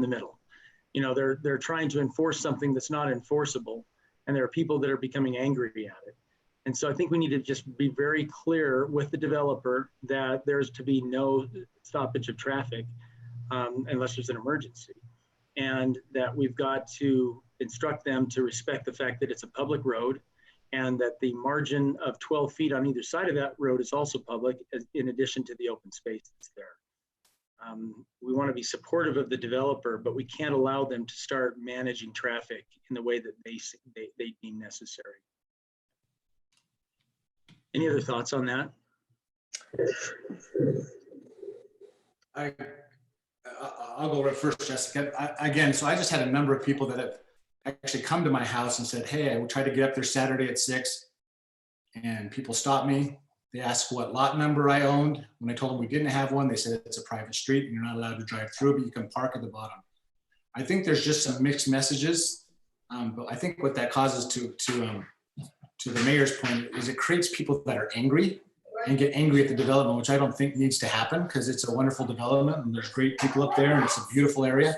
the middle. You know, they're trying to enforce something that's not enforceable, and there are people that are becoming angry at it. And so I think we need to just be very clear with the developer that there's to be no stoppage of traffic unless there's an emergency. And that we've got to instruct them to respect the fact that it's a public road, and that the margin of 12 feet on either side of that road is also public, in addition to the open space that's there. We want to be supportive of the developer, but we can't allow them to start managing traffic in the way that they deem necessary. Any other thoughts on that? I'll go right first, Jessica. Again, so I just had a number of people that have actually come to my house and said, hey, I will try to get up there Saturday at 6, and people stopped me. They asked what lot number I owned. When I told them we didn't have one, they said it's a private street and you're not allowed to drive through, but you can park at the bottom. I think there's just some mixed messages, but I think what that causes to the mayor's point is it creates people that are angry and get angry at the development, which I don't think needs to happen, because it's a wonderful development and there's great people up there and it's a beautiful area.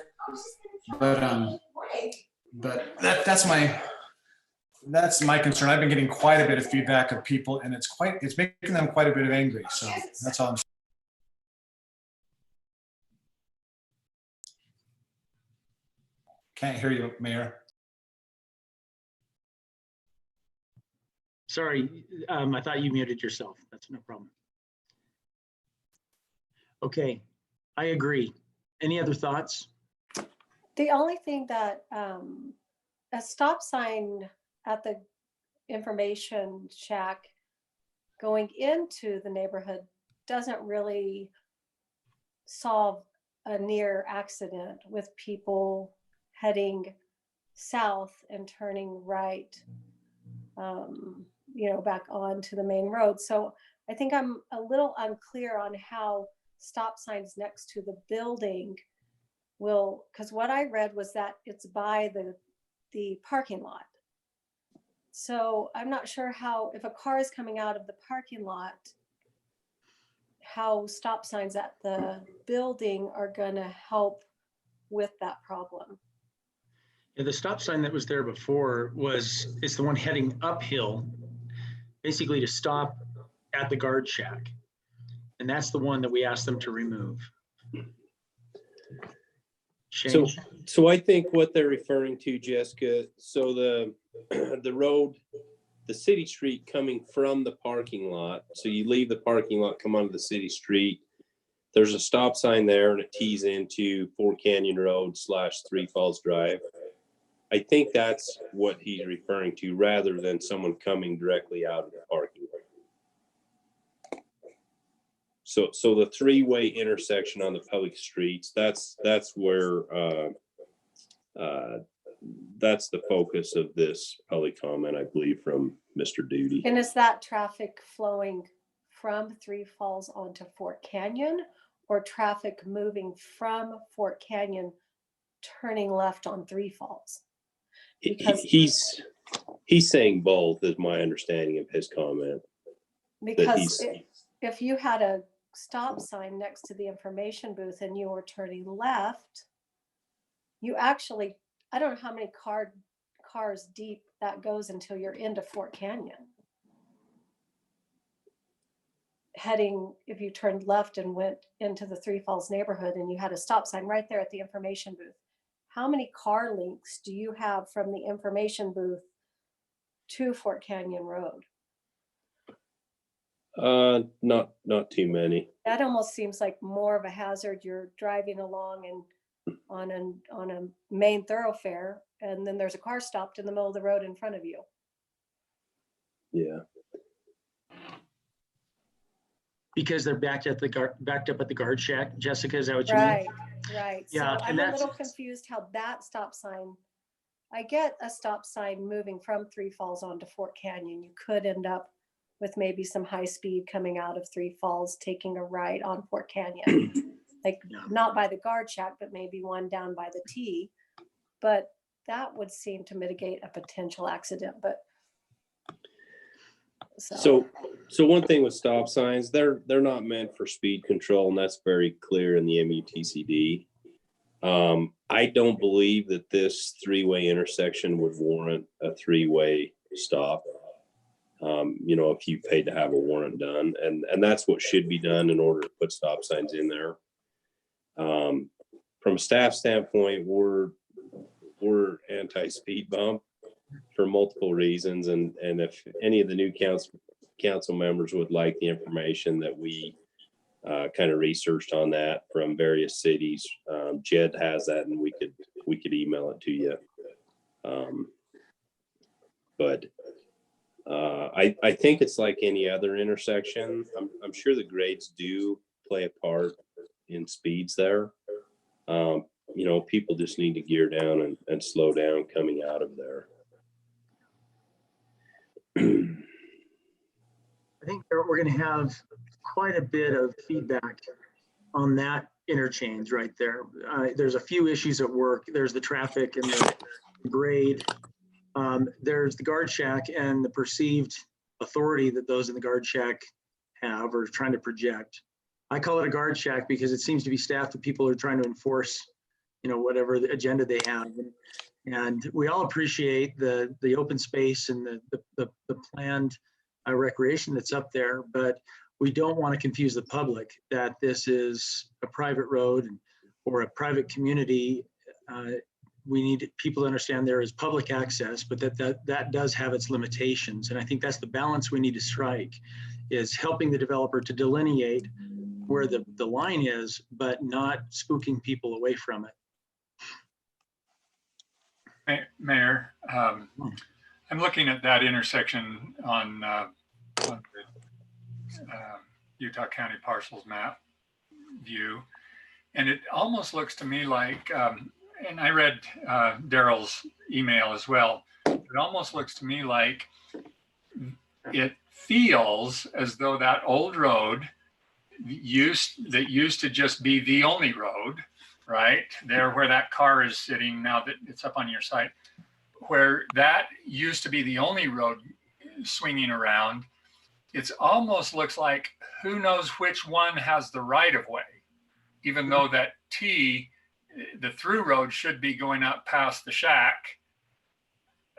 But that's my concern. I've been getting quite a bit of feedback of people, and it's making them quite a bit of angry. So that's all I'm saying. Can't hear you, Mayor. Sorry, I thought you muted yourself. That's no problem. Okay, I agree. Any other thoughts? The only thing that a stop sign at the information shack going into the neighborhood doesn't really solve a near accident with people heading south and turning right, you know, back onto the main road. So I think I'm a little unclear on how stop signs next to the building will, because what I read was that it's by the parking lot. So I'm not sure how, if a car is coming out of the parking lot, how stop signs at the building are going to help with that problem. Yeah, the stop sign that was there before is the one heading uphill, basically to stop at the guard shack. And that's the one that we asked them to remove. So I think what they're referring to, Jessica, so the road, the city street coming from the parking lot. So you leave the parking lot, come onto the city street. There's a stop sign there and it tees into Fort Canyon Road / Three Falls Drive. I think that's what he's referring to, rather than someone coming directly out of the parking lot. So the three-way intersection on the public streets, that's where that's the focus of this public comment, I believe, from Mr. Duty. And is that traffic flowing from Three Falls onto Fort Canyon, or traffic moving from Fort Canyon turning left on Three Falls? Because he's saying both, is my understanding of his comment. Because if you had a stop sign next to the information booth and you were turning left, you actually, I don't know how many cars deep that goes until you're into Fort Canyon. Heading, if you turned left and went into the Three Falls neighborhood and you had a stop sign right there at the information booth, how many car links do you have from the information booth to Fort Canyon Road? Not too many. That almost seems like more of a hazard. You're driving along and on a main thoroughfare, and then there's a car stopped in the middle of the road in front of you. Yeah. Because they're backed up at the guard shack, Jessica, is that what you mean? Right. Yeah, so I'm a little confused how that stop sign, I get a stop sign moving from Three Falls onto Fort Canyon. You could end up with maybe some high speed coming out of Three Falls, taking a right on Fort Canyon, like not by the guard shack, but maybe one down by the T. But that would seem to mitigate a potential accident. But so one thing with stop signs, they're not meant for speed control, and that's very clear in the MUTCD. I don't believe that this three-way intersection would warrant a three-way stop. If you paid to have a warrant done, and that's what should be done in order to put stop signs in there. From a staff standpoint, we're anti-speed bump for multiple reasons, and if any of the new council members would like the information that we kind of researched on that from various cities, Jed has that, and we could email it to you. But I think it's like any other intersection. I'm sure the grades do play a part in speeds there. People just need to gear down and slow down coming out of there. I think we're going to have quite a bit of feedback on that interchange right there. There's a few issues at work. There's the traffic and the grade. There's the guard shack and the perceived authority that those in the guard shack have or trying to project. I call it a guard shack because it seems to be staffed with people who are trying to enforce, whatever the agenda they have. And we all appreciate the open space and the planned recreation that's up there, but we don't want to confuse the public that this is a private road or a private community. We need people to understand there is public access, but that does have its limitations. And I think that's the balance we need to strike, is helping the developer to delineate where the line is, but not spooking people away from it. Mayor, I'm looking at that intersection on the Utah County parcels map view, and it almost looks to me like, and I read Daryl's email as well, it almost looks to me like it feels as though that old road used to just be the only road, right there where that car is sitting now that it's up on your site, where that used to be the only road swinging around. It almost looks like who knows which one has the right of way, even though that the through road should be going up past the shack.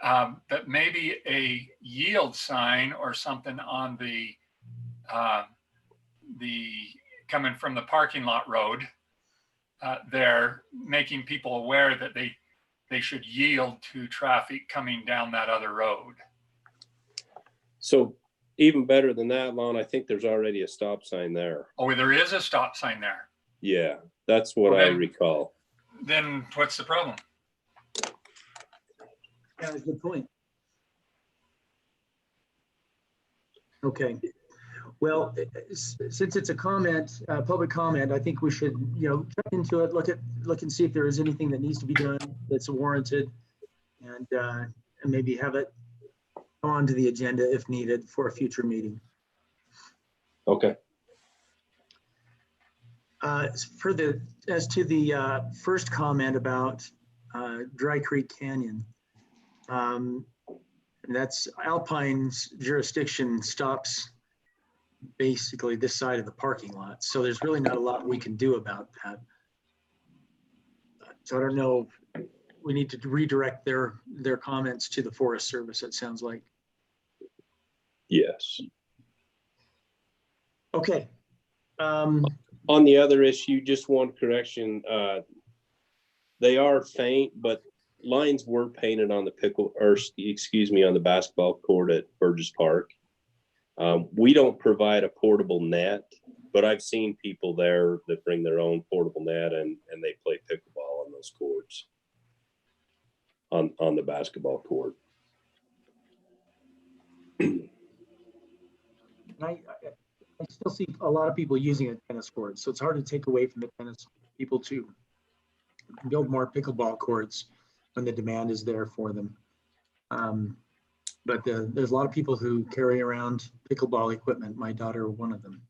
But maybe a yield sign or something on the coming from the parking lot road there, making people aware that they should yield to traffic coming down that other road. So even better than that, Lon, I think there's already a stop sign there. Oh, there is a stop sign there. Yeah, that's what I recall. Then what's the problem? Yeah, that's a good point. Okay. Well, since it's a comment, public comment, I think we should, check into it, look and see if there is anything that needs to be done that's warranted, and maybe have it on to the agenda if needed for a future meeting. Okay. As to the first comment about Dry Creek Canyon, that's Alpine's jurisdiction stops basically this side of the parking lot. So there's really not a lot we can do about that. So I don't know, we need to redirect their comments to the Forest Service, it sounds like. Yes. Okay. On the other issue, just one correction. They are faint, but lines were painted on the on the basketball court at Burgess Park. We don't provide a portable net, but I've seen people there that bring their own portable net and they play pickleball on those courts on the basketball court. I still see a lot of people using a tennis court, so it's hard to take away from the tennis people to build more pickleball courts when the demand is there for them. But there's a lot of people who carry around pickleball equipment. My daughter, one of them.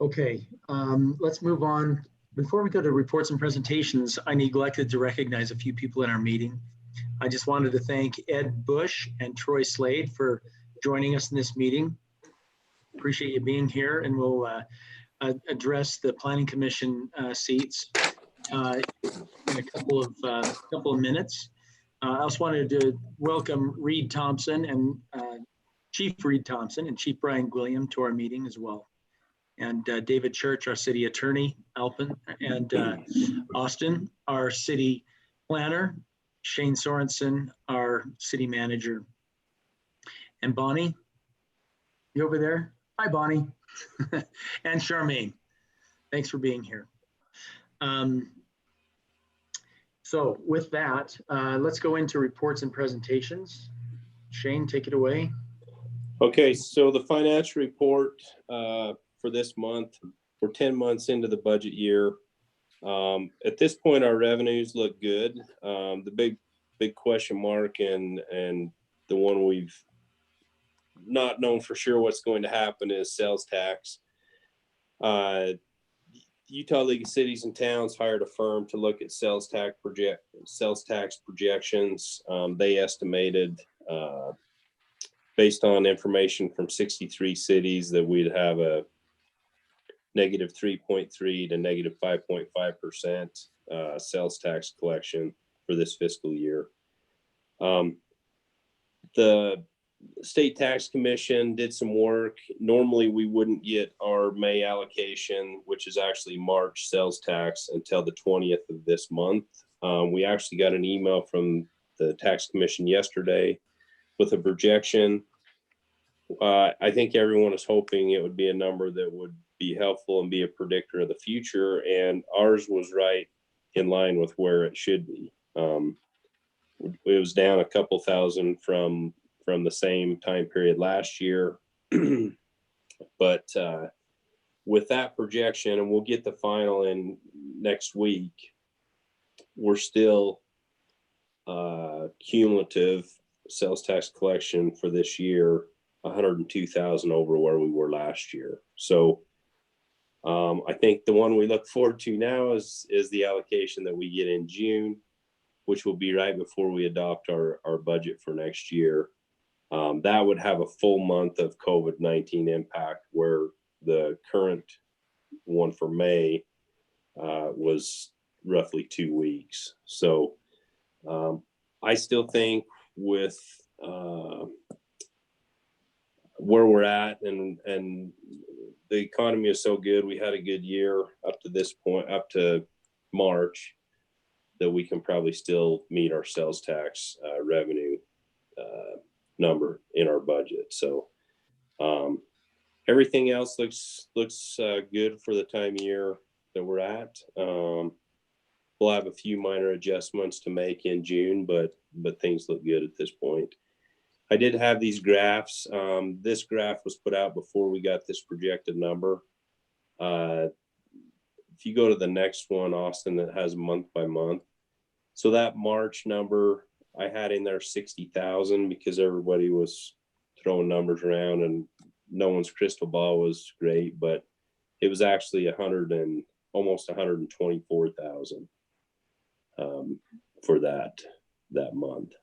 Okay, let's move on. Before we go to reports and presentations, I neglected to recognize a few people in our meeting. I just wanted to thank Ed Bush and Troy Slade for joining us in this meeting. Appreciate you being here, and we'll address the Planning Commission seats. in a couple of minutes. I also wanted to welcome Reed Thompson and Chief Reed Thompson and Chief Brian Gwilliam to our meeting as well. And David Church, our city attorney, Alpine, and Austin, our city planner, Shane Sorensen, our city manager. And Bonnie, you over there? Hi, Bonnie. And Charmaine, thanks for being here. So with that, let's go into reports and presentations. Shane, take it away. Okay, so the financial report for this month, we're 10 months into the budget year. At this point, our revenues look good. The big question mark and the one we've not known for sure what's going to happen is sales tax. Utah League of Cities and Towns hired a firm to look at sales tax projections. They estimated, based on information from 63 cities, that we'd have a negative 3.3 to negative 5.5% sales tax collection for this fiscal year. The State Tax Commission did some work. Normally we wouldn't get our May allocation, which is actually March sales tax, until the 20th of this month. We actually got an email from the Tax Commission yesterday with a projection. I think everyone is hoping it would be a number that would be helpful and be a predictor of the future, and ours was right in line with where it should be. It was down a couple thousand from the same time period last year. But with that projection, and we'll get the final in next week, we're still cumulative sales tax collection for this year, 102,000 over where we were last year. So I think the one we look forward to now is the allocation that we get in June, which will be right before we adopt our budget for next year. That would have a full month of COVID-19 impact, where the current one for May was roughly 2 weeks. So I still think with where we're at and the economy is so good, we had a good year up to this point, up to March, that we can probably still meet our sales tax revenue number in our budget. So everything else looks good for the time of year that we're at. We'll have a few minor adjustments to make in June, but things look good at this point. I did have these graphs. This graph was put out before we got this projected number. If you go to the next one, Austin, that has month by month. So that March number, I had in there 60,000 because everybody was throwing numbers around and no one's crystal ball was great, but it was actually almost 124,000 for that month.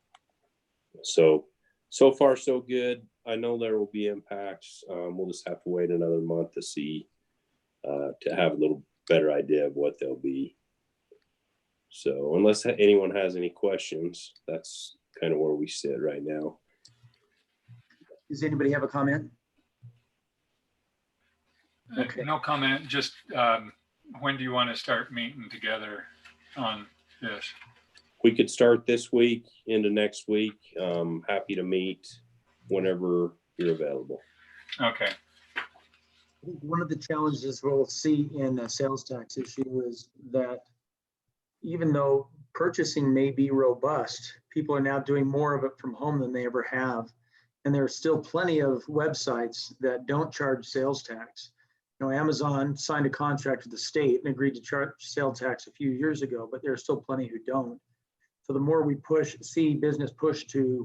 So far so good. I know there will be impacts. We'll just have to wait another month to see, to have a little better idea of what they'll be. So unless anyone has any questions, that's kind of where we sit right now. Does anybody have a comment? Okay. No comment. Just when do you want to start meeting together on this? We could start this week into next week. Happy to meet whenever you're available. Okay. I think one of the challenges we'll see in the sales tax issue is that even though purchasing may be robust, people are now doing more of it from home than they ever have. And there are still plenty of websites that don't charge sales tax. You know, Amazon signed a contract with the state and agreed to charge sales tax a few years ago, but there are still plenty who don't. So the more we see business push to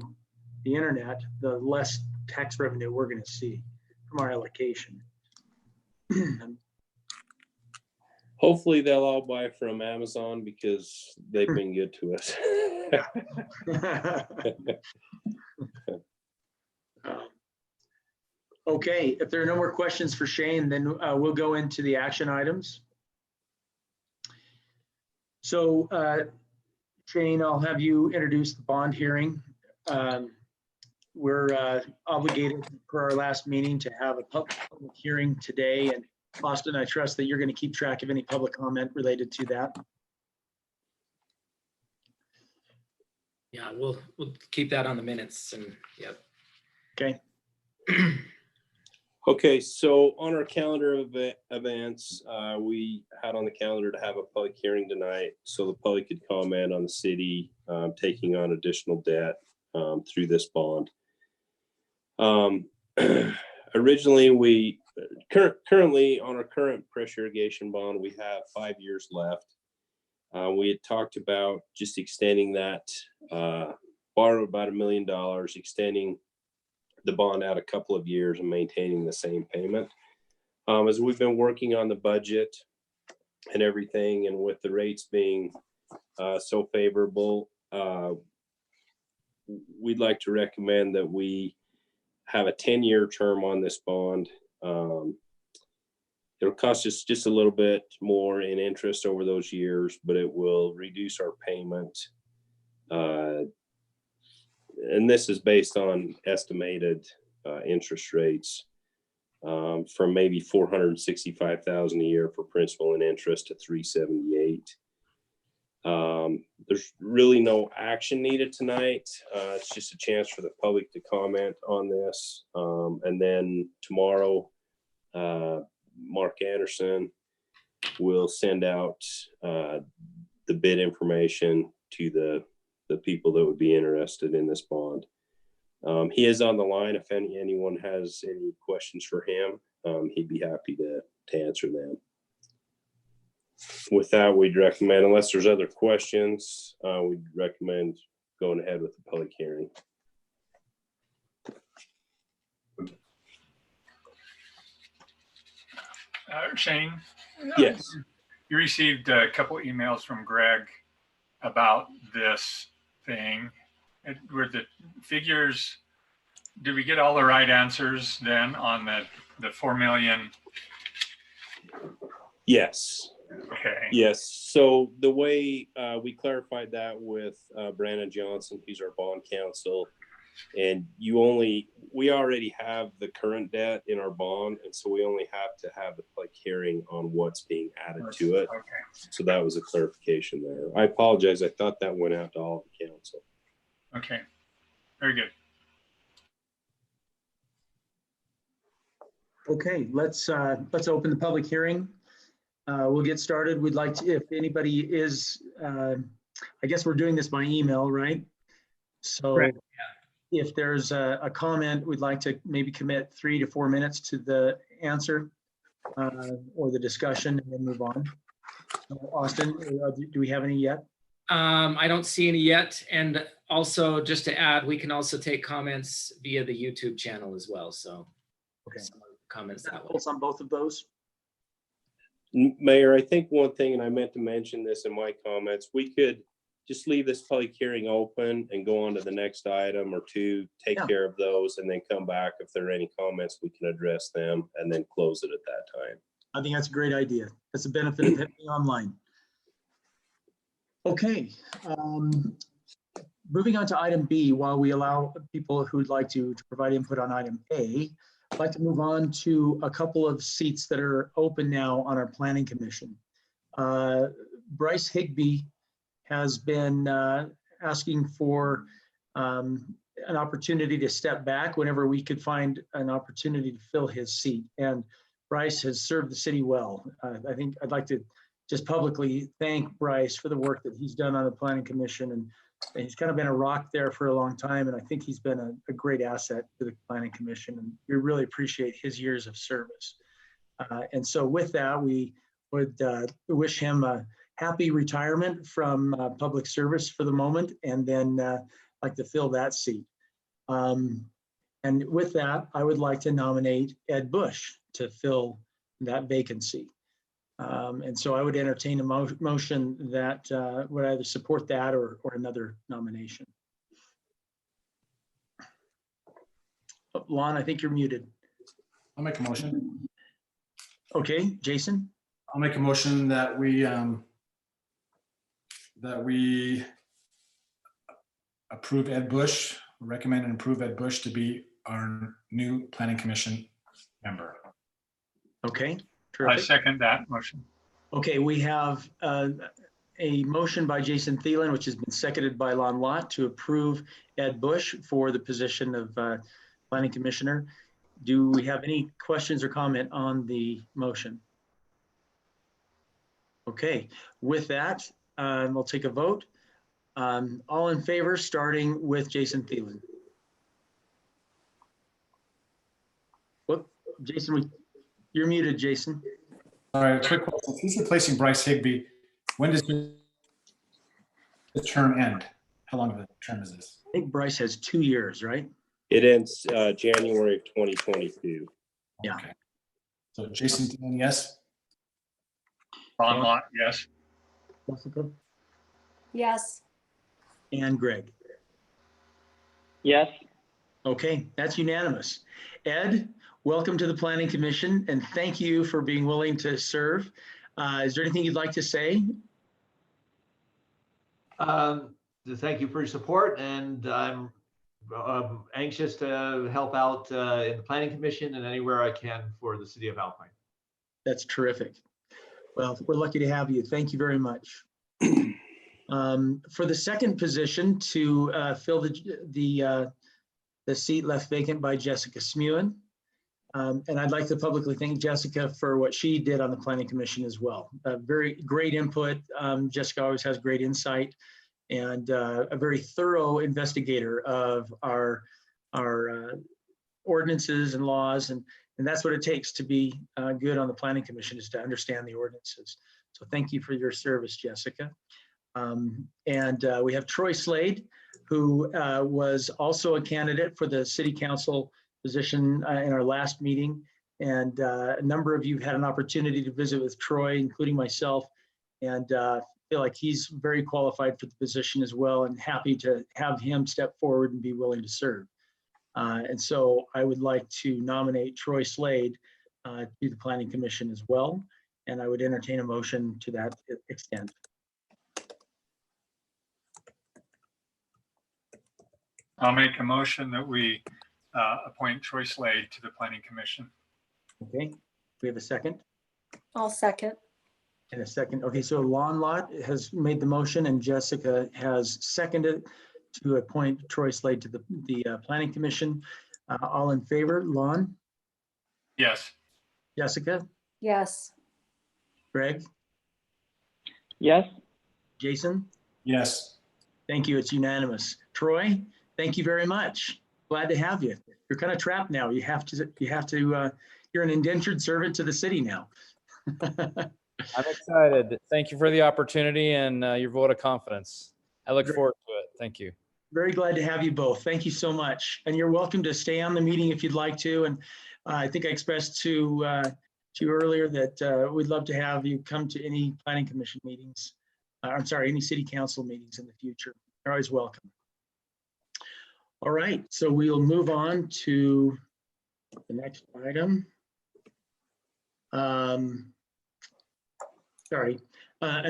the internet, the less tax revenue we're going to see from our allocation. Hopefully they'll all buy from Amazon because they've been good to us. Okay, if there are no more questions for Shane, then we'll go into the action items. So Shane, I'll have you introduce the bond hearing. We're obligated for our last meeting to have a public hearing today. And Austin, I trust that you're going to keep track of any public comment related to that. Yeah, we'll keep that on the minutes and yep. Okay. Okay, so on our calendar of events, we had on the calendar to have a public hearing tonight so the public could comment on the city taking on additional debt through this bond. Originally, currently on our current pressure irrigation bond, we have 5 years left. We had talked about just extending that, borrow about $1 million, extending the bond out a couple of years and maintaining the same payment. As we've been working on the budget and everything, and with the rates being so favorable, we'd like to recommend that we have a 10-year term on this bond. It'll cost us just a little bit more in interest over those years, but it will reduce our payment. And this is based on estimated interest rates from maybe $465,000 a year for principal and interest to $378,000. There's really no action needed tonight. It's just a chance for the public to comment on this. And then tomorrow, Mark Anderson will send out the bid information to the people that would be interested in this bond. He is on the line. If anyone has any questions for him, he'd be happy to answer them. With that, we'd recommend, unless there's other questions, we'd recommend going ahead with the public hearing. Shane? Yes. You received a couple emails from Greg about this thing. Were the figures, did we get all the right answers then on the 4 million? Yes. Okay. Yes. So the way we clarified that with Brandon Johnson, he's our bond counsel, and we already have the current debt in our bond, and so we only have to have the public hearing on what's being added to it. Okay. So that was a clarification there. I apologize. I thought that went out to all of the council. Okay. Very good. Okay, let's open the public hearing. We'll get started. We'd like to, if anybody is, I guess we're doing this by email, right? So Correct, if there's a comment, we'd like to maybe commit 3 to 4 minutes to the answer or the discussion and then move on. Austin, do we have any yet? I don't see any yet. And also just to add, we can also take comments via the YouTube channel as well. So Okay. some comments that way. Pulse on both of those. Mayor, I think one thing, and I meant to mention this in my comments, we could just leave this public hearing open and go on to the next item or two, take care of those, and then come back. If there are any comments, we can address them and then close it at that time. I think that's a great idea. That's the benefit of having online. Okay. Moving on to item B, while we allow people who'd like to provide input on item A, I'd like to move on to a couple of seats that are open now on our planning commission. Bryce Higbee has been asking for an opportunity to step back whenever we could find an opportunity to fill his seat. And Bryce has served the city well. I think I'd like to just publicly thank Bryce for the work that he's done on the planning commission. And he's kind of been a rock there for a long time. And I think he's been a great asset to the planning commission. And we really appreciate his years of service. And so with that, we would wish him a happy retirement from public service for the moment, and then like to fill that seat. And with that, I would like to nominate Ed Bush to fill that vacancy. And so I would entertain a motion that would either support that or another nomination. Oh, Lon, I think you're muted. I'll make a motion. Okay, Jason? I'll make a motion that we that we approve Ed Bush, recommend and approve Ed Bush to be our new planning commission member. Okay, I terrific. second that motion. Okay, we have a motion by Jason Thielen, which has been seconded by Lon Lott, to approve Ed Bush for the position of planning commissioner. Do we have any questions or comment on the motion? Okay, with that, we'll take a vote. All in favor, starting with Jason Thielen. Whoop, Jason, you're muted, Jason. All right, quick question. If he's replacing Bryce Higbee, when does the term end? How long of a term is this? I think Bryce has 2 years, right? It ends January of 2022. Yeah. Okay. So Jason, yes? Ron Yeah. Lott, yes. Jessica? Yes. And Greg. Yes. Okay, that's unanimous. Ed, welcome to the Planning Commission, and thank you for being willing to serve. Is there anything you'd like to say? Thank you for your support, and I'm anxious to help out in the Planning Commission and anywhere I can for the city of Alpine. That's terrific. Well, we're lucky to have you. Thank you very much. For the second position to fill the seat left vacant by Jessica Smewen. And I'd like to publicly thank Jessica for what she did on the Planning Commission as well. Very great input. Jessica always has great insight and a very thorough investigator of our ordinances and laws. And that's what it takes to be good on the Planning Commission, is to understand the ordinances. So thank you for your service, Jessica. And we have Troy Slade, who was also a candidate for the City Council position in our last meeting. And a number of you had an opportunity to visit with Troy, including myself, and feel like he's very qualified for the position as well, and happy to have him step forward and be willing to serve. And so I would like to nominate Troy Slade to the Planning Commission as well. And I would entertain a motion to that extent. I'll make a motion that we appoint Troy Slade to the Planning Commission. Okay, we have a second I'll second. and a second. Okay, so Lon Lott has made the motion and Jessica has seconded to appoint Troy Slade to the Planning Commission. All in favor, Lon, Yes. Jessica, Yes. Greg, Yes. Jason? Yes. Thank you, it's unanimous. Troy, thank you very much. Glad to have you. You're kind of trapped now. You have to, you're an indentured servant to the city now. I'm excited. Thank you for the opportunity and your vote of confidence. I look forward to it. Thank you. Very glad to have you both. Thank you so much. And you're welcome to stay on the meeting if you'd like to. And I think I expressed to you earlier that we'd love to have you come to any Planning Commission meetings. I'm sorry, any City Council meetings in the future. You're always welcome. All right, so we'll move on to the next item. An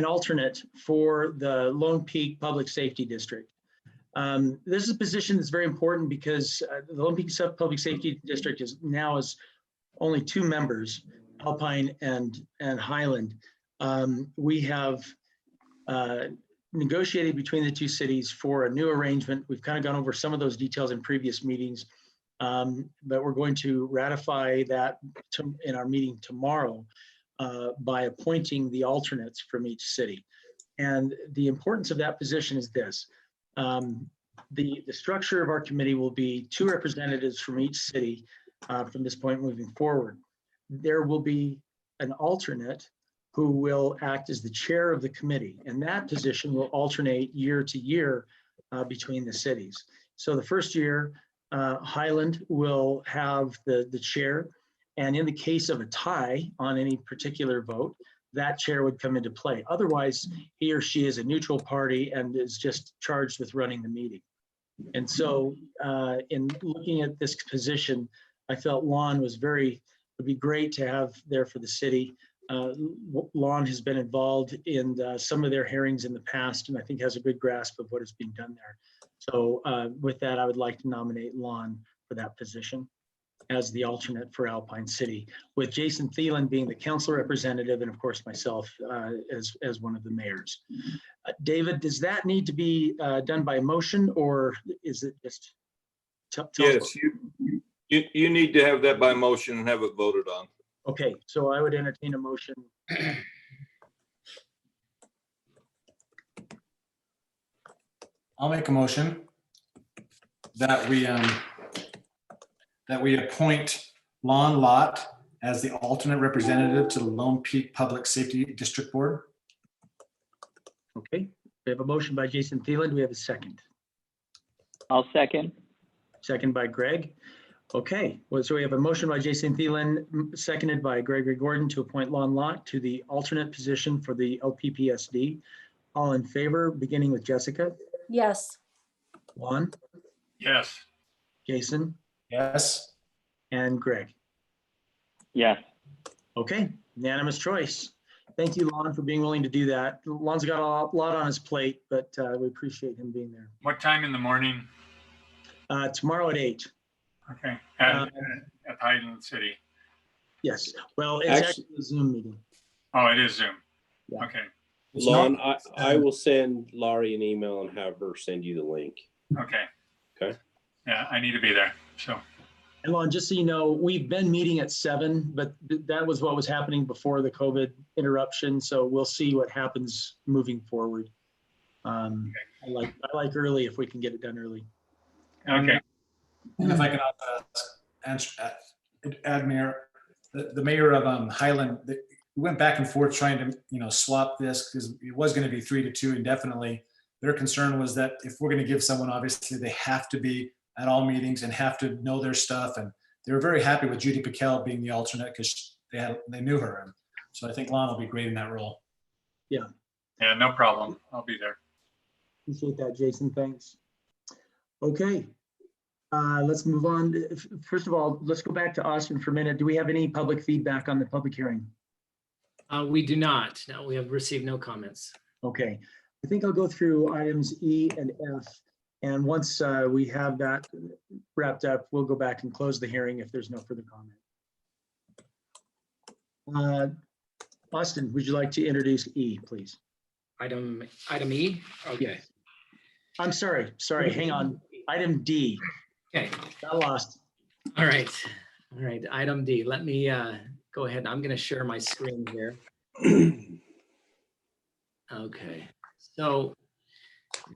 alternate for the Lone Peak Public Safety District. This is a position that's very important because the Lone Peak Public Safety District is now only 2 members, Alpine and Highland. We have negotiated between the 2 cities for a new arrangement. We've kind of gone over some of those details in previous meetings, but we're going to ratify that in our meeting tomorrow by appointing the alternates from each city. And the importance of that position is this. The structure of our committee will be 2 representatives from each city from this point moving forward. There will be an alternate who will act as the chair of the committee, and that position will alternate year to year between the cities. So the first year, Highland will have the chair, and in the case of a tie on any particular vote, that chair would come into play. Otherwise, he or she is a neutral party and is just charged with running the meeting. And so in looking at this position, I felt Lon would be great to have there for the city. Lon has been involved in some of their hearings in the past, and I think has a good grasp of what is being done there. So with that, I would like to nominate Lon for that position as the alternate for Alpine City, with Jason Thielen being the council representative, and of course myself as one of the mayors. David, does that need to be done by motion, or is it just? Yes, you need to have that by motion and have it voted on. Okay, so I would entertain a motion. I'll make a motion that we appoint Lon Lott as the alternate representative to the Lone Peak Public Safety District Board. Okay, we have a motion by Jason Thielen. Do we have a second? I'll second. Second by Greg. Okay, well, so we have a motion by Jason Thielen, seconded by Gregory Gordon to appoint Lon Lott to the alternate position for the LPPSD. All in favor, beginning with Jessica? Yes. Lon? Yes. Jason? Yes. And Greg? Yes. Okay, unanimous choice. Thank you, Lon, for being willing to do that. Lon's got a lot on his plate, but we appreciate him being there. What time in the morning? Tomorrow at 8. Okay, at Highland City. Yes, well, it's actually a Zoom meeting. Oh, it is Zoom. Yeah. Okay, Lon, I will send Laurie an email and have her send you the link. okay. Okay. Yeah, I need to be there, so. And Lon, just so you know, we've been meeting at 7, but that was what was happening before the COVID interruption. So we'll see what happens moving forward. I like early if we can get it done early. Okay, And if I can add, Mayor, the mayor of Highland, we went back and forth trying to, swap this because it was going to be 3-2 indefinitely. Their concern was that if we're going to give someone, obviously they have to be at all meetings and have to know their stuff. And they were very happy with Judy Piquel being the alternate because they knew her. And so I think Lon will be great in that role. yeah, no problem. I'll be there. Appreciate that, Jason. Thanks. Okay. Let's move on. First of all, let's go back to Austin for a minute. Do we have any public feedback on the public hearing? We do not. No, we have received no comments. Okay. I think I'll go through items E and F. And once we have that wrapped up, we'll go back and close the hearing if there's no further comment. Austin, would you like to introduce E, please? Item E? Okay. I'm sorry, hang on. Item D. Okay. Got lost. All right. Item D. Let me go ahead. I'm going to share my screen here. Okay. So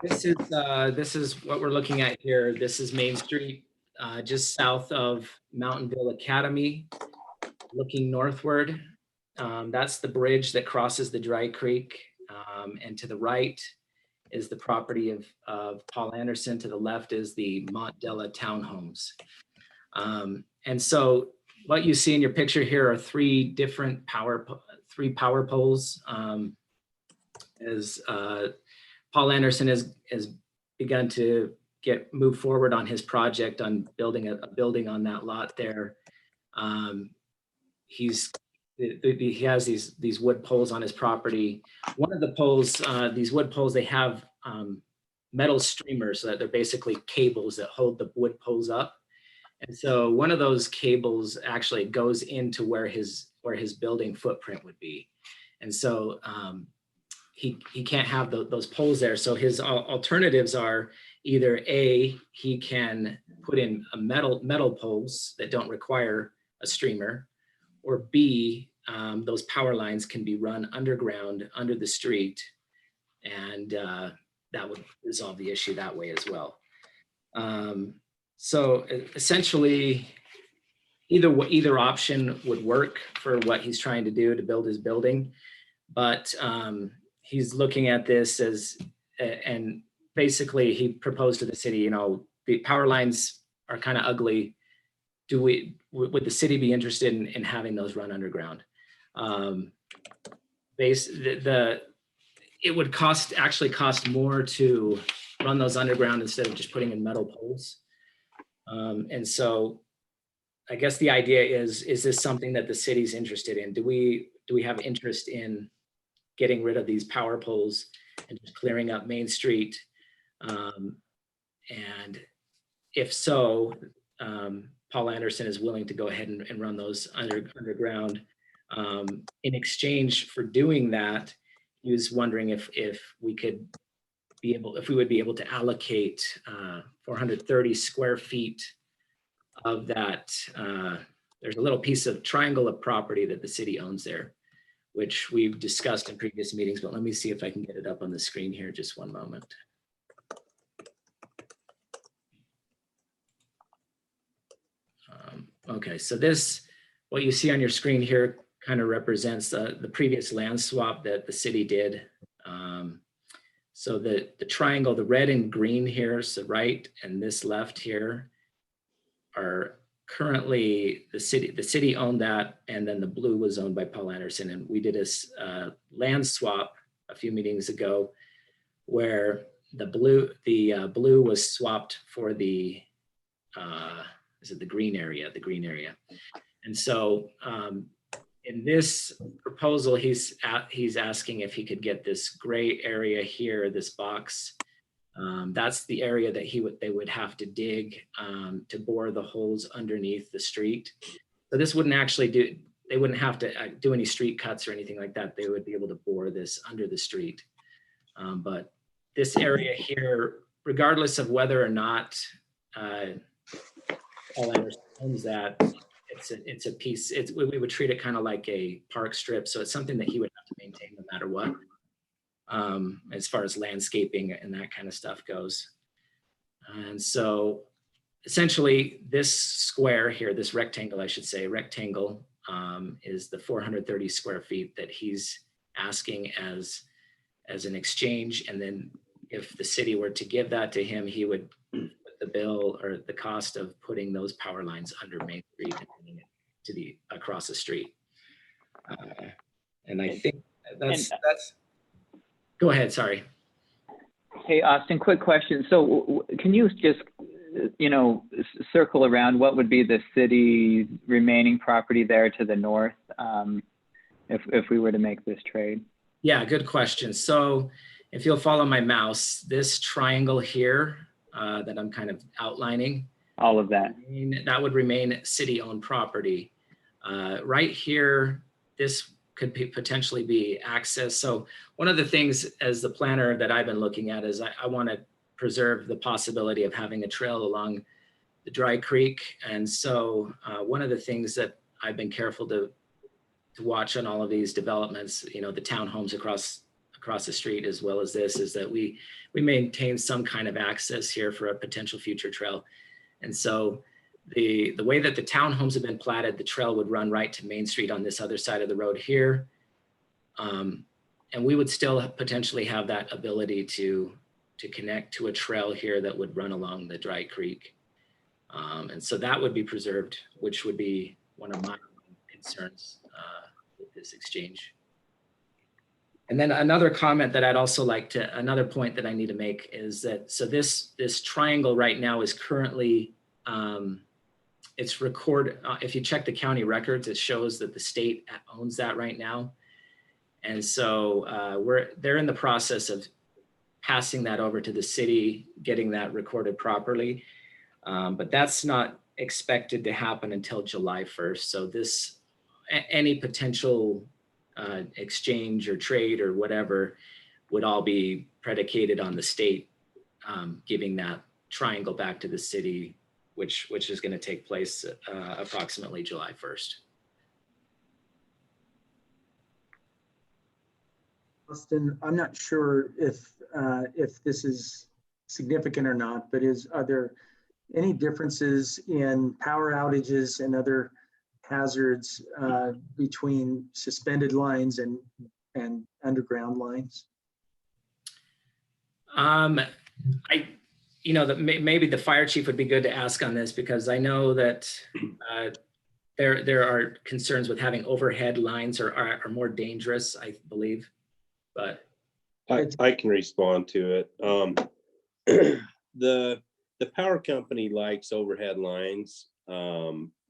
this is what we're looking at here. This is Main Street, just south of Mountainville Academy, looking northward. That's the bridge that crosses the Dry Creek, and to the right is the property of Paul Anderson. To the left is the Mont Della townhomes. And so what you see in your picture here are three power poles. As Paul Anderson has begun to move forward on his project on building a building on that lot there. He has these wood poles on his property. One of the poles, these wood poles, they have metal streamers, so that they're basically cables that hold the wood poles up. And so one of those cables actually goes into where his building footprint would be. And so he can't have those poles there. So his alternatives are either A, he can put in a metal poles that don't require a streamer, or B, those power lines can be run underground under the street, and that would resolve the issue that way as well. So essentially, either option would work for what he's trying to do to build his building, but he's looking at this as, and basically he proposed to the city, the power lines are kind of ugly. Would the city be interested in having those run underground? It would actually cost more to run those underground instead of just putting in metal poles. And so I guess the idea is this something that the city's interested in? Do we do we have interest in getting rid of these power poles and just clearing up Main Street? And if so, Paul Anderson is willing to go ahead and run those underground. In exchange for doing that, he was wondering if we could be able, if we would be able to allocate 430 square feet of that. There's a little piece of triangle of property that the city owns there, which we've discussed in previous meetings, but let me see if I can get it up on the screen here. Just one moment. Okay, so this, what you see on your screen here kind of represents the previous land swap that the city did. So the triangle, the red and green here, so right and this left here are currently the city owned that, and then the blue was owned by Paul Anderson. And we did a land swap a few meetings ago where the blue was swapped for the is it the green area, And so in this proposal, he's asking if he could get this gray area here, this box. That's the area that they would have to dig to bore the holes underneath the street. So this wouldn't actually they wouldn't have to do any street cuts or anything like that. They would be able to bore this under the street. But this area here, regardless of whether or not Paul Anderson owns that, it's a piece. We would treat it kind of like a park strip. So it's something that he would have to maintain no matter what. As far as landscaping and that kind of stuff goes. And so essentially this square here, this rectangle, I should say, is the 430 square feet that he's asking as an exchange. And then if the city were to give that to him, he would put the bill or the cost of putting those power lines under Main Street and putting it to across the street. And I think that's go ahead, sorry. Hey, Austin, quick question. So can you just, circle around what would be the city's remaining property there to the north if we were to make this trade? Yeah, good question. So if you'll follow my mouse, this triangle here that I'm kind of outlining. All of that. That would remain city-owned property. Right here, this could potentially be access. So one of the things as the planner that I've been looking at is I want to preserve the possibility of having a trail along the Dry Creek. And so one of the things that I've been careful to watch on all of these developments, the townhomes across the street, as well as this, is that we maintain some kind of access here for a potential future trail. And so the way that the townhomes have been platted, the trail would run right to Main Street on this other side of the road here. And we would still potentially have that ability to connect to a trail here that would run along the Dry Creek. And so that would be preserved, which would be one of my concerns with this exchange. And then another comment that I'd also another point that I need to make is that, so this triangle right now is currently, it's recorded, if you check the county records, it shows that the state owns that right now. And so they're in the process of passing that over to the city, getting that recorded properly. But that's not expected to happen until July 1st. So any potential exchange or trade or whatever would all be predicated on the state giving that triangle back to the city, which is going to take place approximately July 1st. Austin, I'm not sure if this is significant or not, but are there any differences in power outages and other hazards between suspended lines and underground lines? Maybe the fire chief would be good to ask on this, because I know that there are concerns with having overhead lines are more dangerous, I believe. But I can respond to it. The power company likes overhead lines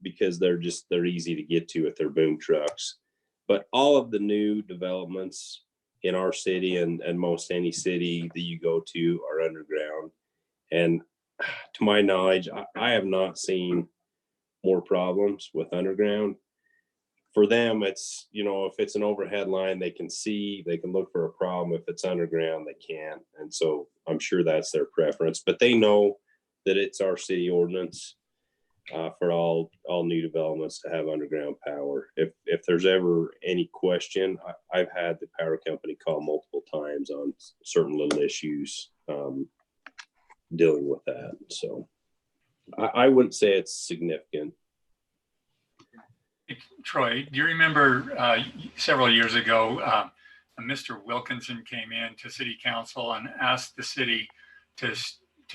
because they're easy to get to with their boom trucks. But all of the new developments in our city and most any city that you go to are underground. And to my knowledge, I have not seen more problems with underground. For them, it's, you know, if it's an overhead line, they can see, they can look for a problem. If it's underground, they can't. And so I'm sure that's their preference, but they know that it's our city ordinance for all new developments to have underground power. If there's ever any question, I've had the power company call multiple times on certain little issues dealing with that. So I wouldn't say it's significant. Troy, do you remember several years ago, Mr. Wilkinson came in to city council and asked the city to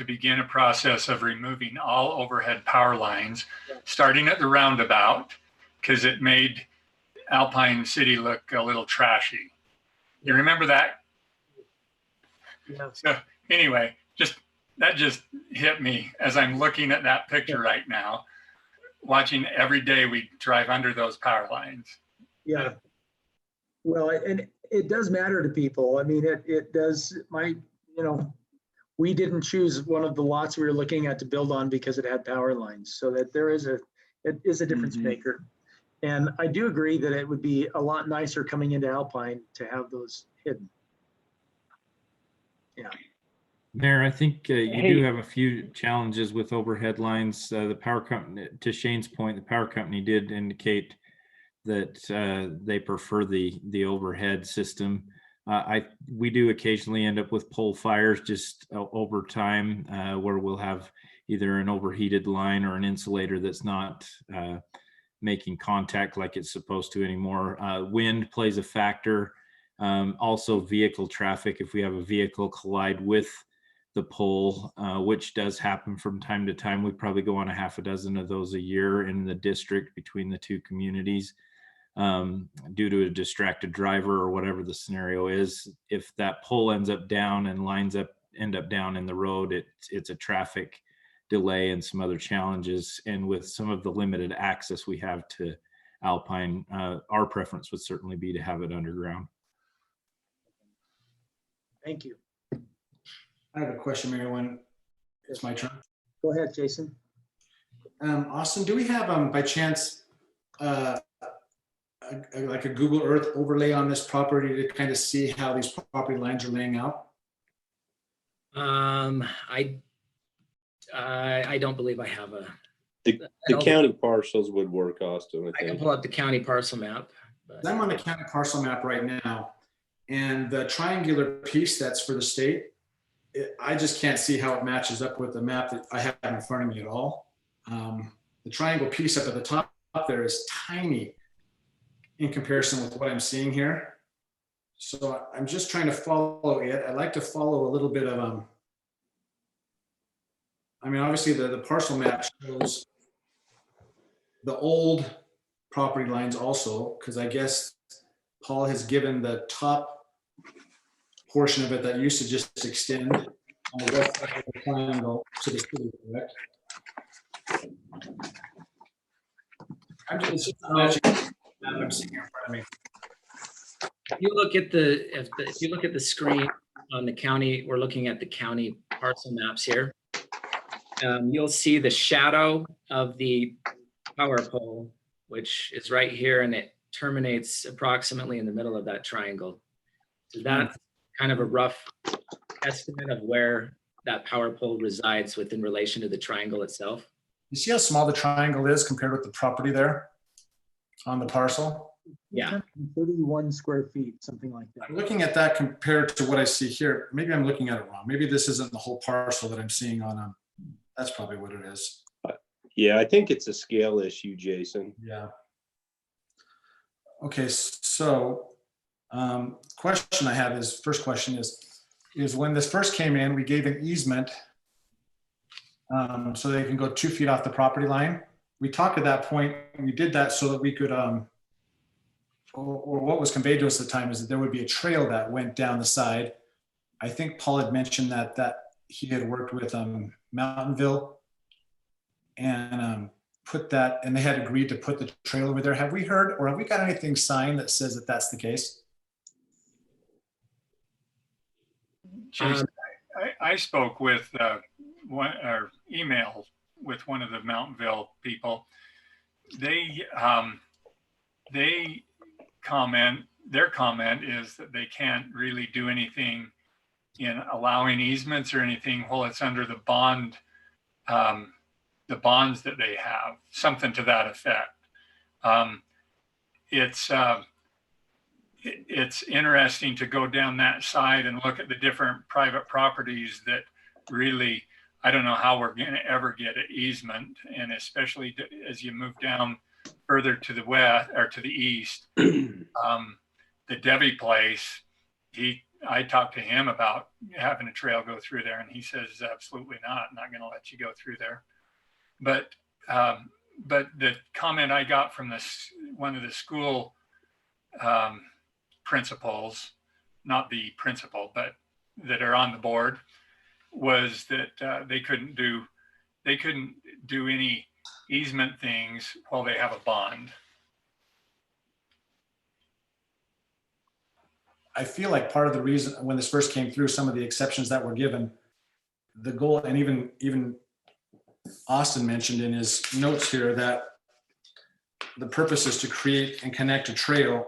begin a process of removing all overhead power lines, starting at the roundabout, because it made Alpine City look a little trashy. You remember that? Yeah. So anyway, that just hit me as I'm looking at that picture right now, watching every day we drive under those power lines. Yeah. Well, and it does matter to people. I mean, it does. We didn't choose one of the lots we were looking at to build on because it had power lines, so that it is a difference maker. And I do agree that it would be a lot nicer coming into Alpine to have those hidden. Yeah. Mayor, I think you do have a few challenges with overhead lines. The power company, to Shane's point, the power company did indicate that they prefer the overhead system. We do occasionally end up with pole fires just over time where we'll have either an overheated line or an insulator that's not making contact like it's supposed to anymore. Wind plays a factor. Also vehicle traffic, if we have a vehicle collide with the pole, which does happen from time to time. We probably go on a half a dozen of those a year in the district between the two communities. Due to a distracted driver or whatever the scenario is, if that pole ends up down and end up down in the road, it's a traffic delay and some other challenges. And with some of the limited access we have to Alpine, our preference would certainly be to have it underground. Thank you. I have a question, Mayor, when it's my turn. Go ahead, Jason. Austin, do we have by chance like a Google Earth overlay on this property to kind of see how these property lines are laying out? I don't believe I have a. The county parcels would work, Austin. I can pull up the county parcel map. But I'm on the county parcel map right now, and the triangular piece that's for the state, I just can't see how it matches up with the map that I have in front of me at all. The triangle piece up at the top there is tiny in comparison with what I'm seeing here. So I'm just trying to follow it. I like to follow a little bit of, I mean, obviously the parcel map shows the old property lines also, because I guess Paul has given the top portion of it that used to just extend on the west side of the triangle to the city, correct? It's just matching that I'm seeing in front of me. if you look at the screen on the county, we're looking at the county parcel maps here. You'll see the shadow of the power pole, which is right here, and it terminates approximately in the middle of that triangle. So that's kind of a rough estimate of where that power pole resides within relation to the triangle itself. You see how small the triangle is compared with the property there on the parcel? Yeah. 31 square feet, something like that. I'm looking at that compared to what I see here. Maybe I'm looking at it wrong. Maybe this isn't the whole parcel that I'm seeing on that's probably what it is. Yeah, I think it's a scale issue, Jason. Yeah. Okay, so question I have is, first question is when this first came in, we gave an easement so they can go 2 feet off the property line. We talked at that point, we did that so that we could, or what was conveyed to us at the time is that there would be a trail that went down the side. I think Paul had mentioned that he had worked with Mountainville and put that, and they had agreed to put the trail over there. Have we heard, or have we got anything signed that says that that's the case? Jason, I spoke with one, or emailed with one of the Mountainville people. They their comment is that they can't really do anything in allowing easements or anything while it's under the bond, the bonds that they have, something to that effect. It's interesting to go down that side and look at the different private properties that really, I don't know how we're going to ever get an easement, and especially as you move down further to the west or to the east. The Debbie place, I talked to him about having a trail go through there, and he says absolutely not going to let you go through there. But the comment I got from one of the school principals, not the principal, but that are on the board, was that they couldn't do any easement things while they have a bond. I feel like part of the reason when this first came through, some of the exceptions that were given, the goal, and even Austin mentioned in his notes here that the purpose is to create and connect a trail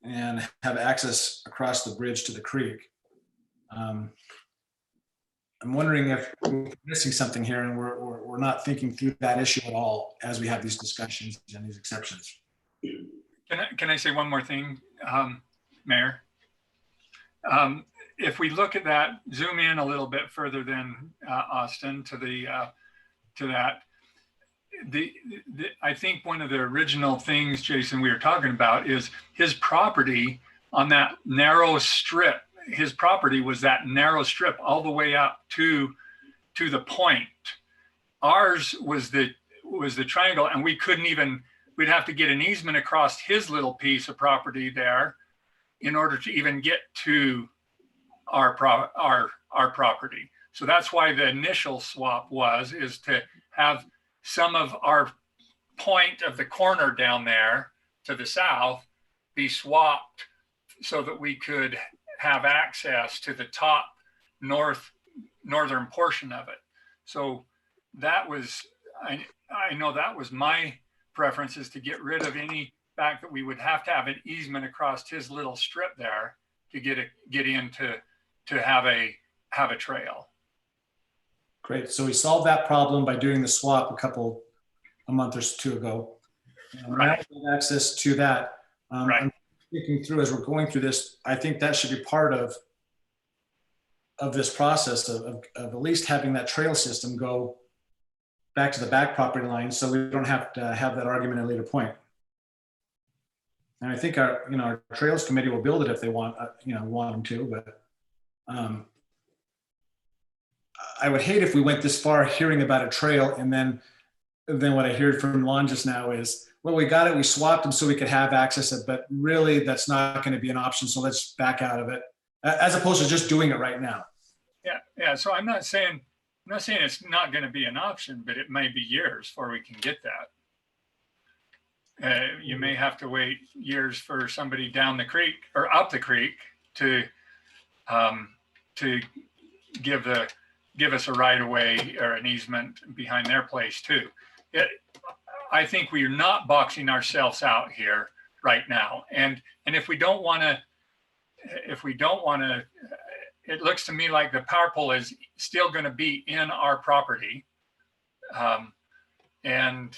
and have access across the bridge to the creek. I'm wondering if we're missing something here and we're not thinking through that issue at all as we have these discussions and these exceptions. Can I say one more thing, Mayor? If we look at that, zoom in a little bit further than Austin to that. I think one of the original things, Jason, we were talking about is his property on that narrow strip. His property was that narrow strip all the way up to the point. Ours was the triangle, and we couldn't even, we'd have to get an easement across his little piece of property there in order to even get to our property. So that's why the initial swap is to have some of our point of the corner down there to the south be swapped so that we could have access to the top northern portion of it. So that was, I know that was my preference, is to get rid of any fact that we would have to have an easement across his little strip there to get in to have a trail. Great. So we solved that problem by doing the swap a month or two ago. Right. Now we have access to that. Right. I'm thinking through as we're going through this, I think that should be part of this process of at least having that trail system go back to the back property line, so we don't have to have that argument at a later point. And I think our trails committee will build it if they want them to, but I would hate if we went this far hearing about a trail and then what I heard from Lon just now is, well, we got it, we swapped them so we could have access, but really that's not going to be an option. So let's back out of it, as opposed to just doing it right now. Yeah. So I'm not saying it's not going to be an option, but it may be years before we can get that. You may have to wait years for somebody down the creek or up the creek to give us a right of way or an easement behind their place too. I think we're not boxing ourselves out here right now. And if we don't want to, it looks to me like the power pole is still going to be in our property. And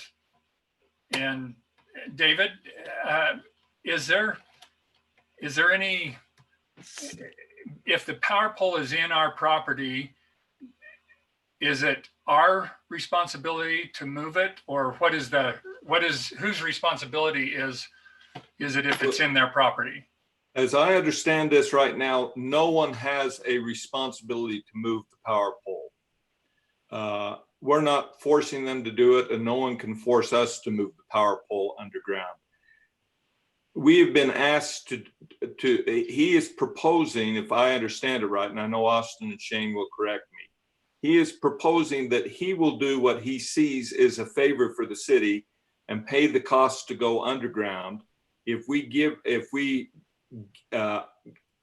David, is there any, if the power pole is in our property, is it our responsibility to move it, or whose responsibility is it if it's in their property? As I understand this right now, no one has a responsibility to move the power pole. We're not forcing them to do it, and no one can force us to move the power pole underground. We have been asked he is proposing, if I understand it right, and I know Austin and Shane will correct me, he is proposing that he will do what he sees is a favor for the city and pay the cost to go underground. If we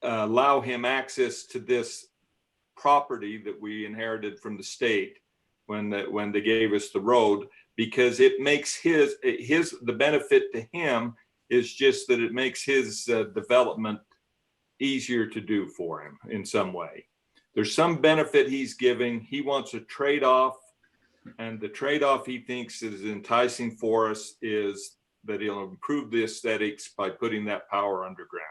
allow him access to this property that we inherited from the state when they gave us the road, because it makes the benefit to him is just that it makes his development easier to do for him in some way. There's some benefit he's giving. He wants a trade-off, and the trade-off he thinks is enticing for us is that he'll improve the aesthetics by putting that power underground.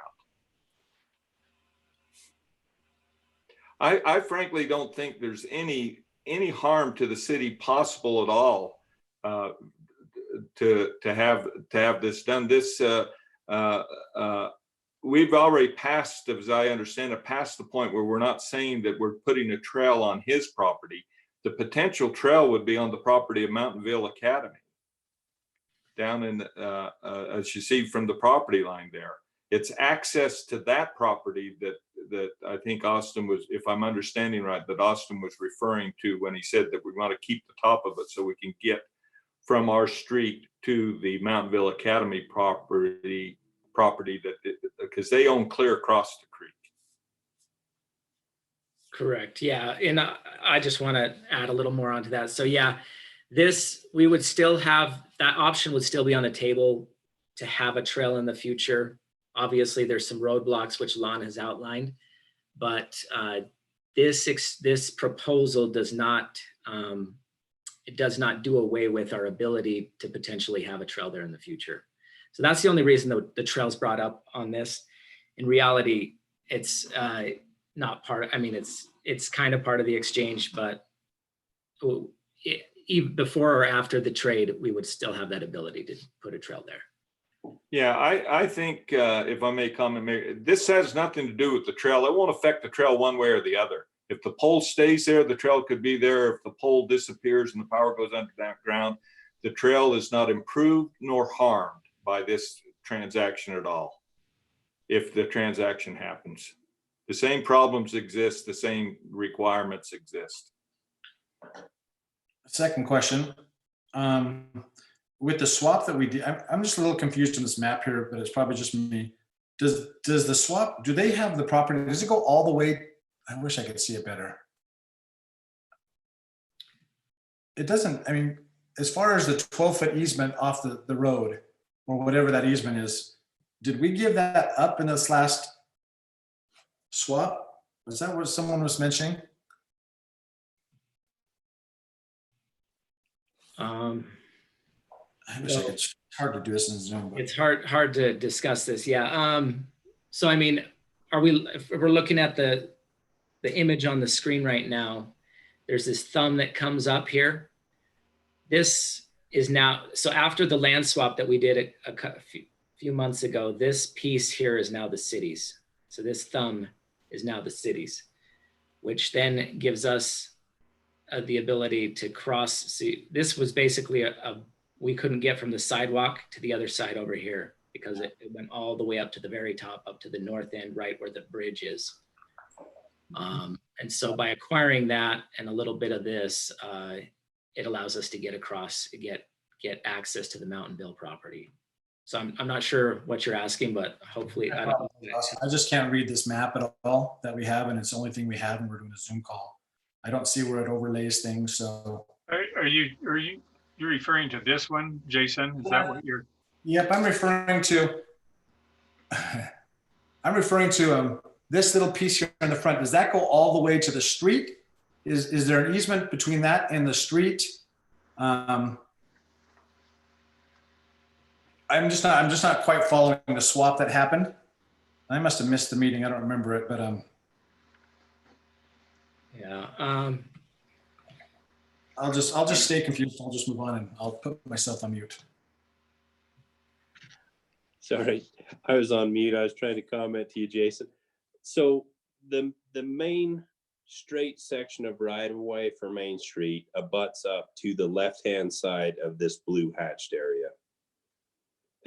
I frankly don't think there's any harm to the city possible at all to have this done. This we've already passed, as I understand it, past the point where we're not saying that we're putting a trail on his property. The potential trail would be on the property of Mountainville Academy, down in as you see from the property line there. It's access to that property that I think Austin was, if I'm understanding right, that Austin was referring to when he said that we want to keep the top of it so we can get from our street to the Mountainville Academy property that, because they own clear across the creek. Correct. Yeah. And I just want to add a little more onto that. So yeah, we would still have, that option would still be on the table to have a trail in the future. Obviously there's some roadblocks which Lon has outlined, but this proposal does not, it does not do away with our ability to potentially have a trail there in the future. So that's the only reason the trail's brought up on this. In reality, it's not part, I mean, it's kind of part of the exchange, but even before or after the trade, we would still have that ability to put a trail there. Yeah, I think if I may comment, this has nothing to do with the trail. It won't affect the trail one way or the other. If the pole stays there, the trail could be there. If the pole disappears and the power goes underground, the trail is not improved nor harmed by this transaction at all. If the transaction happens, the same problems exist, the same requirements exist. Second question. With the swap that we did, I'm just a little confused in this map here, but it's probably just me. Does the swap, do they have the property, does it go all the way? I wish I could see it better. It doesn't, I mean, as far as the 12-foot easement off the road, or whatever that easement is, did we give that up in this last swap? Was that what someone was mentioning? I wish I could, it's hard to do this in Zoom. But. It's hard to discuss this. Yeah. So, I mean, if we're looking at the image on the screen right now, there's this thumb that comes up here. This is now, so after the land swap that we did a few months ago, this piece here is now the city's. So this thumb is now the city's, which then gives us the ability to cross. See, this was basically we couldn't get from the sidewalk to the other side over here because it went all the way up to the very top, up to the north end, right where the bridge is. And so by acquiring that and a little bit of this, it allows us to get across, get access to the Mountainville property. So I'm not sure what you're asking, but hopefully I don't. I just can't read this map at all that we have, and it's the only thing we have, and we're doing a Zoom call. I don't see where it overlays things. So Are you referring to this one, Jason? Is that what you're? Yep, I'm referring to. This little piece here in the front. Does that go all the way to the street? Is there an easement between that and the street? I'm just not quite following the swap that happened. I must have missed the meeting. I don't remember it, but yeah. I'll just stay confused. I'll just move on and I'll put myself on mute. Sorry, I was on mute. I was trying to comment to you, Jason. So the main straight section of right of way for Main Street abuts up to the left-hand side of this blue hatched area.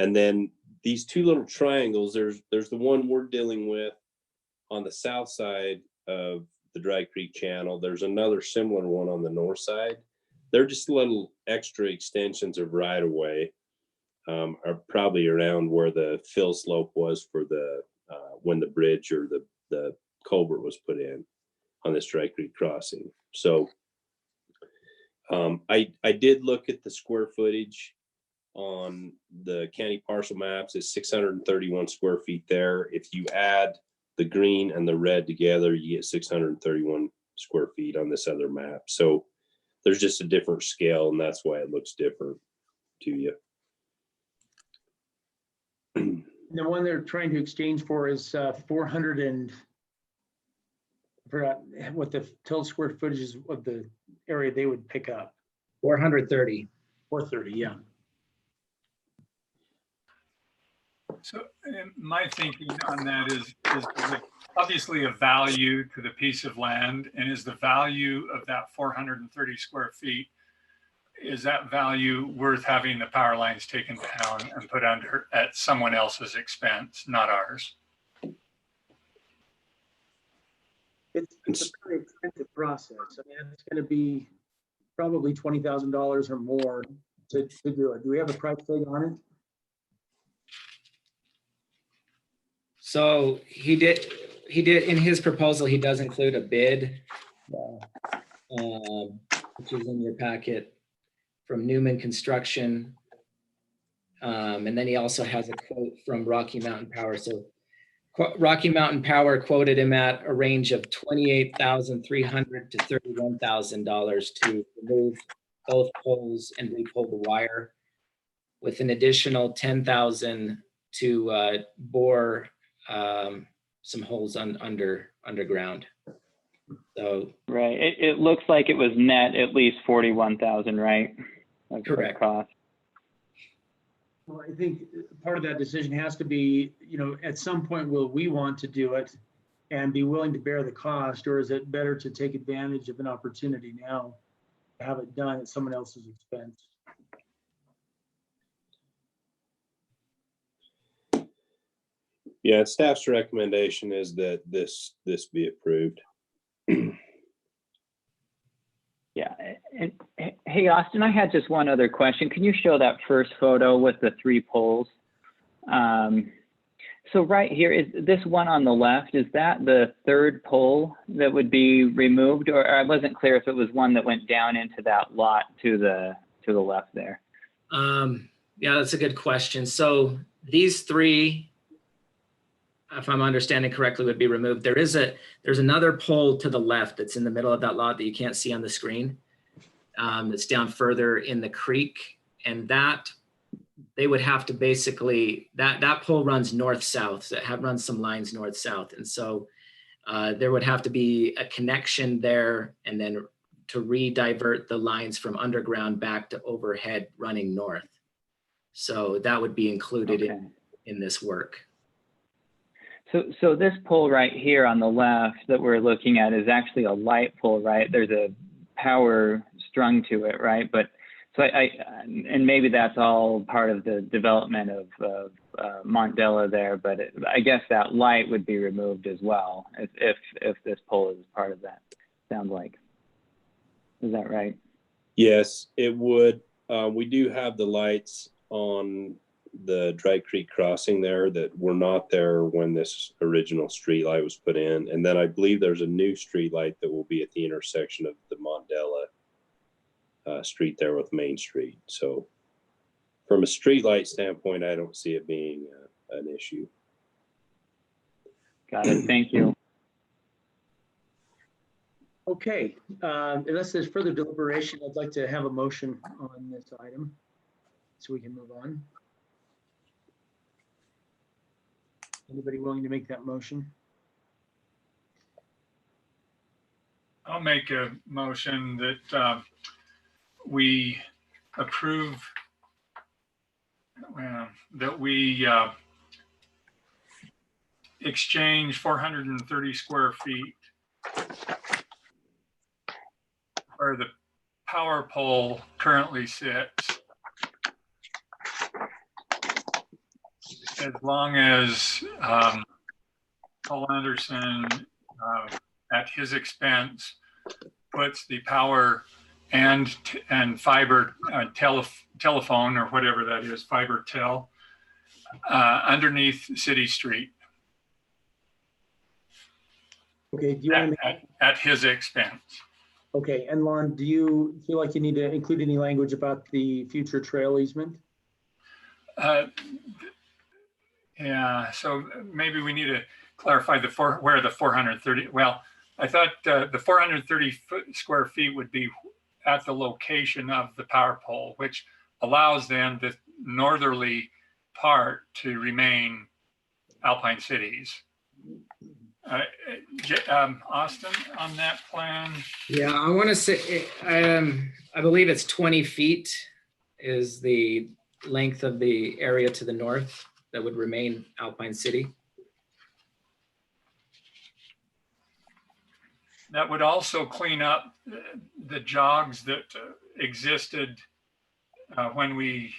And then these two little triangles, there's the one we're dealing with on the south side of the Dry Creek channel. There's another similar one on the north side. They're just little extra extensions of right of way, are probably around where the fill slope was for the when the bridge or the culvert was put in on this Dry Creek crossing. So I did look at the square footage on the county parcel maps. It's 631 square feet there. If you add the green and the red together, you get 631 square feet on this other map. So there's just a different scale, and that's why it looks different to you. The one they're trying to exchange for is 400 and I forgot what the total square footage is of the area they would pick up. 430. 430, yeah. So my thinking on that is obviously a value to the piece of land, and is the value of that 430 square feet, is that value worth having the power lines taken down and put under at someone else's expense, not ours? It's a very expensive process. I mean, it's going to be probably $20,000 or more to do it. Do we have a price tag on it? So he did in his proposal, he does include a bid, which is in your packet from Newman Construction. And then he also has a quote from Rocky Mountain Power. So Rocky Mountain Power quoted him at a range of $28,300 to $31,000 to remove both poles and repull the wire, with an additional $10,000 to bore some holes underground. So Right. It looks like it was net at least 41,000, right? That's correct. Cost. Well, I think part of that decision has to be, at some point, will we want to do it and be willing to bear the cost, or is it better to take advantage of an opportunity now to have it done at someone else's expense? Yeah, staff's recommendation is that this be approved. Yeah. And hey, Austin, I had just one other question. Can you show that first photo with the 3 poles? So right here, is this one on the left, is that the 3rd pole that would be removed? Or I wasn't clear if it was one that went down into that lot to the left there. Yeah, that's a good question. So these 3, if I'm understanding correctly, would be removed. There's another pole to the left that's in the middle of that lot that you can't see on the screen. That's down further in the creek, and that they would have to basically, that pole runs north-south, so it runs some lines north-south. And so there would have to be a connection there, and then to re-divert the lines from underground back to overhead running north. So that would be included in this work. So this pole right here on the left that we're looking at is actually a light pole, right? There's a power strung to it, right? But so and maybe that's all part of the development of Montdella there, but I guess that light would be removed as well if this pole is part of that. Sounds like. Is that right? Yes, it would. We do have the lights on the Dry Creek crossing there that were not there when this original street light was put in. And then I believe there's a new street light that will be at the intersection of the Montdella street there with Main Street. So from a street light standpoint, I don't see it being an issue. Got it. Thank you. Okay, unless there's further deliberation, I'd like to have a motion on this item so we can move on. Anybody willing to make that motion? I'll make a motion that we approve, that we exchange 430 square feet where the power pole currently sits, as long as Paul Anderson at his expense, puts the power and fiber telephone or whatever that is, fiber tel, underneath City Street. Okay, do you want to at his expense. Okay, and Lon, do you feel like you need to include any language about the future trail easement? Yeah, so maybe we need to clarify where the 430, well, I thought the 430 square feet would be at the location of the power pole, which allows then the northerly part to remain Alpine Cities. Austin, on that plan? Yeah, I want to say, I believe it's 20 feet is the length of the area to the north that would remain Alpine City. That would also clean up the jogs that existed when we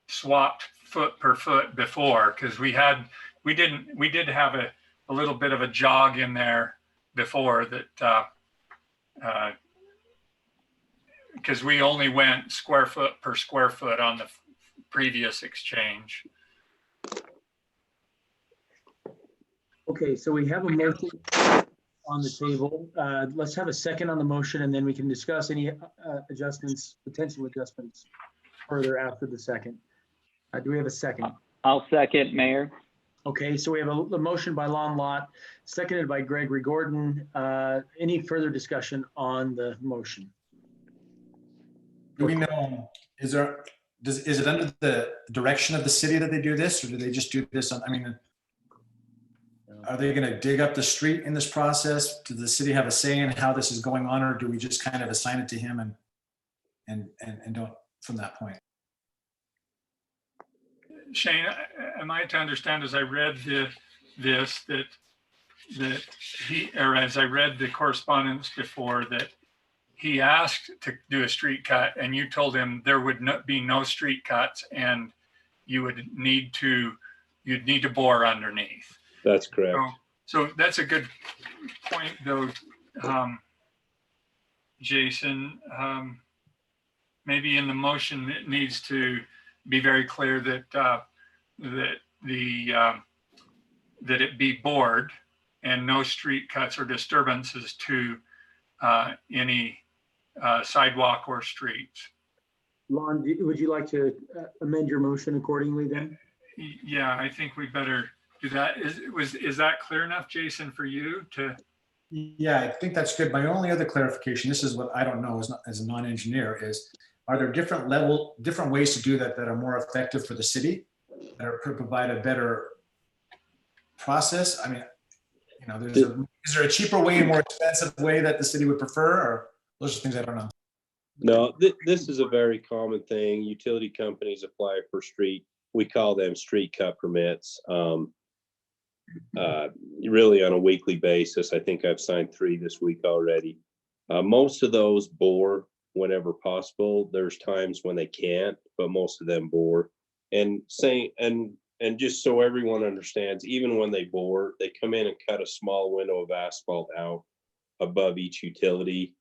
swapped foot per foot before, because we did have a little bit of a jog in there before that, because we only went square foot per square foot on the previous exchange. Okay, so we have a motion on the table. Let's have a second on the motion, and then we can discuss any adjustments, potential adjustments further after the second. Do we have a second? I'll second, Mayor. Okay, so we have a motion by Lon Lott, seconded by Gregory Gordon. Any further discussion on the motion? Do we know, is it under the direction of the city that they do this, or do they just do this on, I mean, are they going to dig up the street in this process? Does the city have a say in how this is going on, or do we just kind of assign it to him and don't from that point? Shane, am I to understand as I read this that he, or as I read the correspondence before, that he asked to do a street cut and you told him there would be no street cuts and you'd need to bore underneath? That's correct. So that's a good point though, Jason. Maybe in the motion it needs to be very clear that that it be bored and no street cuts or disturbances to any sidewalk or streets. Lon, would you like to amend your motion accordingly then? Yeah, I think we better do that. Is that clear enough, Jason, for you to? Yeah, I think that's good. My only other clarification, this is what I don't know as a non-engineer, is are there different ways to do that that are more effective for the city, that could provide a better process? I mean, you know, is there a cheaper way, a more expensive way that the city would prefer, or those are things I don't know? No, this is a very common thing. Utility companies apply for street. We call them street cut permits. Really on a weekly basis. I think I've signed 3 this week already. Most of those bore whenever possible. There's times when they can't, but most of them bore. And just so everyone understands, even when they bore, they come in and cut a small window of asphalt out above each utility,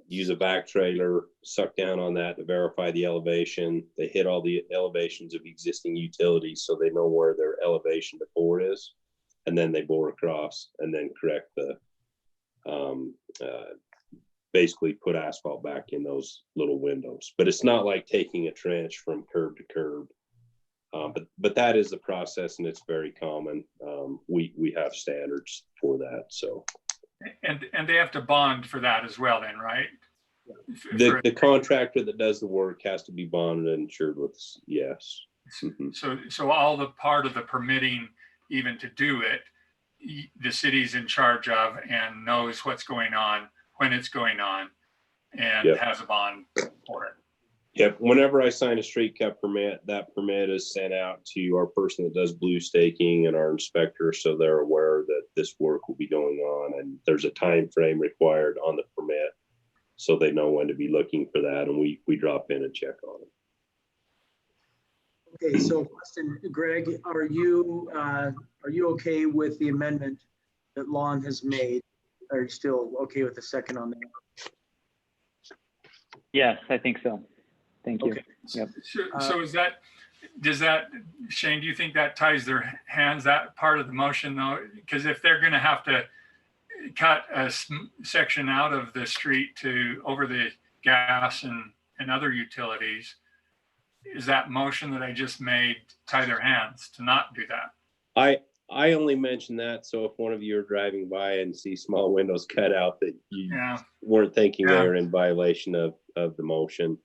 use a back trailer, suck down on that to verify the elevation. They hit all the elevations of existing utilities so they know where their elevation to bore is. And then they bore across and then correct the, basically put asphalt back in those little windows. But it's not like taking a trench from curb to curb. But that is the process, and it's very common. We have standards for that. So. And they have to bond for that as well, then, right? The contractor that does the work has to be bonded and insured with, yes. So all the part of the permitting, even to do it, the city's in charge of and knows what's going on, when it's going on, and has a bond for it. Yep. Whenever I sign a street cut permit, that permit is sent out to our person that does blue staking and our inspector, so they're aware that this work will be going on, and there's a time frame required on the permit, so they know when to be looking for that, and we drop in and check on it. Okay, so question, Greg, are you okay with the amendment that Lon has made are you still okay with the second on that? Yes, I think so. Thank you. Okay. Yep. So does that, Shane, do you think that ties their hands, that part of the motion though? Because if they're gonna have to cut a section out of the street to over the gas and other utilities, is that motion that I just made tie their hands to not do that? I only mention that so if one of you are driving by and see small windows cut out, that you weren't thinking they were in violation of the motion.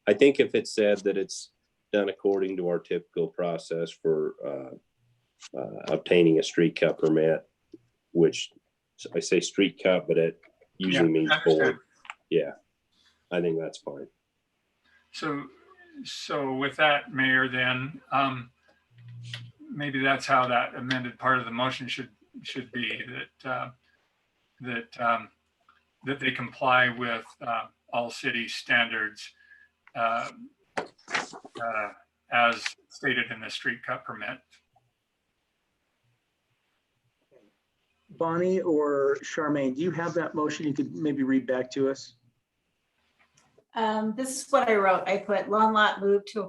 I think if it said that it's done according to our typical process for obtaining a street cut permit, which I say street cut, but it usually means board. Yeah, I think that's fine. So with that, Mayor, then maybe that's how that amended part of the motion should be, that they comply with all city standards as stated in the street cut permit. Bonnie or Charmaine, do you have that motion? You could maybe read back to us. This is what I wrote. I put lawn lot move to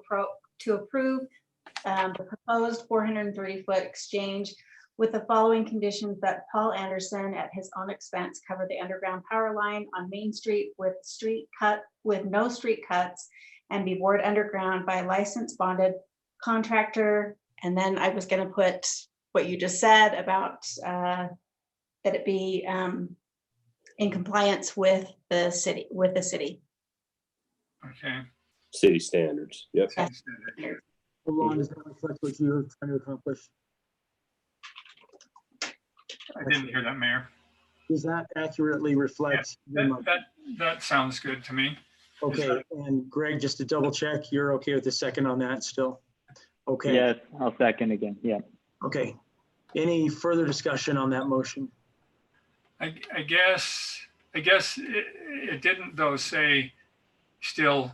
approve the proposed 430-foot exchange with the following conditions: that Paul Anderson at his own expense cover the underground power line on Main Street with no street cuts, and be bored underground by a licensed bonded contractor. And then I was going to put what you just said about that it be in compliance with the city. Okay. City standards. Yep. Alon, does that reflect what you were trying to accomplish? I didn't hear that, Mayor. Does that accurately reflect? That sounds good to me. Okay, and Greg, just to double check, you're okay with the second on that still? Okay. Yes, I'll second again. Yeah. Okay. Any further discussion on that motion? I guess it didn't though say still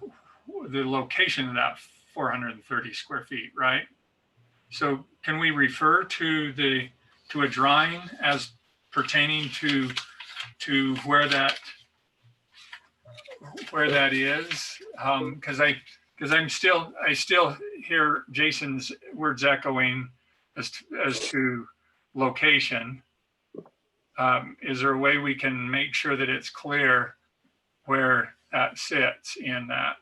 the location of that 430 square feet, right? So can we refer to a drawing as pertaining to where that is? Because I still hear Jason's words echoing as to location. Is there a way we can make sure that it's clear where that sits in that?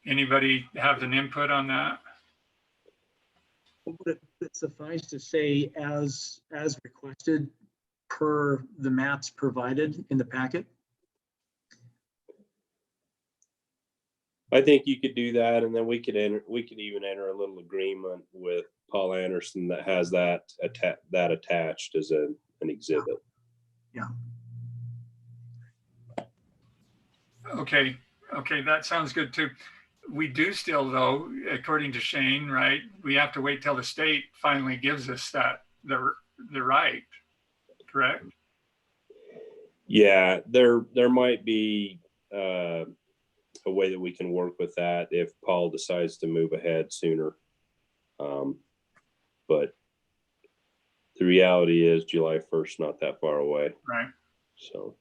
Anybody have an input on that? Would it suffice to say as requested per the maps provided in the packet? I think you could do that, and then we could even enter a little agreement with Paul Anderson that has that attached as an exhibit. Yeah. Okay, that sounds good too. We do still, though, according to Shane, right? We have to wait till the state finally gives us the right, correct? Yeah, there might be a way that we can work with that if Paul decides to move ahead sooner. But the reality is July 1st, not that far away. Right. So.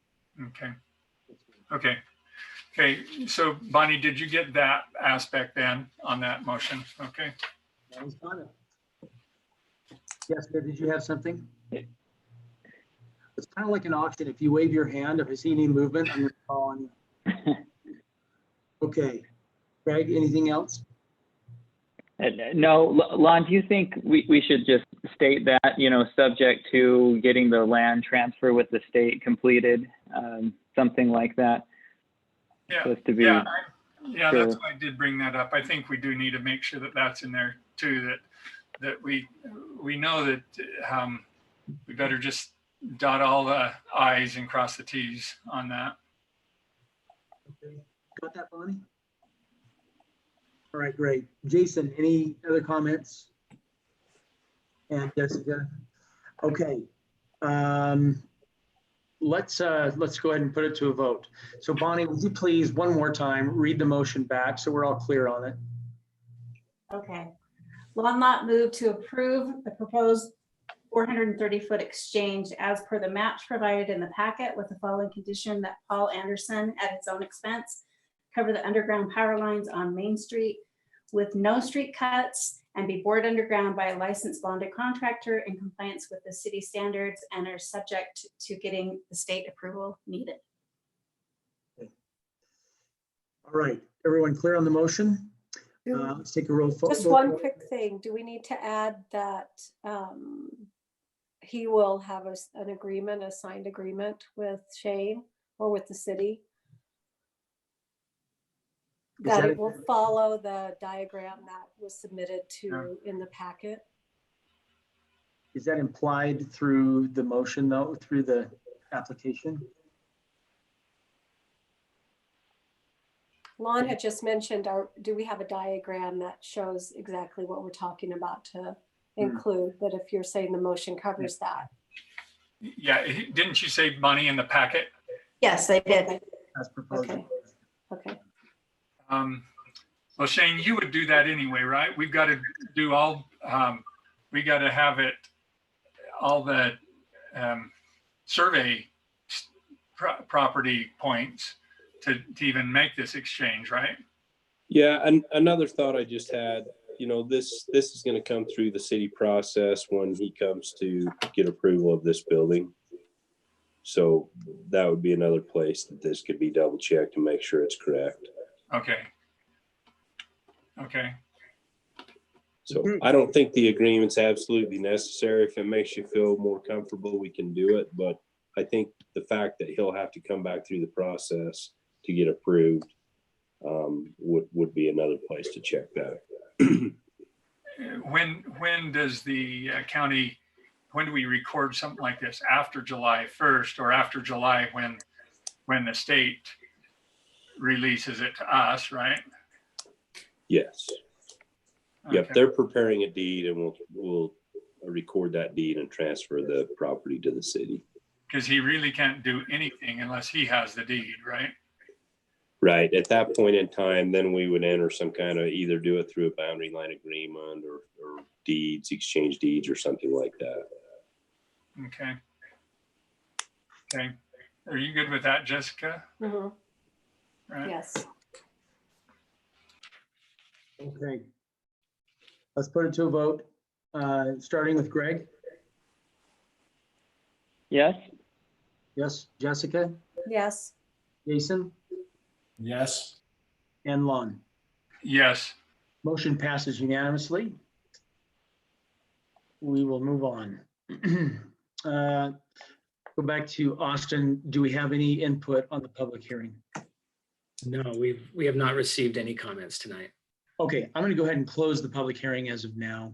Okay. So Bonnie, did you get that aspect then on that motion? Okay. That was fun. Jessica, did you have something? It's kind of like an auction. If you wave your hand, if I see any movement, I'm going to call on you. Okay. Greg, anything else? No, Lon, do you think we should just state that, subject to getting the land transfer with the state completed, something like that? Yeah, just to be sure. That's why I did bring that up. I think we do need to make sure that that's in there too, that we know that we better just dot all the I's and cross the T's on that. Okay. Got that, Bonnie? All right, great. Jason, any other comments? And Jessica? Okay. Let's go ahead and put it to a vote. So Bonnie, would you please one more time read the motion back so we're all clear on it? Okay. Lawn lot move to approve the proposed 430-foot exchange as per the maps provided in the packet, with the following condition: that Paul Anderson, at his own expense, cover the underground power lines on Main Street with no street cuts and be bored underground by a licensed bonded contractor in compliance with the city standards and are subject to getting the state approval needed. All right, everyone clear on the motion? Let's take a roll. Just one quick thing. Do we need to add that he will have an agreement, a signed agreement with Shane or with the city? That it will follow the diagram that was submitted to in the packet? Is that implied through the motion though, through the application? Lon had just mentioned, do we have a diagram that shows exactly what we're talking about to include, that if you're saying the motion covers that? Yeah, didn't you say money in the packet? Yes, I did. As proposed. Okay. Okay. Well, Shane, you would do that anyway, right? We've got to do all, we got to have it, all the survey property points to even make this exchange, right? Yeah, and another thought I just had, you know, this is going to come through the city process when he comes to get approval of this building. So that would be another place that this could be double checked to make sure it's correct. Okay. Okay. So I don't think the agreement's absolutely necessary. If it makes you feel more comfortable, we can do it. But I think the fact that he'll have to come back through the process to get approved would be another place to check that. When does the county, when do we record something like this? After July 1st or after July when the state releases it to us, right? Yes. Yep, Okay. they're preparing a deed and we'll record that deed and transfer the property to the city. Because he really can't do anything unless he has the deed, right? Right. At that point in time, then we would enter some kind of, either do it through a boundary line agreement or deeds, exchange deeds or something like that. Okay. Okay. Are you good with that, Jessica? Mm-hmm. Right. Yes. Okay. Let's put it to a vote, starting with Greg. Yes. Yes. Jessica, Yes. Jason, Yes. and Lon. Yes. Motion passes unanimously. We will move on. Go back to Austin. Do we have any input on the public hearing? No, we have not received any comments tonight. Okay, I'm going to go ahead and close the public hearing as of now.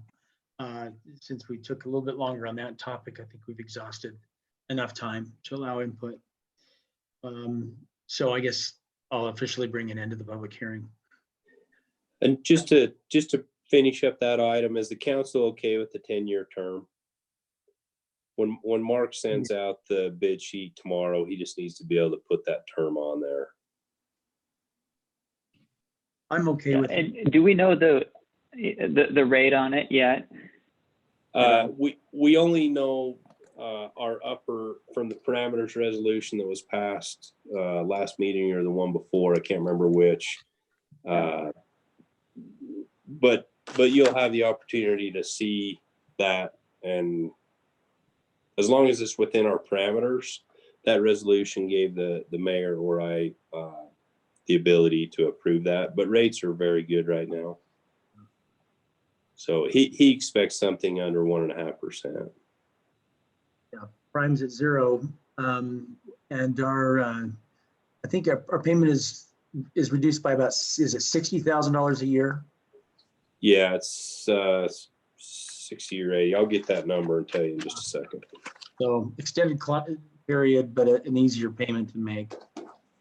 Since we took a little bit longer on that topic, I think we've exhausted enough time to allow input. So I guess I'll officially bring an end to the public hearing. And just to finish up that item, is the council okay with the 10-year term? When Mark sends out the bid sheet tomorrow, he just needs to be able to put that term on there. I'm okay with it. And do we know the rate on it yet? We only know our upper from the parameters resolution that was passed last meeting or the one before. I can't remember which. But you'll have the opportunity to see that, and as long as it's within our parameters, that resolution gave the mayor or I the ability to approve that. But rates are very good right now. So he expects something under 1.5%. Yeah, prime's at 0, and our I think our payment is reduced by about, is it $60,000 a year? Yeah, it's 60 or 80. I'll get that number and tell you in just a second. So extended period, but an easier payment to make,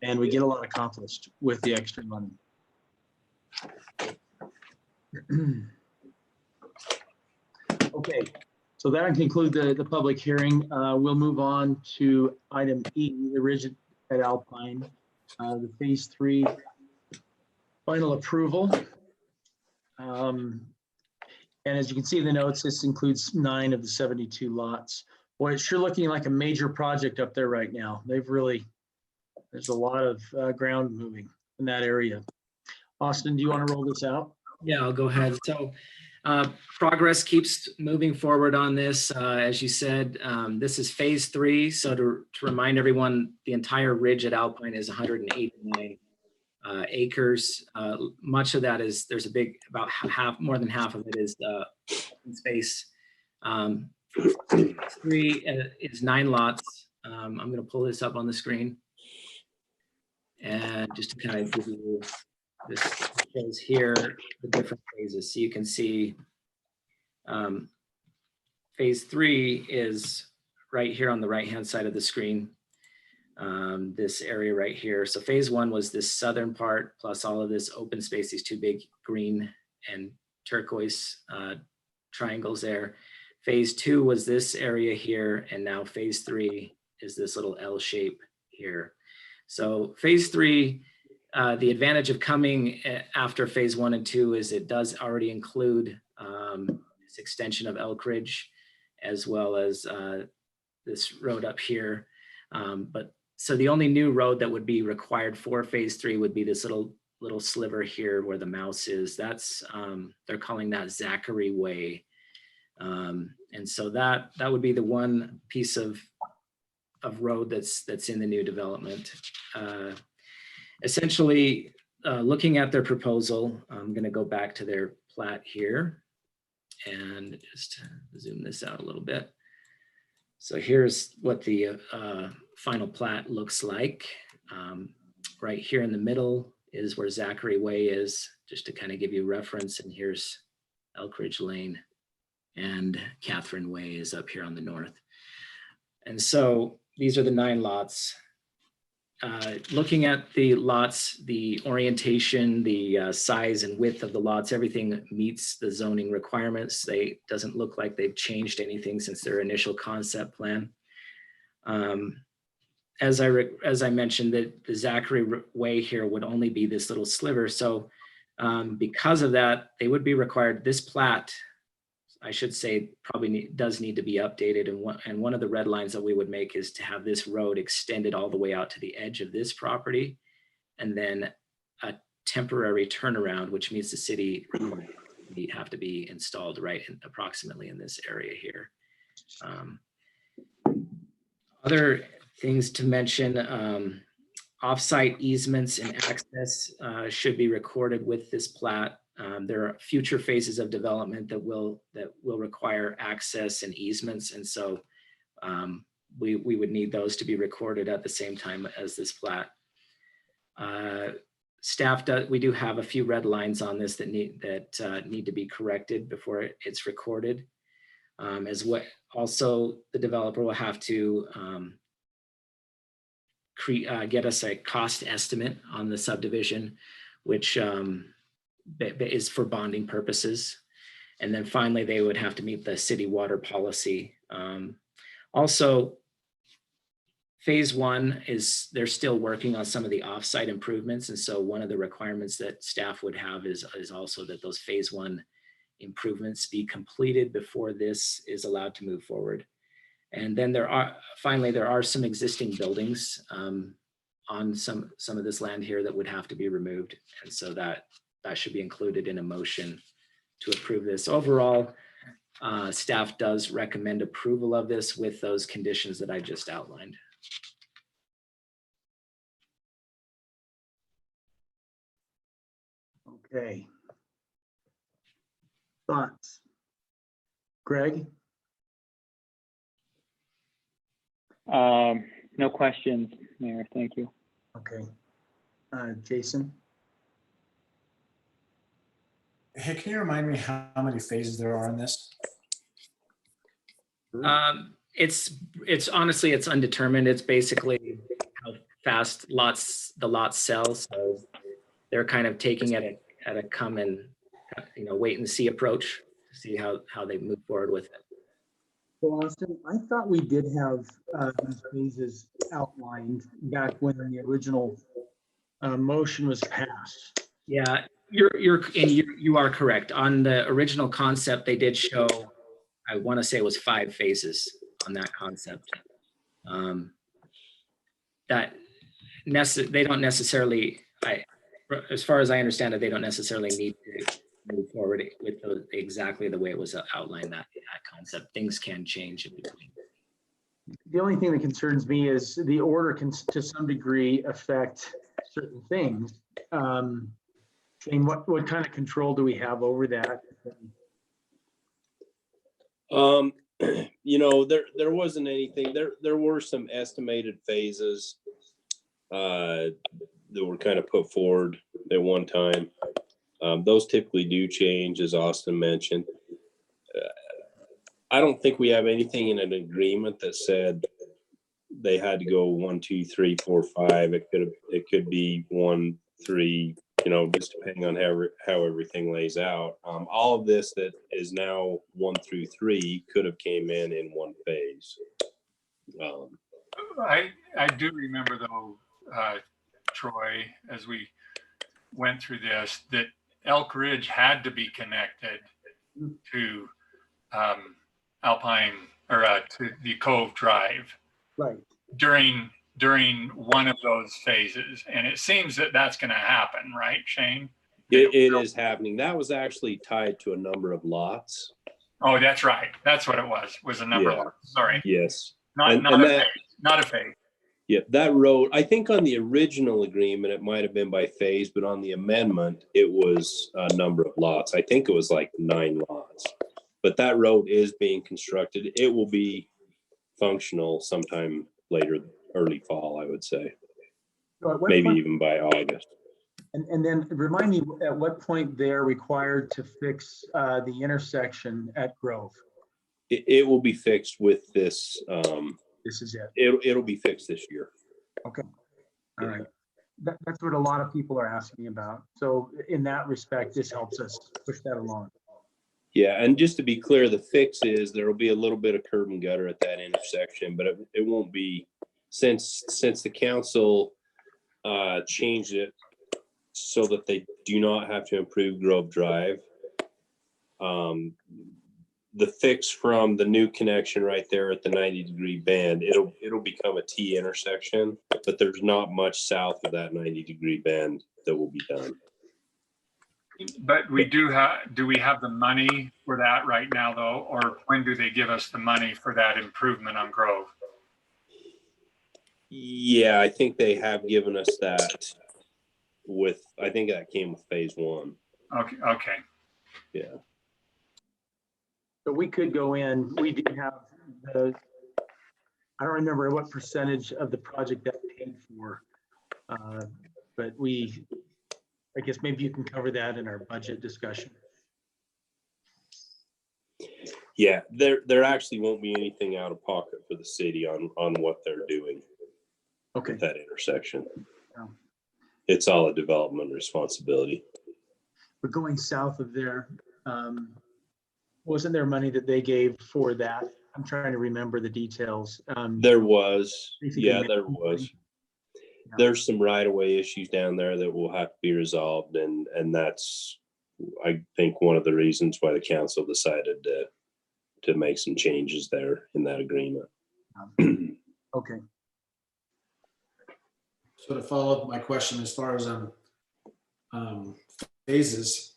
and we get a lot accomplished with the extra money. Okay, so that'll conclude the public hearing. We'll move on to item E, the rigid at Alpine, the phase 3 final approval. And as you can see in the notes, this includes 9 of the 72 lots. Boy, it's sure looking like a major project up there right now. There's a lot of ground moving in that area. Austin, do you want to roll this out? Yeah, I'll go ahead. So progress keeps moving forward on this. As you said, this is phase 3. So to remind everyone, the entire ridge at Alpine is 189 acres. Much of that is, there's a big, about half, more than half of it is open space. Phase 3 is 9 lots. I'm going to pull this up on the screen. And just to kind of give you, this shows here the different phases. So you can see phase 3 is right here on the right-hand side of the screen. This area right here. So phase 1 was this southern part plus all of this open space, these 2 big green and turquoise triangles there. Phase 2 was this area here, and now phase 3 is this little L shape here. So phase 3, the advantage of coming after phase 1 and 2 is it does already include this extension of Elk Ridge, as well as this road up here. So the only new road that would be required for phase 3 would be this little sliver here where the mouse is. That's they're calling that Zachary Way. And so that would be the one piece of road that's in the new development. Essentially, looking at their proposal, I'm going to go back to their plat here and just zoom this out a little bit. So here's what the final plat looks like. Right here in the middle is where Zachary Way is, just to kind of give you reference. And here's Elk Ridge Lane, and Catherine Way is up here on the north. And so these are the 9 lots. Looking at the lots, the orientation, the size and width of the lots, everything meets the zoning requirements. They doesn't look like they've changed anything since their initial concept plan. As I mentioned, the Zachary Way here would only be this little sliver. So because of that, they would be required, this plat, I should say, probably does need to be updated. And one of the red lines that we would make is to have this road extended all the way out to the edge of this property, and then a temporary turnaround, which means the city have to be installed right approximately in this area here. Other things to mention, off-site easements and access should be recorded with this plat. There are future phases of development that will require access and easements, and so we would need those to be recorded at the same time as this plat. We do have a few red lines on this that need to be corrected before it's recorded. Also, the developer will have to get us a cost estimate on the subdivision, which is for bonding purposes. And then finally, they would have to meet the city water policy. Also, phase 1 is, they're still working on some of the offsite improvements. And so one of the requirements that staff would have is also that those phase 1 improvements be completed before this is allowed to move forward. And then there are some existing buildings on some of this land here that would have to be removed. And so that should be included in a motion to approve this. Overall, staff does recommend approval of this with those conditions that I just outlined. Okay. Thoughts? Greg? No questions, Mayor. Thank you. Okay. Jason? Hey, can you remind me how many phases there are in this? It's honestly, it's undetermined. It's basically how fast the lots sell. So they're kind of taking it at a come and wait and see approach to see how they move forward with it. Well, Austin, I thought we did have these phases outlined back when the original motion was passed. Yeah, You are correct. On the original concept, they did show, I want to say it was 5 phases on that concept. That they don't necessarily, as far as I understand it, they don't necessarily need to move forward with exactly the way it was outlined, that concept. Things can change in between. The only thing that concerns me is the order can, to some degree, affect certain things. Shane, what kind of control do we have over that? You know, there wasn't anything. There were some estimated phases that were kind of put forward at one time. Those typically do change, as Austin mentioned. I don't think we have anything in an agreement that said they had to go 1, 2, 3, 4, 5. It could be 1, 3. You know, just depending on how everything lays out. All of this that is now 1 through 3 could have came in one phase. I do remember though, Troy, as we went through this, that Elk Ridge had to be connected to Alpine, or to the Cove Drive, right, during one of those phases, and it seems that that's going to happen, right, Shane? It is happening. That was actually tied to a number of lots. Oh, that's right. That's what it was a number of lots. Sorry. Yes. Not a phase. Yeah, that road, I think on the original agreement, it might have been by phase, but on the amendment, it was a number of lots. I think it was like 9 lots. But that road is being constructed. It will be functional sometime later, early fall, I would say. So maybe even by August. And then remind me, at what point they're required to fix the intersection at Grove? It will be fixed with this. This is it. It'll be fixed this year. Okay. All right. That's what a lot of people are asking about. So in that respect, this helps us push that along. Yeah, and just to be clear, the fix is there will be a little bit of curb and gutter at that intersection, but it won't be, since the council changed it so that they do not have to improve Grove Drive. The fix from the new connection right there at the 90-degree bend, it'll become a T intersection, but there's not much south of that 90-degree bend that will be done. But do we have the money for that right now though? Or when do they give us the money for that improvement on Grove? Yeah, I think they have given us that I think that came with phase 1. Okay. Yeah. So we could go in, we do have I don't remember what percentage of the project that paid for, but I guess maybe you can cover that in our budget discussion. Yeah, there actually won't be anything out of pocket for the city on what they're doing. Okay. With that intersection. Yeah. It's all a development responsibility. But going south of there, wasn't there money that they gave for that? I'm trying to remember the details. There was. Yeah, there was. Yeah. There's some right-of-way issues down there that will have to be resolved, and that's, I think, one of the reasons why the council decided to make some changes there in that agreement. Okay. So to follow up my question, as far as phases,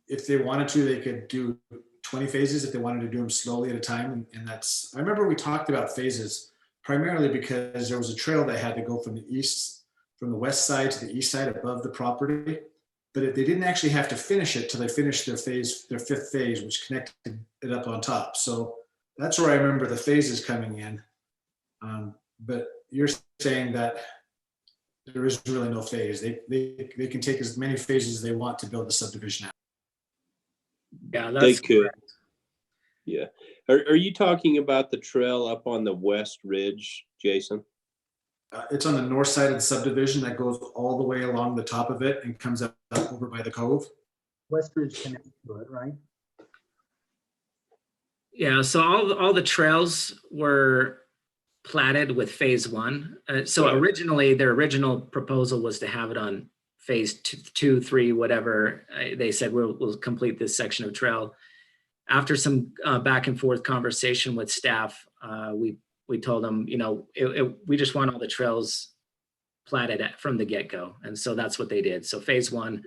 if they wanted to, they could do 20 phases if they wanted to do them slowly at a time. And that's, I remember we talked about phases primarily because there was a trail that had to go from the west side to the east side above the property, but they didn't actually have to finish it till they finished their 5th phase, which connected it up on top. So that's where I remember the phases coming in. But you're saying that there is really no phase. They can take as many phases as they want to build the subdivision out. Yeah, They that's could. correct. Yeah. Are you talking about the trail up on the west ridge, Jason? It's on the north side of the subdivision that goes all the way along the top of it and comes up over by the cove. Westridge connects to it, right? Yeah, so all the trails were platted with phase 1. So Right. originally, their original proposal was to have it on phase two, three, whatever. They said we'll complete this section of trail. After some back and forth conversation with staff, we told them, you know, we just want all the trails platted from the get-go, and so that's what they did. So phase one,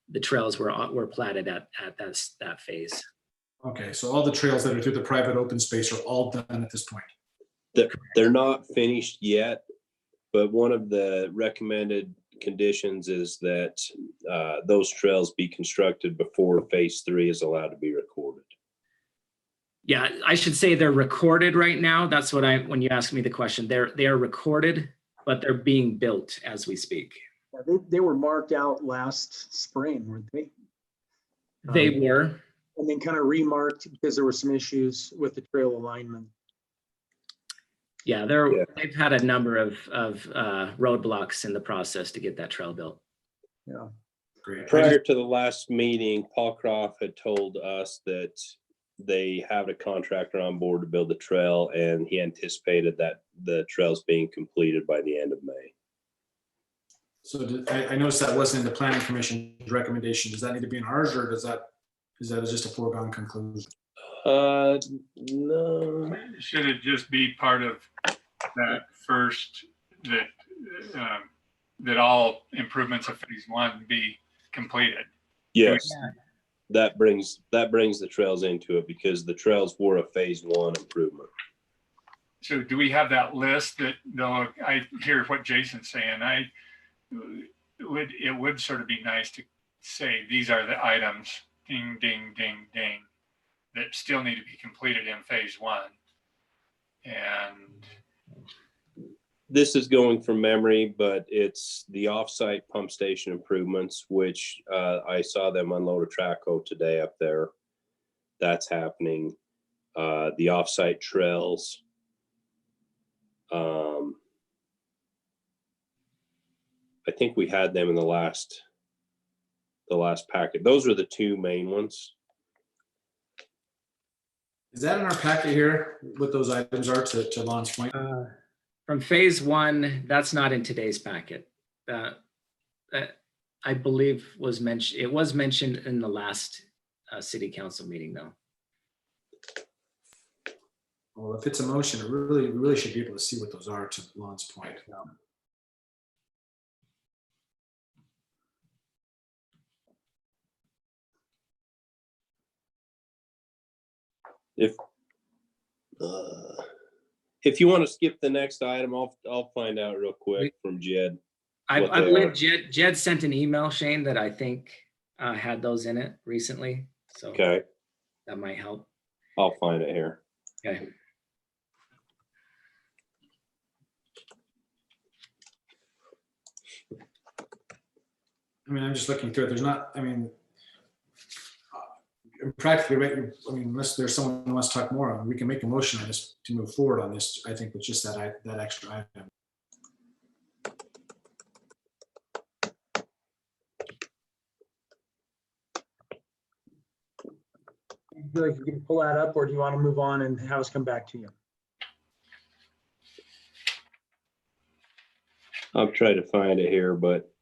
the trails were platted at that phase. Okay, so all the trails that are through the private open space are all done at this point. They're not finished yet, but one of the recommended conditions is that those trails be constructed before phase 3 is allowed to be recorded. Yeah, I should say they're recorded right now. That's what when you ask me the question, they are recorded, but they're being built as we speak. Yeah, they were marked out last spring, weren't they? They were. And then kind of remarked because there were some issues with the trail alignment. Yeah, they've had a number of roadblocks in the process to get that trail built. Yeah. Great. Prior to the last meeting, Paul Croft had told us that they have a contractor on board to build the trail, and he anticipated that the trail's being completed by the end of May. So I noticed that wasn't in the planning commission's recommendation. Does that need to be in ours, or is that just a foregone conclusion? No. Should it just be part of that first, that all improvements of phase 1 be completed? Yes. That brings the trails into it, because the trails were a phase 1 improvement. So do we have that list that, though I hear what Jason's saying, it would sort of be nice to say, these are the items, ding, ding, ding, ding, that still need to be completed in phase 1. And this is going from memory, but it's the offsite pump station improvements, which I saw them unload a trackhoe today up there. That's happening. The offsite trails. I think we had them in the last packet. Those are the two main ones. Is that in our packet here, what those items are, to Lon's point? From phase 1, that's not in today's packet. I believe was mentioned. It was mentioned in the last city council meeting, though. Well, if it's a motion, we really should be able to see what those are, to Lon's point. If you want to skip the next item, I'll find out real quick from Jed. I believe Jed sent an email, Shane, that I think had those in it recently. So okay, that might help. I'll find it here. Okay. I mean, I'm just looking through it. There's not, I mean, practically, right, I mean, unless there's someone who wants to talk more, we can make a motion on this to move forward on this, I think, with just that extra item. Do you feel like you can pull that up, or do you want to move on and have us come back to you? I'll try to find it here, but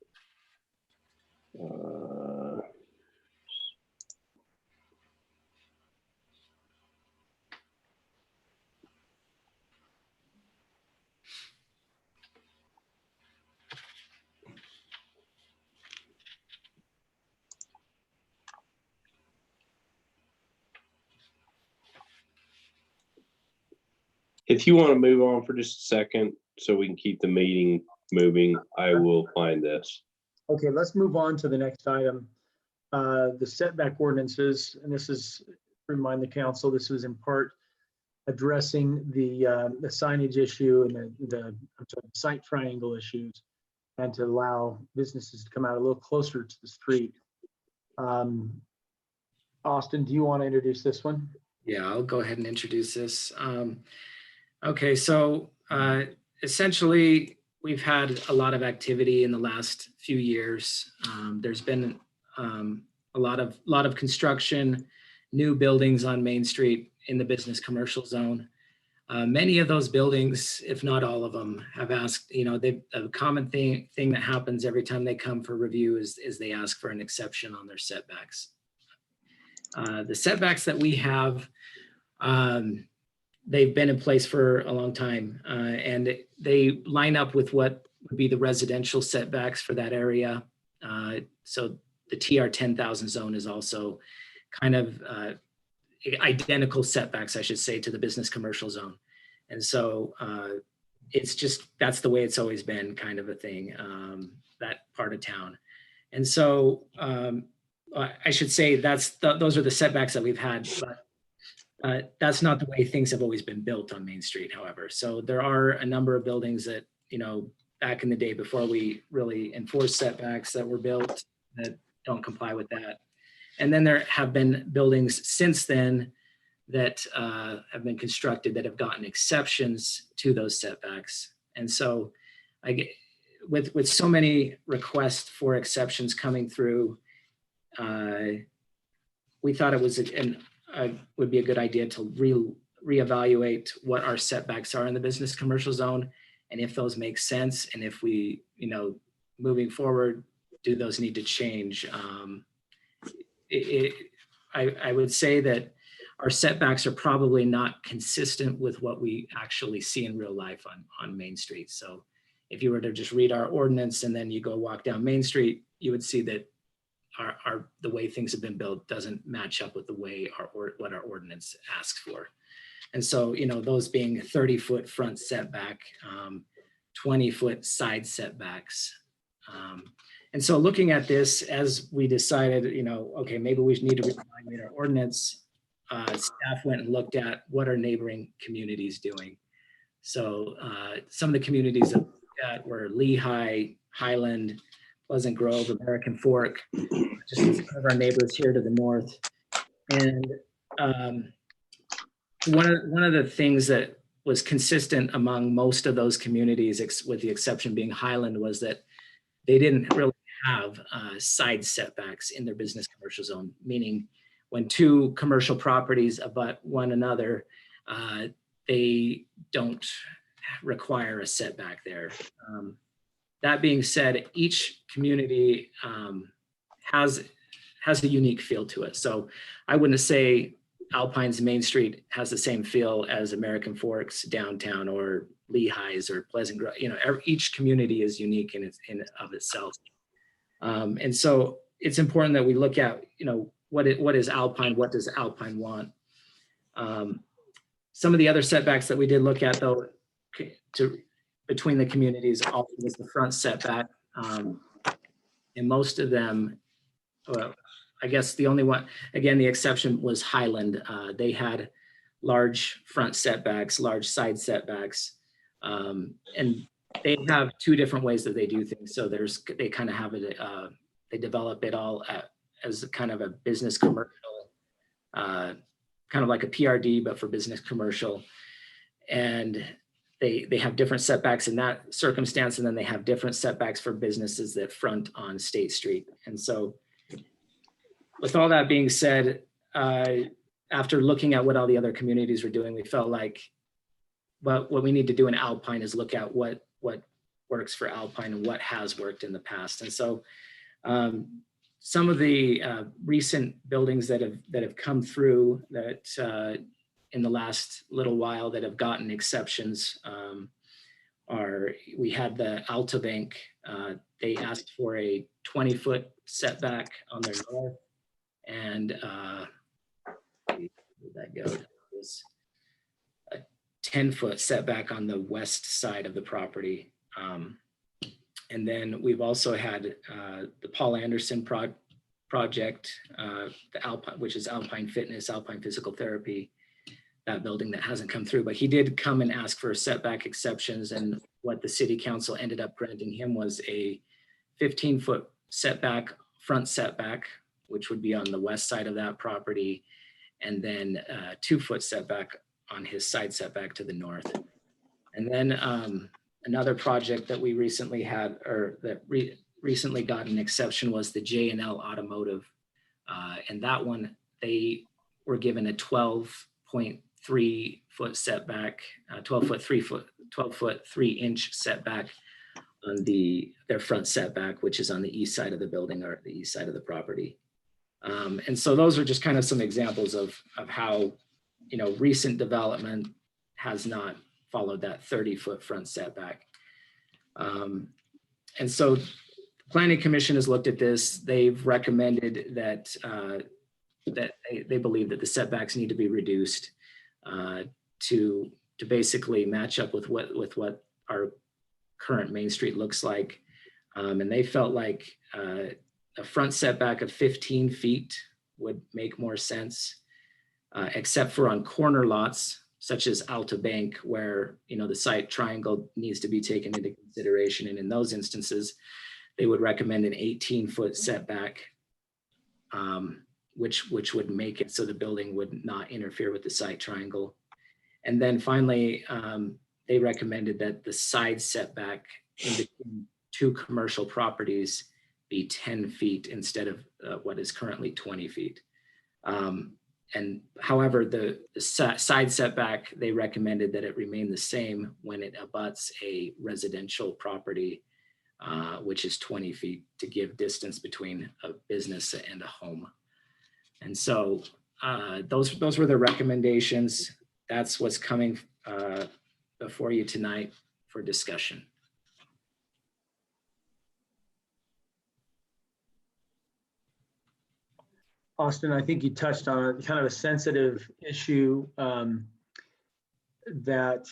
if you want to move on for just a second so we can keep the meeting moving, I will find this. Okay, let's move on to the next item. The setback ordinances, and this is, remind the council, this was in part addressing the signage issue and the site triangle issues, and to allow businesses to come out a little closer to the street. Austin, do you want to introduce this one? Yeah, I'll go ahead and introduce this. Okay, so essentially, we've had a lot of activity in the last few years. There's been a lot of construction, new buildings on Main Street in the business commercial zone. Many of those buildings, if not all of them, have asked, a common thing that happens every time they come for review is they ask for an exception on their setbacks. The setbacks that we have, they've been in place for a long time, and they line up with what would be the residential setbacks for that area. So the TR 10,000 zone is also kind of identical setbacks, I should say, to the business commercial zone. And so it's just, that's the way it's always been, kind of a thing, that part of town. And so I should say those are the setbacks that we've had, but that's not the way things have always been built on Main Street, however. So there are a number of buildings that, back in the day before we really enforced setbacks, that were built that don't comply with that. And then there have been buildings since then that have been constructed that have gotten exceptions to those setbacks. And so I get, with so many requests for exceptions coming through, we thought it was would be a good idea to reevaluate what our setbacks are in the business commercial zone, and if those make sense, and if we, moving forward, do those need to change? I would say that our setbacks are probably not consistent with what we actually see in real life on Main Street. So if you were to just read our ordinance and then you go walk down Main Street, you would see that the way things have been built doesn't match up with the way what our ordinance asks for. And so, those being 30-foot front setback, 20-foot side setbacks. And so looking at this, as we decided, okay, maybe we need to reevaluate our ordinance, staff went and looked at what are neighboring communities doing. So some of the communities that were Lehigh, Highland, Pleasant Grove, American Fork, just some of our neighbors here to the north. And one of the things that was consistent among most of those communities, with the exception being Highland, was that they didn't really have side setbacks in their business commercial zone, meaning when two commercial properties abut one another, they don't require a setback there. That being said, each community has a unique feel to it. So I wouldn't say Alpine's Main Street has the same feel as American Forks downtown or Lehigh's or Pleasant Grove. Each community is unique in of itself. And so it's important that we look at, what is Alpine? What does Alpine want? Some of the other setbacks that we did look at, though, between the communities also was the front setback. And most of them, well, I guess the only one, again, the exception was Highland. They had large front setbacks, large side setbacks. And they have two different ways that they do things. So they kind of have it, they develop it all as kind of a business commercial, kind of like a PRD, but for business commercial. And they have different setbacks in that circumstance. And then they have different setbacks for businesses that front on State Street. And so with all that being said, after looking at what all the other communities were doing, we felt like what we need to do in Alpine is look at what works for Alpine and what has worked in the past. And so some of the recent buildings that have come through that in the last little while that have gotten exceptions we had the Alta Bank. They asked for a 20-foot setback on their north, and where did that go? It was a 10-foot setback on the west side of the property. And then we've also had the Paul Anderson project, the Alpine, which is Alpine Fitness, Alpine Physical Therapy, that building that hasn't come through, but he did come and ask for setback exceptions. And what the city council ended up granting him was a 15-foot setback, front setback, which would be on the west side of that property, and then a 2-foot setback on his side setback to the north. And then another project that we recently had, or that recently got an exception, was the J&L Automotive. And that one, they were given a 12.3 3-foot setback, 12-foot 3-inch setback on their front setback, which is on the east side of the building or the east side of the property. And so those are just kind of some examples of how, recent development has not followed that 30-foot front setback. And so the Planning Commission has looked at this. They've recommended that they believe that the setbacks need to be reduced to basically match up with what our current Main Street looks like. And they felt like a front setback of 15 feet would make more sense, except for on corner lots such as Alta Bank, where the site triangle needs to be taken into consideration. And in those instances, they would recommend an 18-foot setback, which would make it so the building would not interfere with the site triangle. And then finally, they recommended that the side setback in between two commercial properties be 10 feet instead of what is currently 20 feet. And however, the side setback, they recommended that it remain the same when it abuts a residential property, which is 20 feet, to give distance between a business and a home. And so those were the recommendations. That's what's coming before you tonight for discussion. Austin, I think you touched on a kind of a sensitive issue that,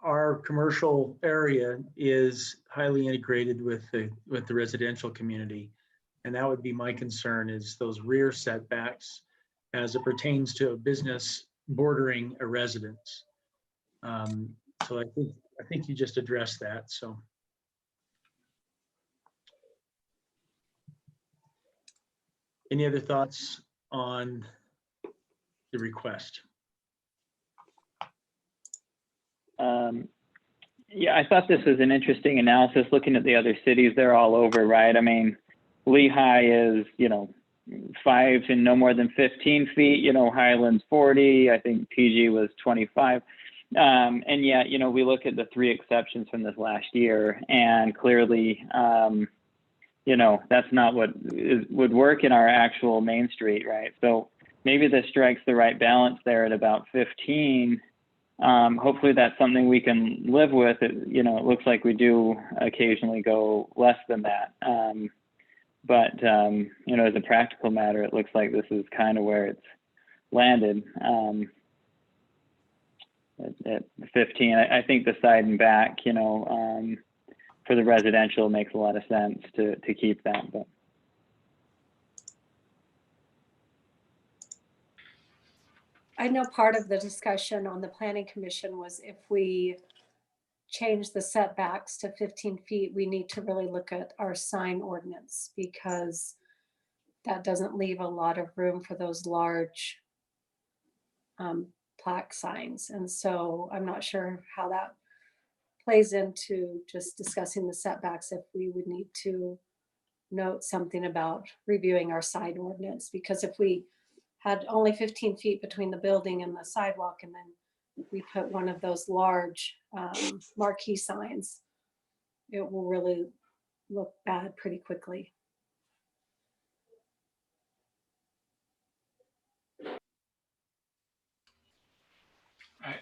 our commercial area is highly integrated with the residential community. And that would be my concern, is those rear setbacks as it pertains to a business bordering a residence. So I think you just addressed that. So. Any other thoughts on the request? Yeah, I thought this was an interesting analysis looking at the other cities. They're all over, right? I mean, Lehigh is, 5 and no more than 15 feet, Highlands 40, I think PG was 25. And yet, we look at the 3 exceptions from this last year, and clearly, that's not what would work in our actual Main Street, right? So maybe this strikes the right balance there at about 15. Hopefully that's something we can live with. It looks like we do occasionally go less than that. But as a practical matter, it looks like this is kind of where it's landed at 15. I think the side and back, for the residential makes a lot of sense to keep that. But I know part of the discussion on the Planning Commission was if we change the setbacks to 15 feet, we need to really look at our sign ordinance, because that doesn't leave a lot of room for those large plaque signs. And so I'm not sure how that plays into just discussing the setbacks, if we would need to note something about reviewing our side ordinance, because if we had only 15 feet between the building and the sidewalk, and then we put one of those large marquee signs, it will really look bad pretty quickly.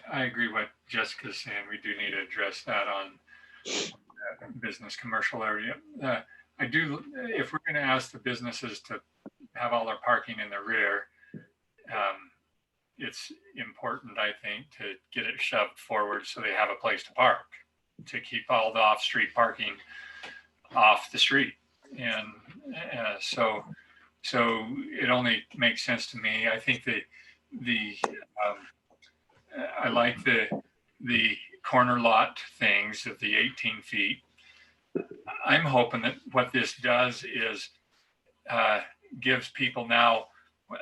I agree what Jessica's saying. We do need to address that on business commercial area. I do, if we're going to ask the businesses to have all their parking in the rear, it's important, I think, to get it shoved forward so they have a place to park, to keep all the off-street parking off the street. And so it only makes sense to me. I think I like the corner lot things of the 18 feet. I'm hoping that what this does is gives people now,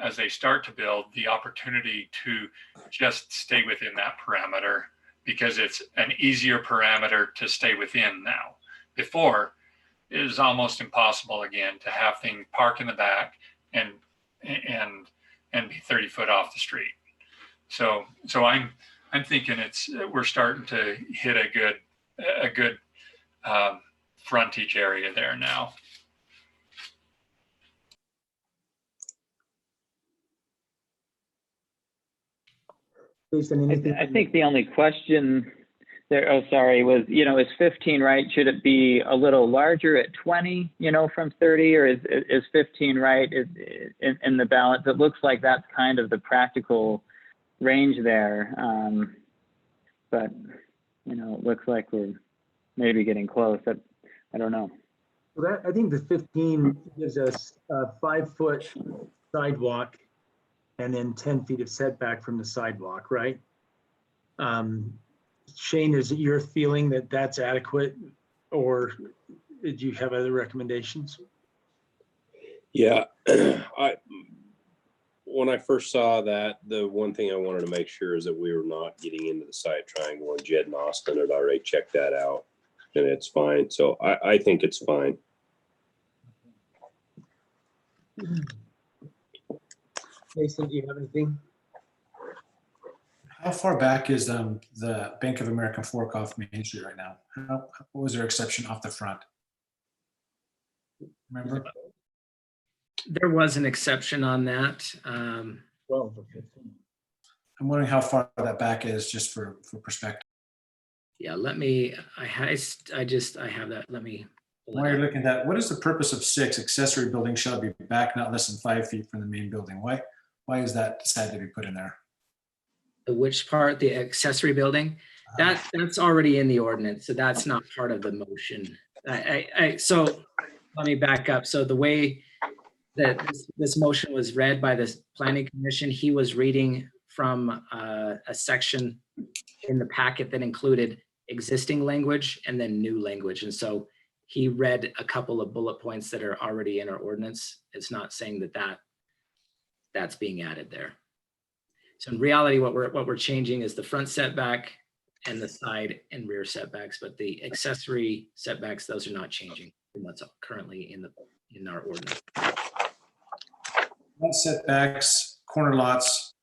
as they start to build, the opportunity to just stay within that parameter, because it's an easier parameter to stay within now. Before, it is almost impossible, again, to have things park in the back and be 30 foot off the street. So I'm thinking we're starting to hit a good frontage area there now. Jason, anything? I think the only question there, oh, sorry, was, is 15 right? Should it be a little larger at 20, from 30, or is 15 right in the balance? It looks like that's kind of the practical range there. But, it looks like we're maybe getting close. I don't know. Well, I think the 15 gives us a 5-foot sidewalk and then 10 feet of setback from the sidewalk, right? Shane, is it your feeling that that's adequate, or did you have other recommendations? Yeah, when I first saw that, the one thing I wanted to make sure is that we were not getting into the side triangle, and Jed and Austin had already checked that out, and it's fine. So I think it's fine. Jason, do you have anything? How far back is the Bank of America fork off Main Street right now? What was their exception off the front? Remember? There was an exception on that. 12 or 15. I'm wondering how far that back is, just for perspective. Yeah, let me, I have that, let me. While you're looking at that, what is the purpose of 6? Accessory building shall be back not less than 5 feet from the main building. Why is that decided to be put in there? Which part, the accessory building? That's already in the ordinance, so that's not part of the motion. So let me back up. So the way that this motion was read by the planning commission, he was reading from a section in the packet that included existing language and then new language. And so he read a couple of bullet points that are already in our ordinance. It's not saying that's being added there. So in reality, what we're changing is the front setback and the side and rear setbacks, but the accessory setbacks, those are not changing from what's currently in our ordinance. Front setbacks, corner lots,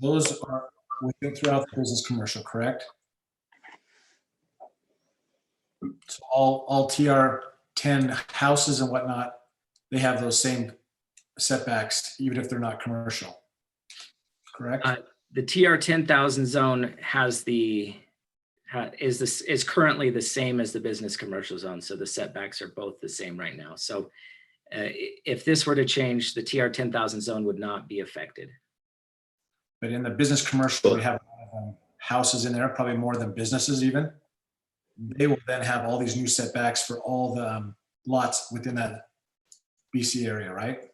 those are within throughout the business commercial, correct? So all TR 10 houses and whatnot, they have those same setbacks, even if they're not commercial. Correct. The TR 10,000 zone is currently the same as the business commercial zone. So the setbacks are both the same right now. So if this were to change, the TR 10,000 zone would not be affected. But in the business commercial, we have houses in there, probably more than businesses even. They will then have all these new setbacks for all the lots within that BC area, right?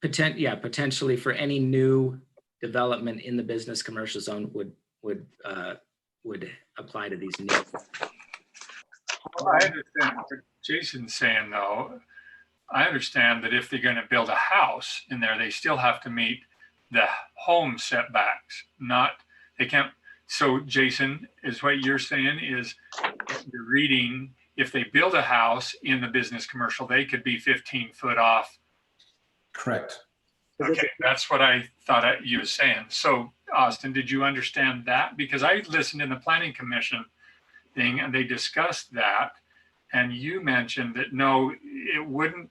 Potentially for any new development in the business commercial zone would apply to these new. Well, I understand what Jason's saying, though. I understand that if they're going to build a house in there, they still have to meet the home setbacks. They can't. So, Jason, is what you're saying is you're reading, if they build a house in the business commercial, they could be 15 foot off. Correct. Okay, that's what I thought you were saying. So, Austin, did you understand that? Because I listened in the planning commission thing and they discussed that. And you mentioned that no, it wouldn't,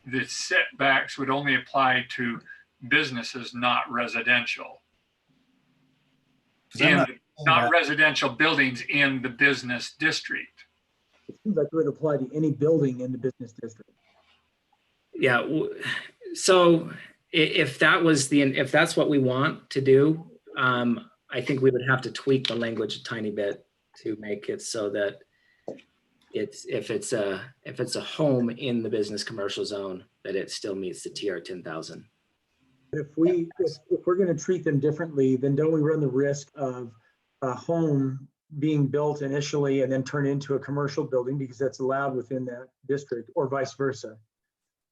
the setbacks would only apply to businesses, not residential. Not residential buildings in the business district. It seems like it would apply to any building in the business district. Yeah. So if that's what we want to do, I think we would have to tweak the language a tiny bit to make it so that if it's a home in the business commercial zone, that it still meets the TR 10,000. If we're going to treat them differently, then don't we run the risk of a home being built initially and then turn into a commercial building because that's allowed within that district, or vice versa?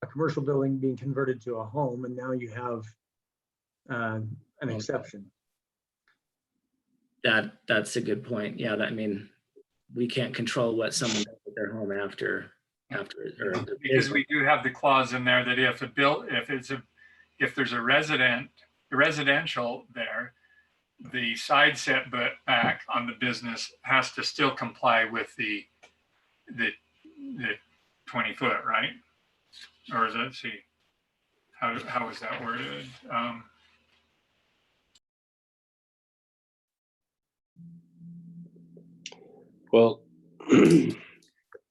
A commercial building being converted to a home, and now you have an exception. That's a good point. Yeah, we can't control what someone does with their home after. Because we do have the clause in there that if there's a resident residential there, the side setback on the business has to still comply with the 20 foot, right? Or is it, see, how is that worded? Well,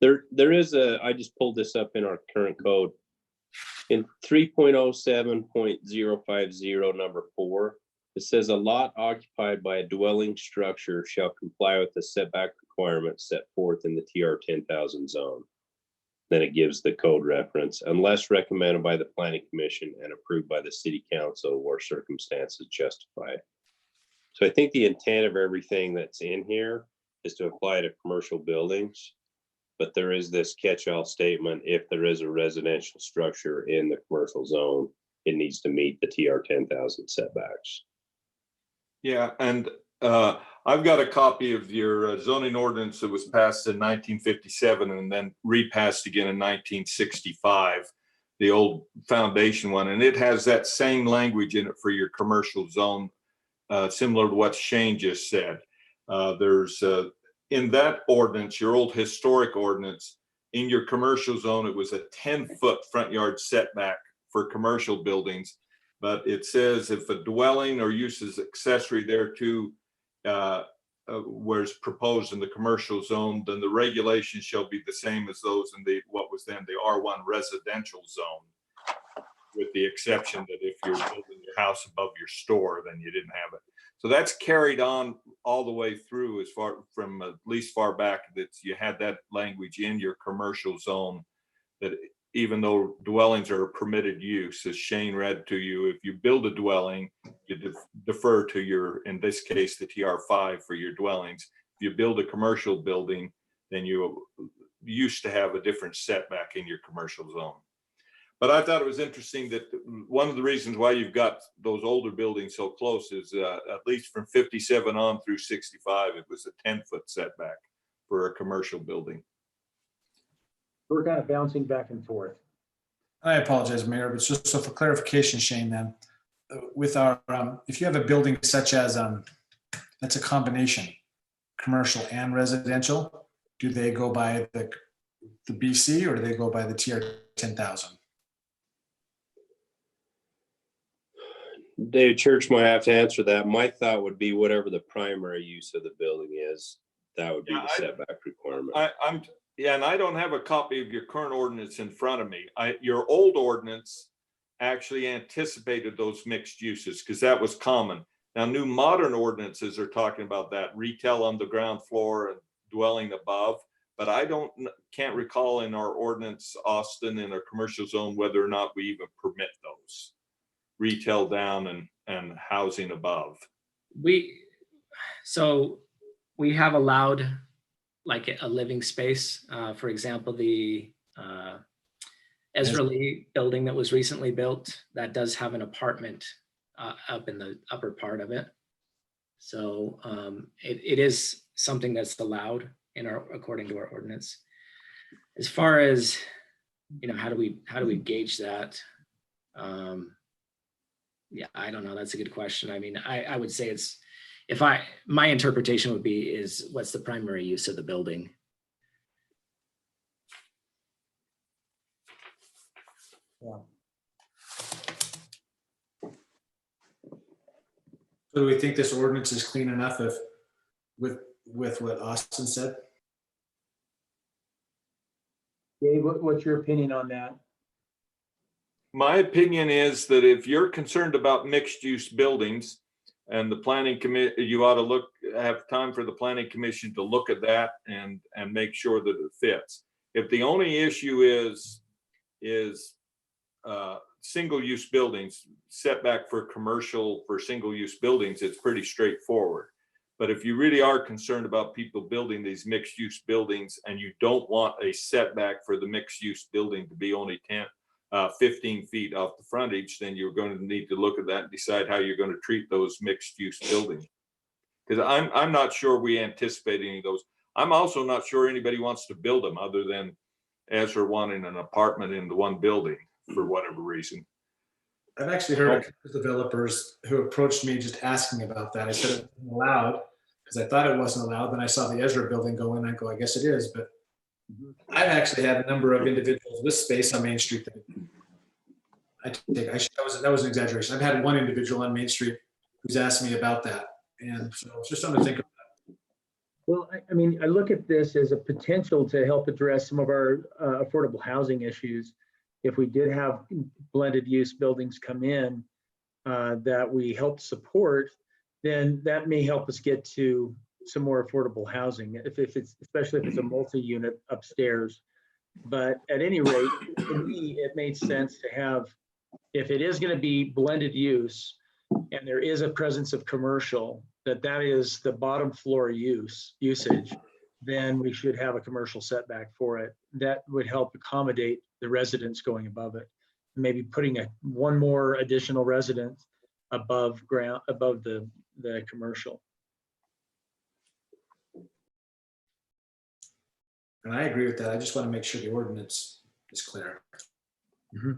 there is I just pulled this up in our current code. In 3.07.050 number 4, it says a lot occupied by a dwelling structure shall comply with the setback requirements set forth in the TR 10,000 zone. Then it gives the code reference, unless recommended by the planning commission and approved by the city council or circumstances justify it. So I think the intent of everything that's in here is to apply to commercial buildings, but there is this catch-all statement: if there is a residential structure in the commercial zone, it needs to meet the TR 10,000 setbacks. Yeah, and I've got a copy of your zoning ordinance that was passed in 1957 and then repassed again in 1965, the old foundation one, and it has that same language in it for your commercial zone, similar to what Shane just said. There's in that ordinance, your old historic ordinance, in your commercial zone, it was a 10-foot front yard setback for commercial buildings. But it says if a dwelling or use is accessory thereto whereas proposed in the commercial zone, then the regulations shall be the same as those in the what was then the R1 residential zone, with the exception that if you're building your house above your store, then you didn't have it. So that's carried on all the way through, as far from at least far back that you had that language in your commercial zone, that even though dwellings are a permitted use, as Shane read to you, if you build a dwelling, you defer to your, in this case, the TR5 for your dwellings. If you build a commercial building, then you used to have a different setback in your commercial zone. But I thought it was interesting that one of the reasons why you've got those older buildings so close is at least from 57 on through 65, it was a 10-foot setback for a commercial building. We're kind of bouncing back and forth. I apologize, Mayor, but just so for clarification, Shane, then with our, if you have a building such as, that's a combination, commercial and residential, do they go by the BC or do they go by the TR 10,000? Dave Church might have to answer that. My thought would be whatever the primary use of the building is, that would be the setback requirement. Yeah, and I don't have a copy of your current ordinance in front of me. Your old ordinance actually anticipated those mixed uses because that was common. Now, new modern ordinances are talking about that retail on the ground floor and dwelling above, but I can't recall in our ordinance, Austin, in a commercial zone, whether or not we even permit those retail down and housing above. So we have allowed like a living space. For example, the Ezra Lee building that was recently built, that does have an apartment up in the upper part of it. So it is something that's allowed according to our ordinance. As far as, how do we gauge that? Yeah, I don't know. That's a good question. I mean, I would say my interpretation would be is what's the primary use of the building? Yeah. So do we think this ordinance is clean enough with what Austin said? Dave, what's your opinion on that? My opinion is that if you're concerned about mixed use buildings and the planning committee, you ought to have time for the planning commission to look at that and make sure that it fits. If the only issue is single use buildings, setback for commercial for single use buildings, it's pretty straightforward. But if you really are concerned about people building these mixed use buildings and you don't want a setback for the mixed use building to be only 15 feet off the frontage, then you're going to need to look at that and decide how you're going to treat those mixed use buildings. Because I'm not sure we anticipate any of those. I'm also not sure anybody wants to build them other than Ezra wanting an apartment in the one building for whatever reason. I've actually heard of developers who approached me just asking about that. I said it wasn't allowed because I thought it wasn't allowed. Then I saw the Ezra building go in. I go, I guess it is. But I've actually had a number of individuals with space on Main Street that that was an exaggeration. I've had one individual on Main Street who's asked me about that. And so it's just something to think about. Well, I mean, I look at this as a potential to help address some of our affordable housing issues. If we did have blended use buildings come in that we help support, then that may help us get to some more affordable housing, if it's, especially if it's a multi-unit upstairs. But at any rate, to me, it made sense to have, if it is going to be blended use and there is a presence of commercial, that is the bottom floor usage, then we should have a commercial setback for it. That would help accommodate the residents going above it. Maybe putting one more additional residence above ground, above the commercial. And I agree with that. I just want to make sure the ordinance is clear. Mm-hmm.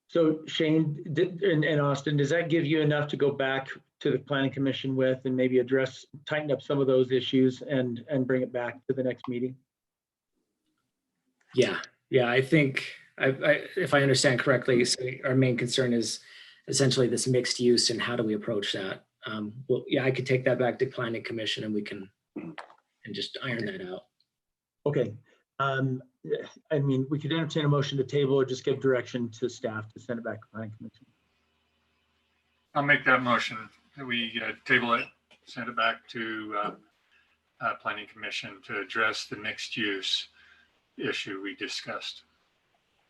So Shane and Austin, does that give you enough to go back to the Planning Commission with and maybe tighten up some of those issues and bring it back to the next meeting? Yeah, I think if I understand correctly, so our main concern is essentially this mixed use and how do we approach that? Well, yeah, I could take that back to Planning Commission and we can just iron that out. Okay. I mean, we could entertain a motion to table or just give direction to staff to send it back to Planning Commission. I'll make that motion that we table it, send it back to Planning Commission to address the mixed use issue we discussed.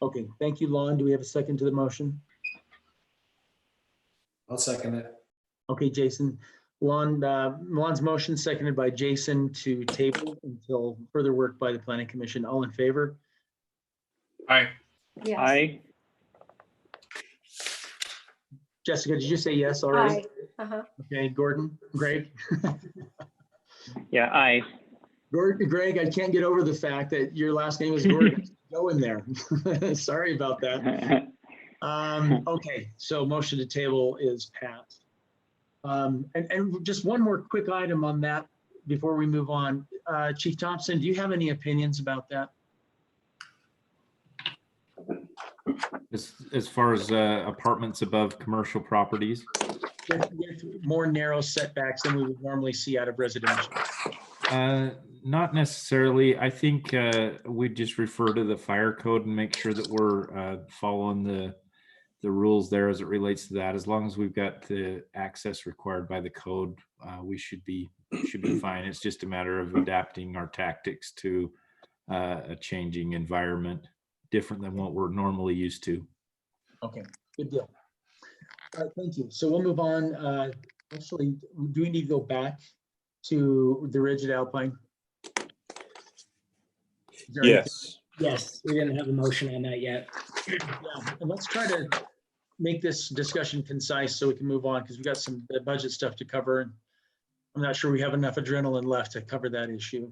Okay, thank you, Lon. Do we have a second to the motion? I'll second it. Okay, Jason. Lon's motion seconded by Jason to table until further work by the Planning Commission. All in favor? Aye. Yes. Aye. Jessica, did you say yes already? Aye. Uh-huh. Okay, Gordon, Greg? Yeah, aye. Greg, I can't get over the fact that your last name is Gordon. Go in there. Sorry about that. Okay, so motion to table is passed. And just one more quick item on that before we move on. Chief Thompson, do you have any opinions about that? As far as apartments above commercial properties? With more narrow setbacks than we would normally see out of residential. Not necessarily. I think we just refer to the fire code and make sure that we're following the rules there as it relates to that. As long as we've got the access required by the code, we should be fine. It's just a matter of adapting our tactics to a changing environment, different than what we're normally used to. Okay, good deal. All right, thank you. So we'll move on. Actually, do we need to go back to the rigid Alpine? Yes. Yes, we didn't have a motion on that yet. Yeah, and let's try to make this discussion concise so we can move on because we've got some budget stuff to cover. And I'm not sure we have enough adrenaline left to cover that issue.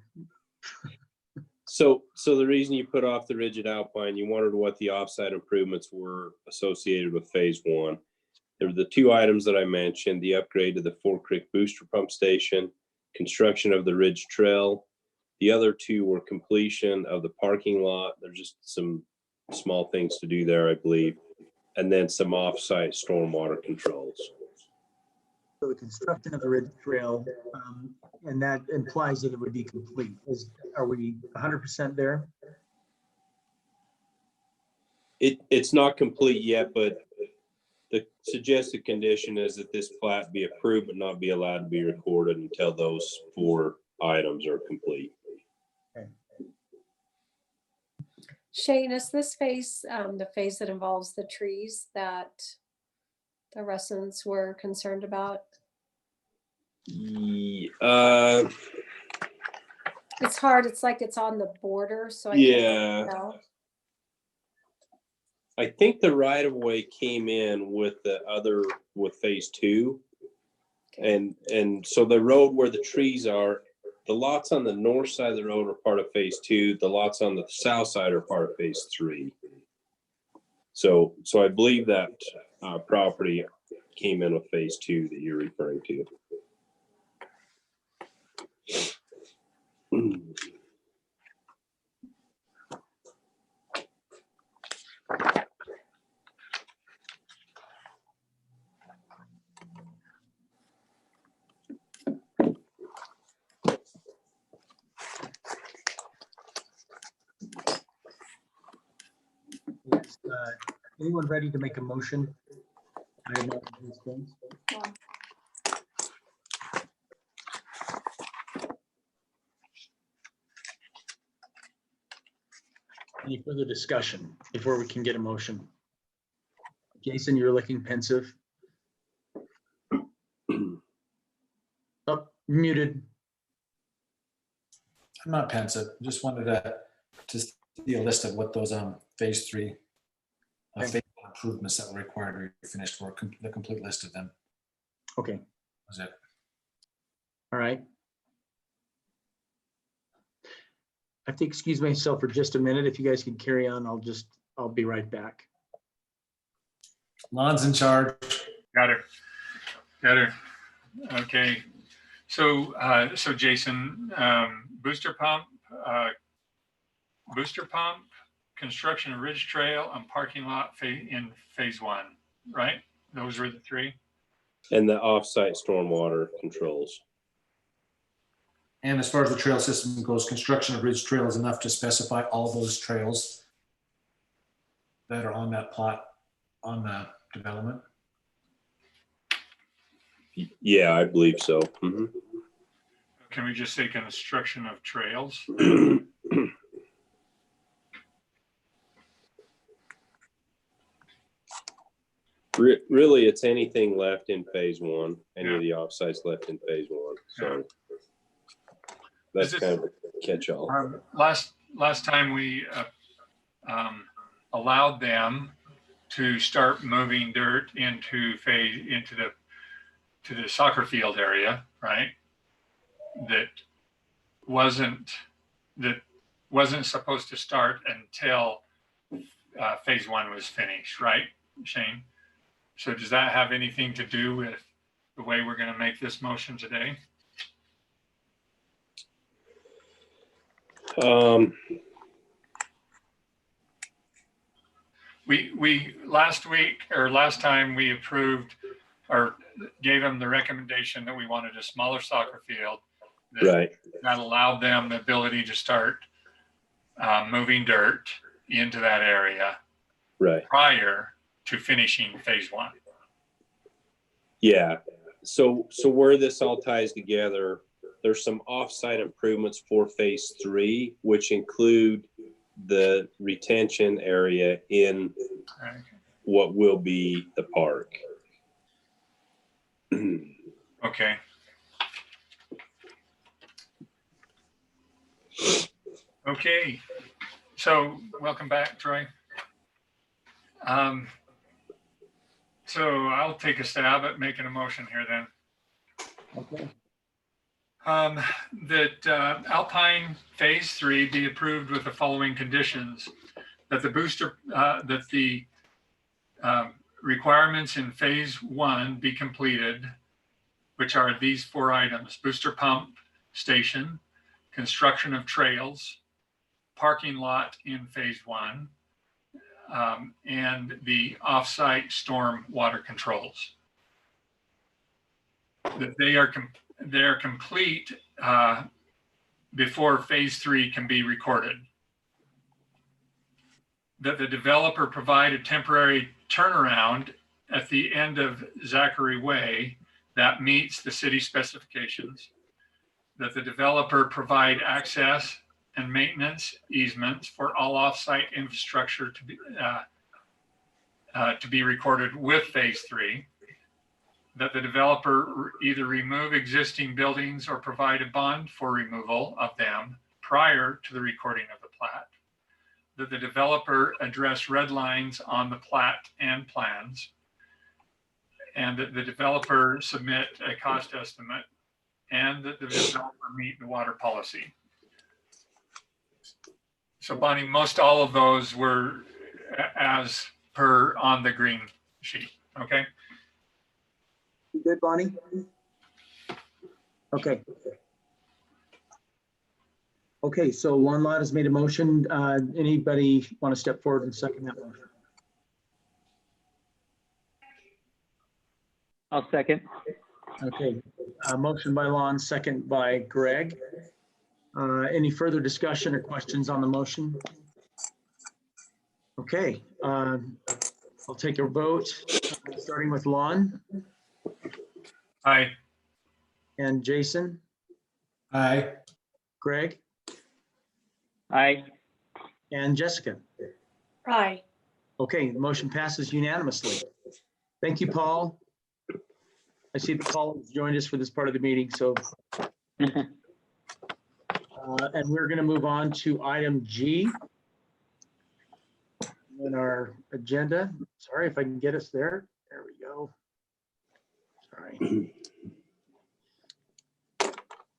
So the reason you put off the rigid Alpine, you wondered what the offsite improvements were associated with phase one. There were the two items that I mentioned: the upgrade to the Fort Creek booster pump station, construction of the Ridge Trail. The other two were completion of the parking lot. There's just some small things to do there, I believe, and then some offsite stormwater controls. So the construction of the Ridge Trail, and that implies that it would be complete. Are we 100% there? It's not complete yet, but the suggested condition is that this plat be approved but not be allowed to be recorded until those four items are complete. Okay. Shane, is this phase the phase that involves the trees that the residents were concerned about? It's hard. It's like it's on the border, so I can't tell. I think the right of way came in with phase two. Okay. And so the road where the trees are, the lots on the north side of the road are part of phase two. The lots on the south side are part of phase three. So I believe that property came in with phase 2 that you're referring to. Is anyone ready to make a motion? I have these things. Any further discussion before we can get a motion? Jason, you're looking pensive. Oh, muted. I'm not pensive. Just wanted to see a list of what those phase 3 phase improvements that were required to be finished for, the complete list of them. Okay. Was it? All right. I have to excuse myself for just a minute. If you guys can carry on, I'll be right back. Lon's in charge. Got her. Okay. So, so Jason, booster pump, construction of ridge trail and parking lot in phase 1, right? Those were the 3. And the offsite stormwater controls. And as far as the trail system goes, construction of ridge trail is enough to specify all those trails that are on that plot on the development. Yeah, I believe so. Mm-hmm. Can we just say construction of trails? Really, it's anything left in phase 1, any of the offsites left in phase 1. So that's kind of a catch-all. Last time we allowed them to start moving dirt into the soccer field area, right? That wasn't supposed to start until phase 1 was finished, right, Shane? So does that have anything to do with the way we're going to make this motion today? We last time we approved or gave them the recommendation that we wanted a smaller soccer field that allowed them the ability to start moving dirt into that area prior to finishing phase 1. Yeah. So where this all ties together, there's some offsite improvements for phase 3, which include the retention area in what will be the park. Okay. Okay. So welcome back, Troy. So I'll take a stab at making a motion here then. Okay. That Alpine phase 3 be approved with the following conditions: that the requirements in phase 1 be completed, which are these 4 items: booster pump station, construction of trails, parking lot in phase 1, and the off-site storm water controls. That they are complete before phase 3 can be recorded. That the developer provide a temporary turnaround at the end of Zachary Way that meets the city specifications. That the developer provide access and maintenance easements for all off-site infrastructure to be recorded with phase 3. That the developer either remove existing buildings or provide a bond for removal of them prior to the recording of the plat. That the developer address red lines on the plat and plans. And that the developer submit a cost estimate, and that the developer meet the water policy. So Bonnie, most all of those were as per on the green sheet. Okay. You good, Bonnie? Okay. Okay, so Lon Lot has made a motion. Anybody want to step forward and second that motion? I'll second. Okay, motion by Lon, second by Greg. Any further discussion or questions on the motion? Okay, I'll take a vote, starting with Lon Aye. and Jason, Aye. Greg, Aye. and Jessica. Aye. Okay, the motion passes unanimously. Thank you, Paul. I see that Paul has joined us for this part of the meeting, so. And we're going to move on to item G in our agenda. Sorry if I can get us there. There we go. Sorry.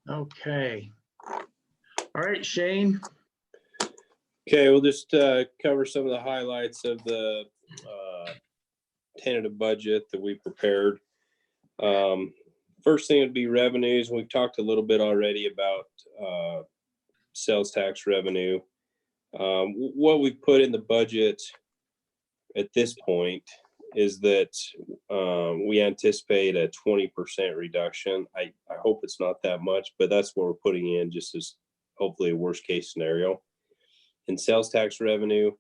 Okay. All right, Shane. Okay, we'll just cover some of the highlights of the tentative budget that we prepared. First thing would be revenues. We've talked a little bit already about sales tax revenue. What we've put in the budget at this point is that we anticipate a 20% reduction. I hope it's not that much, but that's what we're putting in, just as hopefully a worst case scenario. In sales tax revenue,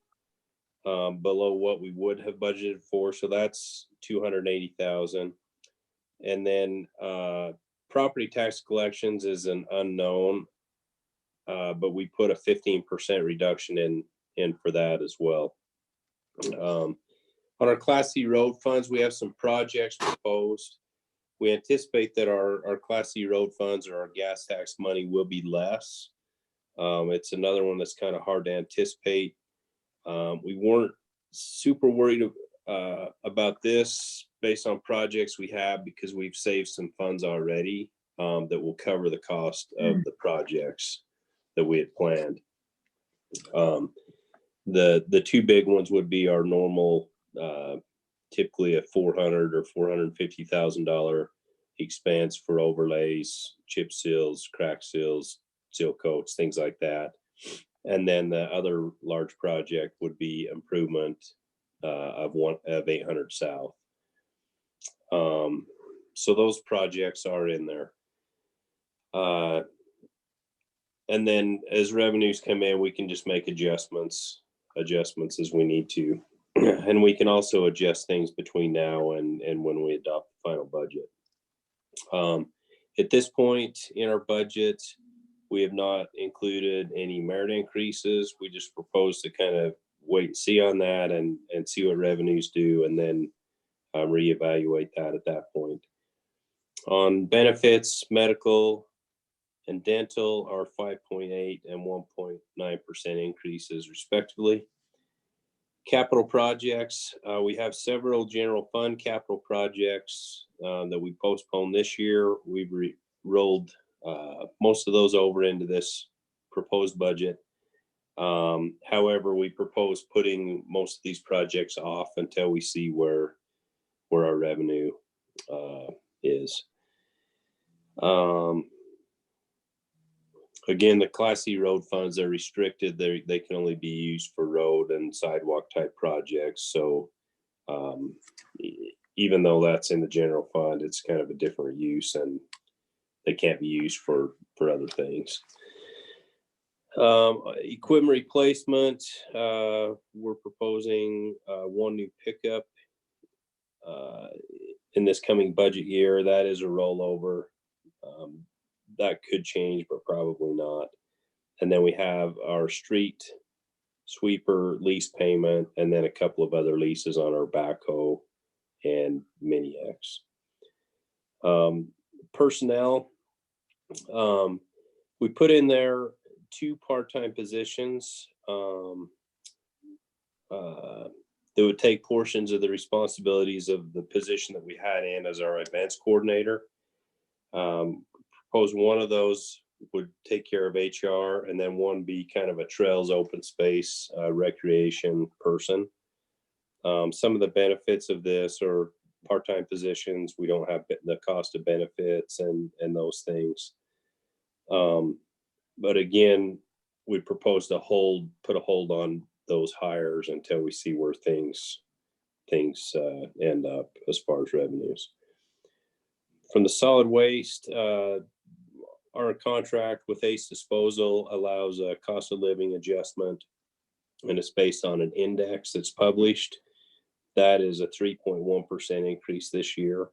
below what we would have budgeted for, so that's 280,000. And then property tax collections is an unknown, but we put a 15% reduction in for that as well. On our Class C road funds, we have some projects proposed. We anticipate that our Class C road funds or our gas tax money will be less. It's another one that's kind of hard to anticipate. We weren't super worried about this based on projects we have because we've saved some funds already that will cover the cost of the projects that we had planned. The two big ones would be our normal, typically a $400,000 or $450,000 expense for overlays, chip seals, crack seals, seal coats, things like that. And then the other large project would be improvement of 800 South. So those projects are in there. And then as revenues come in, we can just make adjustments as we need to. And we can also adjust things between now and when we adopt the final budget. At this point in our budget, we have not included any merit increases. We just propose to kind of wait and see on that and see what revenues do, and then reevaluate that at that point. On benefits, medical and dental are 5.8 and 1.9% increases respectively. Capital projects, we have several general fund capital projects that we postponed this year. We've rolled most of those over into this proposed budget. However, we propose putting most of these projects off until we see where our revenue is. Again, the Class C road funds are restricted. They can only be used for road and sidewalk type projects. So even though that's in the general fund, it's kind of a different use and they can't be used for other things. Equipment replacement, we're proposing one new pickup in this coming budget year. That is a rollover. That could change, but probably not. And then we have our street sweeper lease payment, and then a couple of other leases on our backhoe and Mini X. Personnel, we put in there 2 part-time positions that would take portions of the responsibilities of the position that we had in as our events coordinator. Propose one of those would take care of HR, and then one be kind of a trails, open space, recreation person. Some of the benefits of this are part-time positions. We don't have the cost of benefits and those things. But again, we propose to put a hold on those hires until we see where things end up as far as revenues. From the solid waste, our contract with Ace Disposal allows a cost of living adjustment, and it's based on an index that's published. That is a 3.1% increase this year.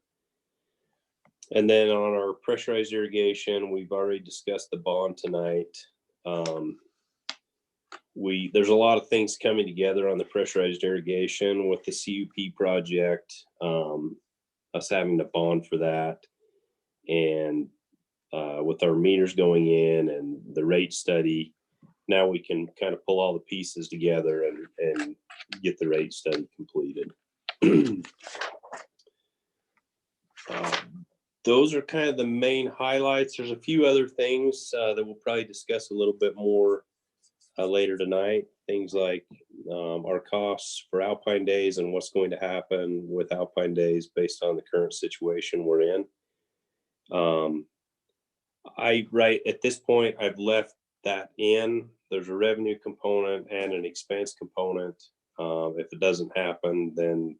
And then on our pressurized irrigation, we've already discussed the bond tonight. There's a lot of things coming together on the pressurized irrigation with the CUP project, us having to bond for that, and with our meters going in and the rate study, now we can kind of pull all the pieces together and get the rate study completed. Those are kind of the main highlights. There's a few other things that we'll probably discuss a little bit more later tonight. Things like our costs for Alpine days and what's going to happen with Alpine days based on the current situation we're in. Right at this point, I've left that in. There's a revenue component and an expense component. If it doesn't happen, then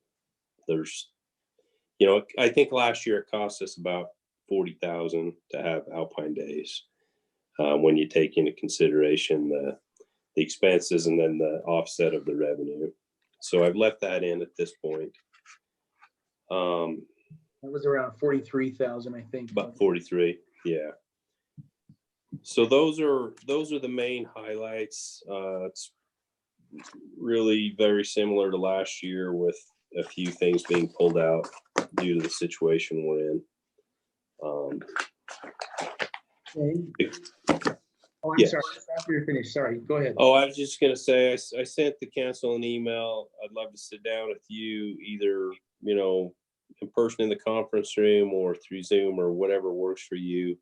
there's, I think last year it cost us about $40,000 to have Alpine days. When you take into consideration the expenses and then the offset of the revenue. So I've left that in at this point. That was around 43,000, I think. About 43, yeah. So those are the main highlights. It's really very similar to last year with a few things being pulled out due to the situation we're in. Oh, I'm sorry. After you're finished, sorry. Go ahead. Oh, I was just going to say, I sent the council an email. I'd love to sit down with you either, in person in the conference room or through Zoom or whatever works for you.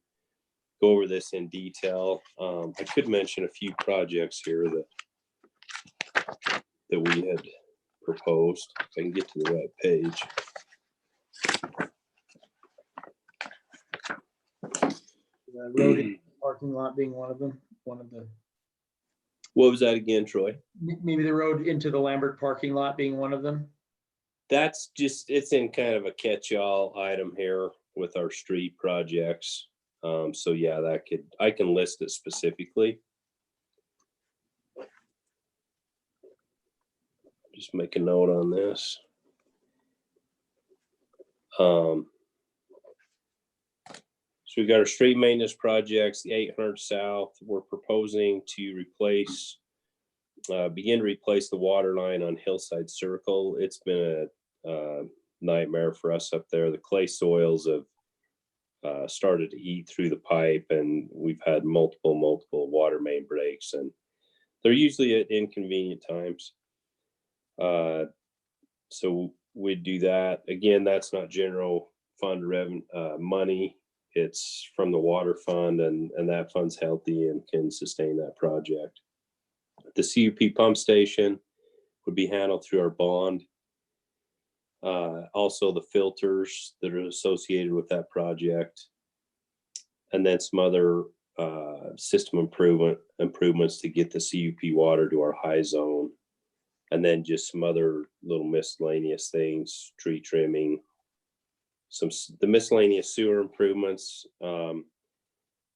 Go over this in detail. I could mention a few projects here that we had proposed. If I can get to the right page. Road in parking lot being one of them. What was that again, Troy? Maybe the road into the Lambert parking lot being one of them. That's just, it's in kind of a catch-all item here with our street projects. So yeah, I can list it specifically. Just make a note on this. So we've got our street maintenance projects, the 800 South. We're proposing to begin to replace the water line on Hillside Circle. It's been a nightmare for us up there. The clay soils have started to eat through the pipe, and we've had multiple water main breaks, and they're usually at inconvenient times. So we do that. Again, that's not general fund money. It's from the water fund, and that fund's healthy and can sustain that project. The CUP pump station would be handled through our bond. Also the filters that are associated with that project. And then some other system improvements to get the CUP water to our high zone. And then just some other little miscellaneous things, tree trimming, the miscellaneous sewer improvements.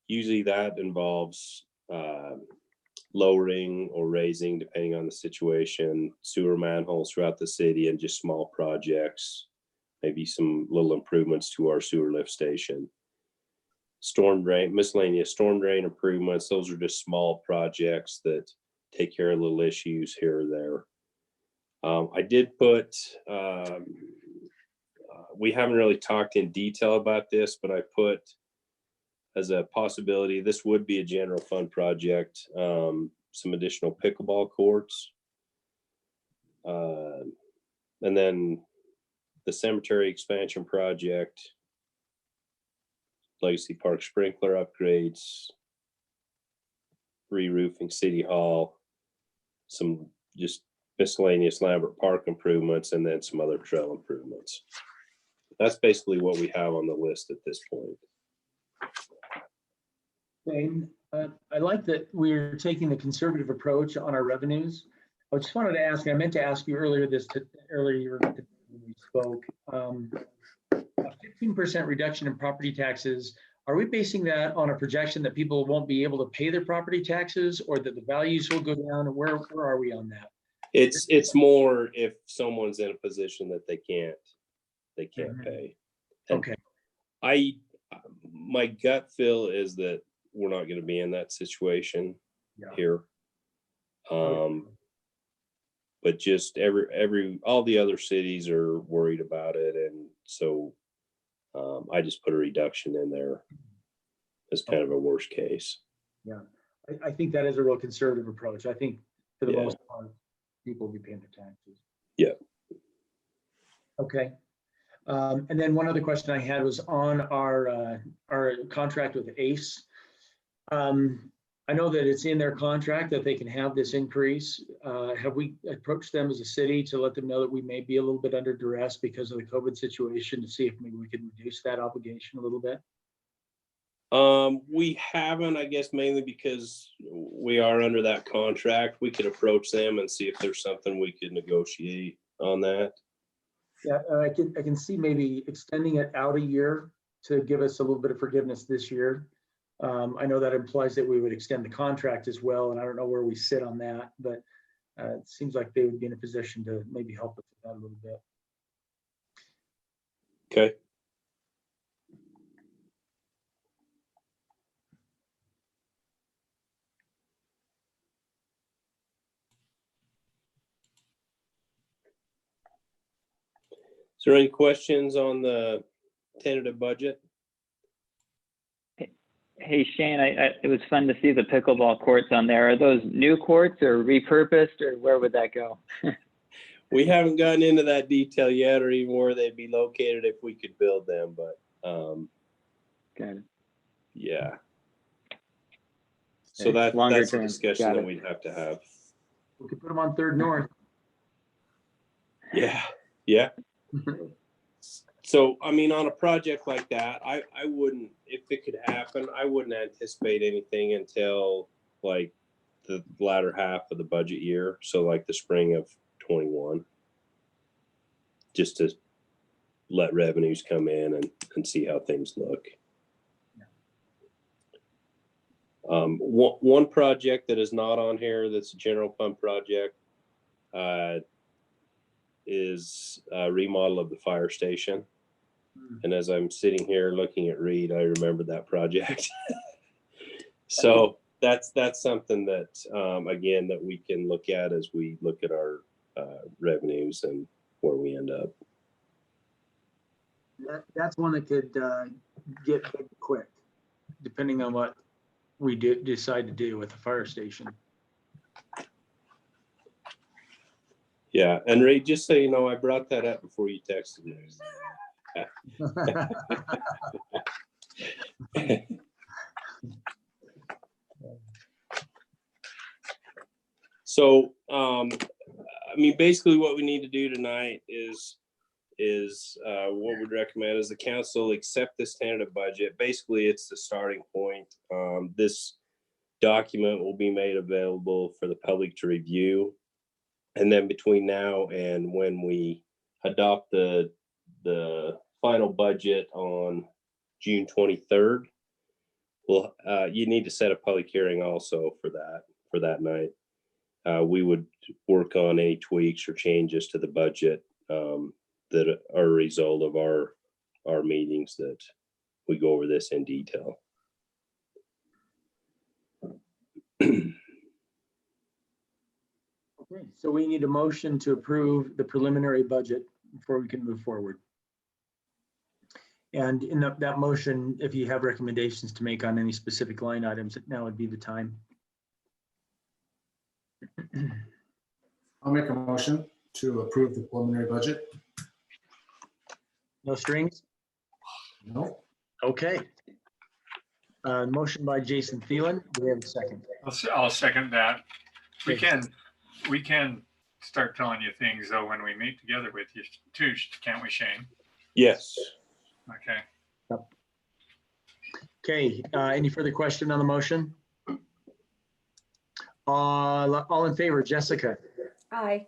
Usually that involves lowering or raising, depending on the situation, sewer manholes throughout the city, and just small projects, maybe some little improvements to our sewer lift station. Storm drain, miscellaneous storm drain improvements. Those are just small projects that take care of little issues here or there. I did put, we haven't really talked in detail about this, but I put as a possibility, this would be a general fund project, some additional pickleball courts. And then the cemetery expansion project, Legacy Park sprinkler upgrades, re-roofing City Hall, some just miscellaneous Lambert Park improvements, and then some other trail improvements. That's basically what we have on the list at this point. Wayne, I like that we're taking the conservative approach on our revenues. I just wanted to ask, I meant to ask you earlier when we spoke, a 15% reduction in property taxes. Are we basing that on a projection that people won't be able to pay their property taxes, or that the values will go down? Where are we on that? It's more if someone's in a position that they can't pay. And Okay. My gut feel is that we're not going to be in that situation here. But just all the other cities are worried about it, and so I just put a reduction in there as kind of a worst case. Yeah, I think that is a real conservative approach. I think for the most part, people will be paying their taxes. Yeah. Okay. And then one other question I had was on our contract with ACE. I know that it's in their contract that they can have this increase. Have we approached them as a city to let them know that we may be a little bit under duress because of the COVID situation, to see if maybe we can reduce that obligation a little bit? We haven't, I guess, mainly because we are under that contract. We could approach them and see if there's something we could negotiate on that. Yeah, I can see maybe extending it out a year to give us a little bit of forgiveness this year. I know that implies that we would extend the contract as well, and I don't know where we sit on that, but it seems like they would be in a position to maybe help us with that a little bit. Okay. Is there any questions on the tentative budget? Hey, Shane, it was fun to see the pickleball courts on there. Are those new courts or repurposed, or where would that go? We haven't gotten into that detail yet, or even where they'd be located if we could build them, but Got it. yeah. So that's a discussion that we'd have to have. We could put them on 3rd North. Yeah, yeah. So, I mean, on a project like that, I wouldn't, if it could happen, I wouldn't anticipate anything until like the latter half of the budget year. So like the spring of 21, just to let revenues come in and see how things look. One project that is not on here that's a general fund project is a remodel of the fire station. And as I'm sitting here looking at Reed, I remember that project. So that's something that, again, that we can look at as we look at our revenues and where we end up. That's one that could get big quick, depending on what we decide to do with the fire station. Yeah, and Ray, just so you know, I brought that up before you texted me. So, I mean, basically what we need to do tonight is what we'd recommend is the council accept this tentative budget. Basically, it's the starting point. This document will be made available for the public to review. And then between now and when we adopt the final budget on June 23rd, you need to set a public hearing also for that night. We would work on any tweaks or changes to the budget that are a result of our meetings, that we go over this in detail. Okay, so we need a motion to approve the preliminary budget before we can move forward. And in that motion, if you have recommendations to make on any specific line items, now would be the time. I'll make a motion to approve the preliminary budget. No strings? No. Okay. Motion by Jason Thielen. Do we have a second? I'll second that. We can start telling you things though when we meet together with you too, can't we, Shane? Yes. Okay. Okay, any further question on the motion? All in favor, Jessica, Aye.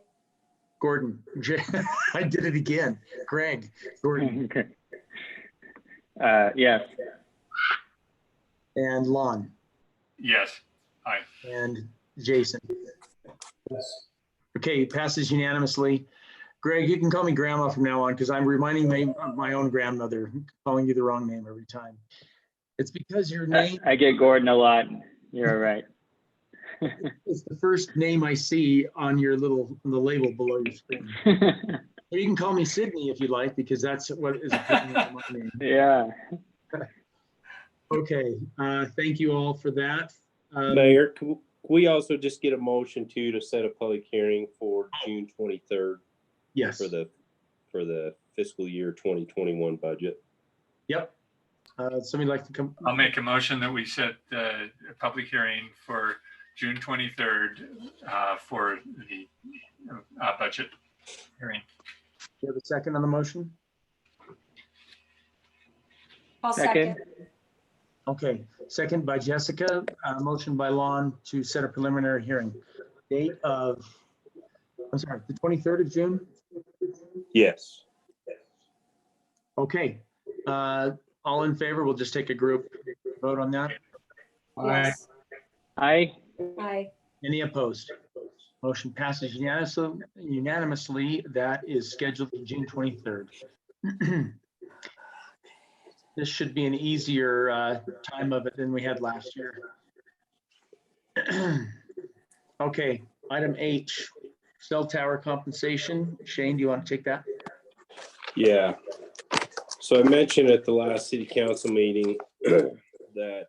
Gordon, I did it again. Greg, Gordon, Yes. and Lon, Yes. Aye. and Jason. Okay, passes unanimously. Greg, you can call me Grandma from now on because I'm reminding my own grandmother, calling you the wrong name every time. It's because your name I get Gordon a lot. You're right. is the first name I see on your on the label below your screen. Or you can call me Sydney if you like, because that's what is apparently my name. Yeah. Okay, thank you all for that. Mayor, can we also just get a motion to set a public hearing for June 23rd Yes. for the fiscal year 2021 budget? Yep. Somebody like to come? I'll make a motion that we set a public hearing for June 23rd for the budget hearing. Do you have a second on the motion? I'll second. Okay, second by Jessica, motion by Lon to set a preliminary hearing. Date of, I'm sorry, the 23rd of June? Yes. Okay, all in favor, we'll just take a group vote on that. Yes. Aye. Aye. Any opposed? Motion passes unanimously. That is scheduled for June 23rd. This should be an easier time of it than we had last year. Okay, item H, cell tower compensation. Shane, do you want to take that? Yeah. So I mentioned at the last city council meeting that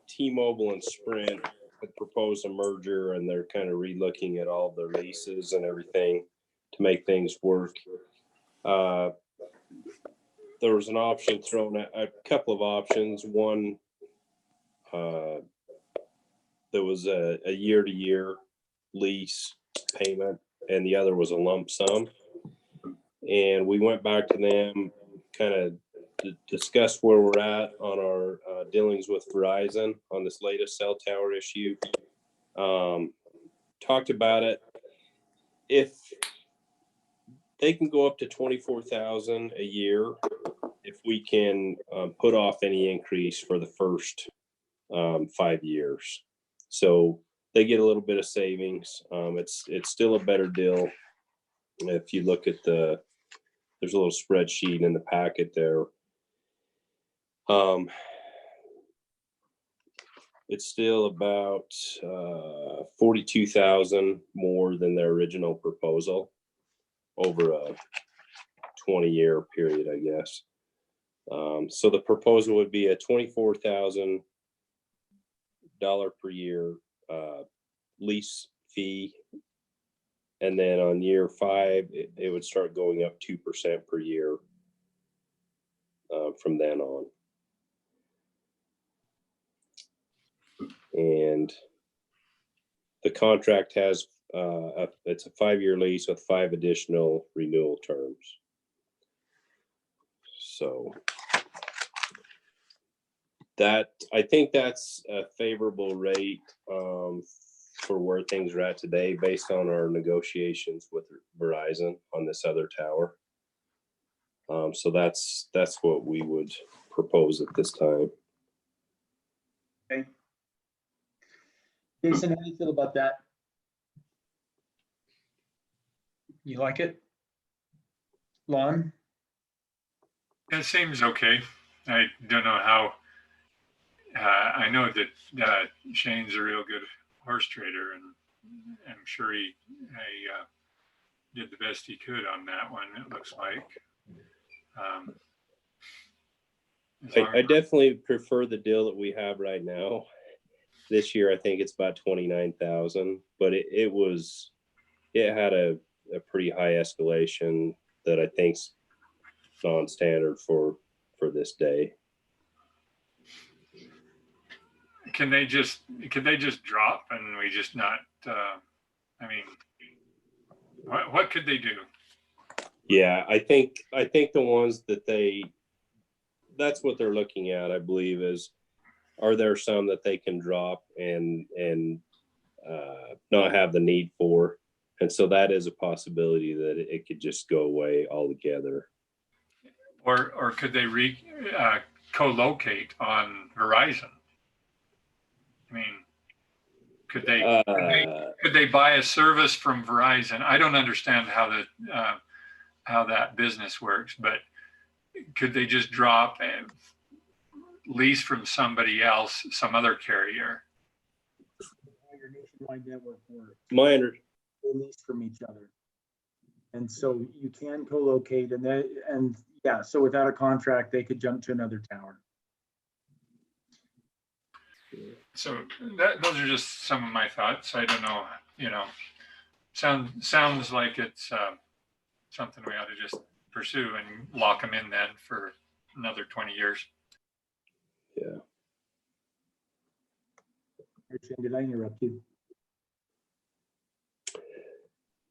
T-Mobile and Sprint had proposed a merger, and they're kind of re-looking at all their leases and everything to make things work. There was an option thrown at, a couple of options. One, there was a year-to-year lease payment, and the other was a lump sum. And we went back to them, kind of discussed where we're at on our dealings with Verizon on this latest cell tower issue. Talked about it. If they can go up to $24,000 a year, if we can put off any increase for the first 5 years. So they get a little bit of savings. It's still a better deal. If you look at there's a little spreadsheet in the packet there. It's still about $42,000 more than their original proposal over a 20-year period, I guess. So the proposal would be a $24,000 per year lease fee. And then on year 5, it would start going up 2% per year from then on. And the contract has, it's a 5-year lease with 5 additional renewal terms. So that, I think that's a favorable rate for where things are at today based on our negotiations with Verizon on this other tower. So that's what we would propose at this time. Okay. Jason, how do you feel about that? You like it? Lon? That seems okay. I don't know how. I know that Shane's a real good horse trader, and I'm sure he did the best he could on that one, it looks like. I definitely prefer the deal that we have right now. This year, I think it's about 29,000, but it had a pretty high escalation that I think's non-standard for this day. can they just drop and we just not, I mean, what could they do? Yeah, I think the ones that that's what they're looking at, I believe, is are there some that they can drop and not have the need for? And so that is a possibility that it could just go away altogether. Or could they co-locate on Verizon? I mean, could they buy a service from Verizon? I don't understand how that business works, but could they just drop and lease from somebody else, some other carrier? Your nationwide network works. They lease from each other, and so you can co-locate, and yeah, so without a contract, they could jump to another tower. So those are just some of my thoughts. I don't know, sounds like it's something we ought to just pursue and lock them in then for another 20 years. Yeah. Did I interrupt you?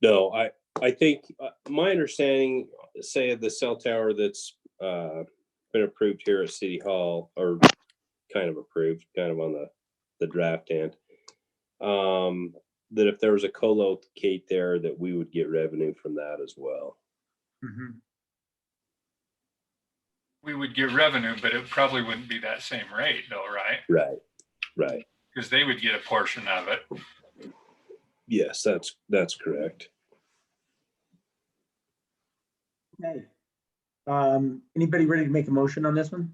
No, I think my understanding, say, of the cell tower that's been approved here at City Hall, or kind of approved, kind of on the draft end, that if there was a co-locate there, that we would get revenue from that as well. Mm-hmm. We would get revenue, but it probably wouldn't be that same rate though, right? Right. Because they would get a portion of it. Yes, that's correct. Okay. Anybody ready to make a motion on this one?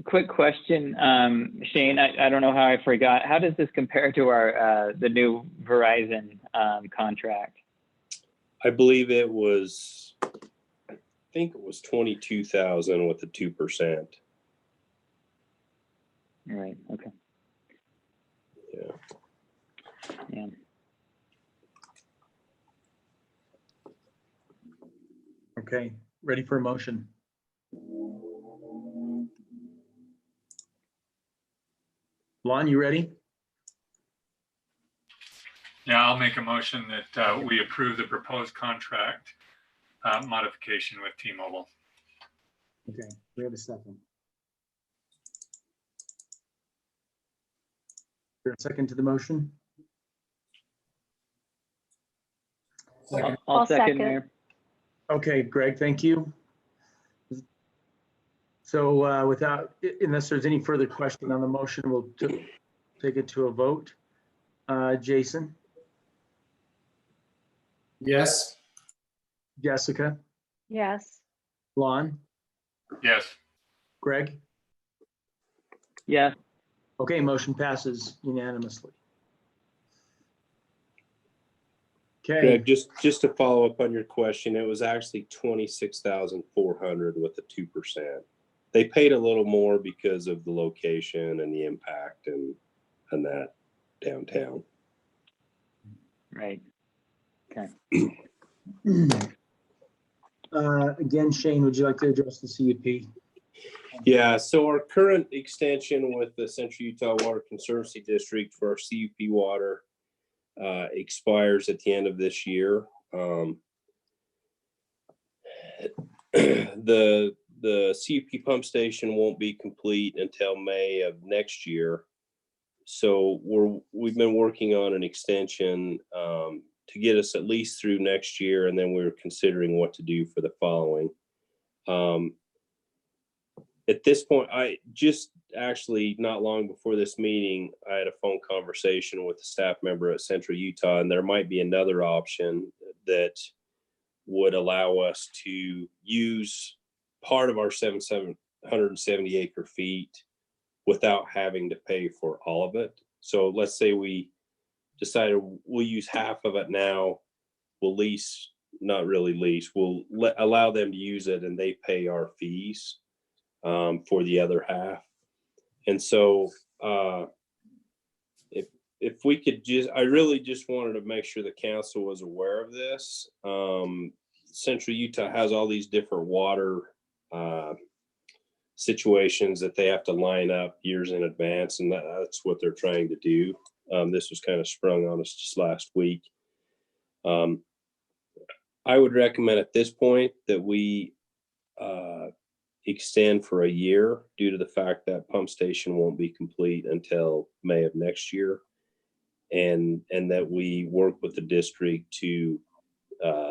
Quick question, Shane. I don't know how I forgot. How does this compare to our the new Verizon contract? I believe it was. I think it was 22,000 with the 2%. Right. Okay. Yeah. Okay. Ready for a motion? Lon, you ready? Yeah, I'll make a motion that we approve the proposed contract modification with T-Mobile. Okay, we have a second. Is there a second to the motion? I'll second, Mayor. Okay, Greg, thank you. So unless there's any further question on the motion, we'll take it to a vote. Jason? Yes. Jessica? Yes. Lon? Yes. Greg? Yes. Okay, motion passes unanimously. Okay. Greg, just to follow up on your question, it was actually 26,400 with the 2%. They paid a little more because of the location and the impact and that downtown. Right. Okay. Again, Shane, would you like to address the CUP? Yeah, so our current extension with the Central Utah Water Conservancy District for our CUP water expires at the end of this year. The CUP pump station won't be complete until May of next year. So we've been working on an extension to get us at least through next year, and then we're considering what to do for the following. At this point, I just actually not long before this meeting, I had a phone conversation with a staff member at Central Utah, and there might be another option that would allow us to use part of our 770 acre feet without having to pay for all of it. So let's say we decided we'll use half of it now, we'll lease, not really lease, we'll allow them to use it and they pay our fees for the other half. And so if we could I really just wanted to make sure the council was aware of this. Central Utah has all these different water situations that they have to line up years in advance, and that's what they're trying to do. This was kind of sprung on us just last week. I would recommend at this point that we extend for a year due to the fact that pump station won't be complete until May of next year, and that we work with the district to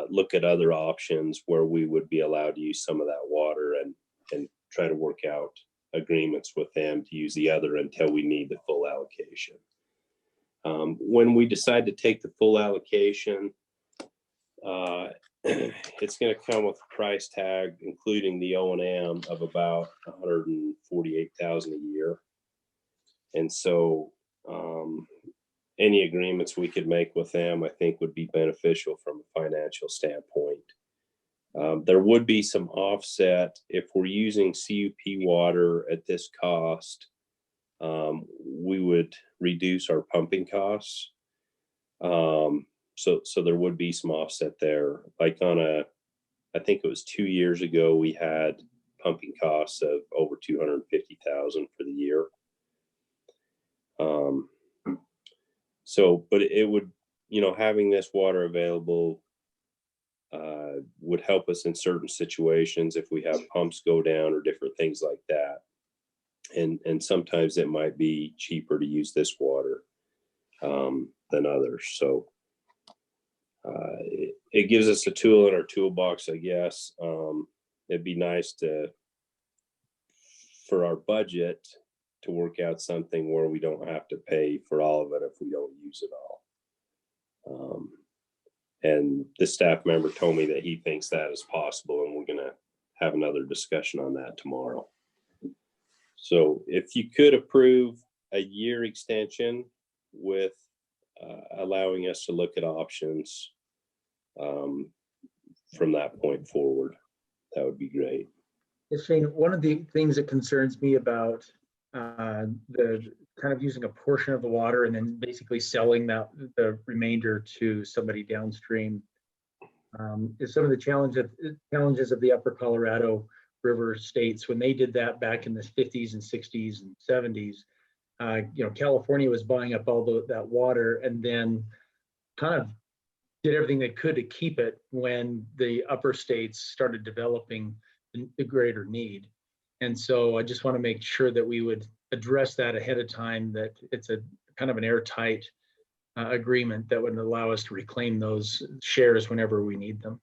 look at other options where we would be allowed to use some of that water, and try to work out agreements with them to use the other until we need the full allocation. When we decide to take the full allocation, it's going to come with a price tag, including the O&M, of about $148,000 a year. And so any agreements we could make with them, I think, would be beneficial from a financial standpoint. There would be some offset if we're using CUP water at this cost. We would reduce our pumping costs. So there would be some offset there. Like I think it was 2 years ago, we had pumping costs of over $250,000 for the year. But it would, having this water available would help us in certain situations if we have pumps go down or different things like that. And sometimes it might be cheaper to use this water than others. So it gives us a tool in our toolbox, I guess. It'd be nice for our budget to work out something where we don't have to pay for all of it if we don't use it all. And the staff member told me that he thinks that is possible, and we're going to have another discussion on that tomorrow. So if you could approve a year extension with allowing us to look at options from that point forward, that would be great. Shane, one of the things that concerns me about the kind of using a portion of the water and then basically selling the remainder to somebody downstream is some of the challenges of the Upper Colorado River states when they did that back in the 50s and 60s and 70s. California was buying up all that water and then kind of did everything they could to keep it when the upper states started developing the greater need. And so I just want to make sure that we would address that ahead of time, that it's a kind of an airtight agreement that would allow us to reclaim those shares whenever we need them.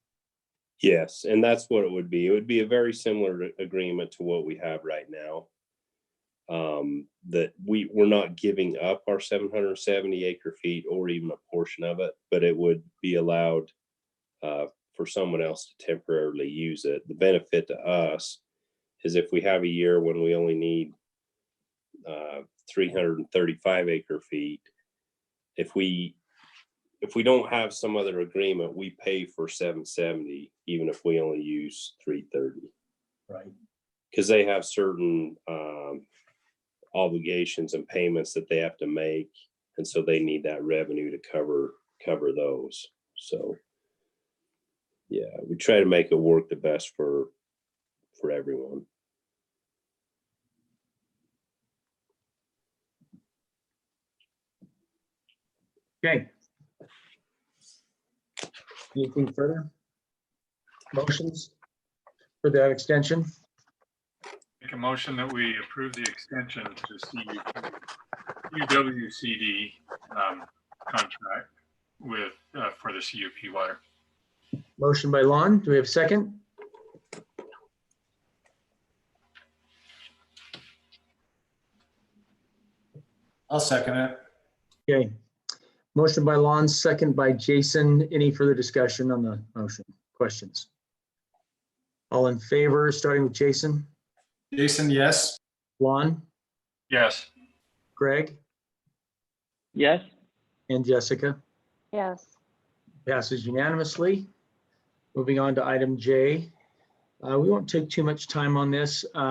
Yes, and that's what it would be. It would be a very similar agreement to what we have right now. That we're not giving up our 770 acre feet or even a portion of it, but it would be allowed for someone else to temporarily use it. The benefit to us is if we have a year when we only need 335 acre feet, if we don't have some other agreement, we pay for 770, even if we only use 330. Right. Because they have certain obligations and payments that they have to make, and so they need that revenue to cover those. So yeah, we try to make it work the best for everyone. Okay. Anything further? Motions for that extension? Make a motion that we approve the extension to UWCD contract with for the CUP water. Motion by Lon. Do we have a second? I'll second it. Okay. Motion by Lon, second by Jason. Any further discussion on the motion? Questions? All in favor, starting with Jason? Jason, yes. Lon? Yes. Greg? Yes. And Jessica? Yes. Passes unanimously. Moving on to item J. We won't take too much time on this. We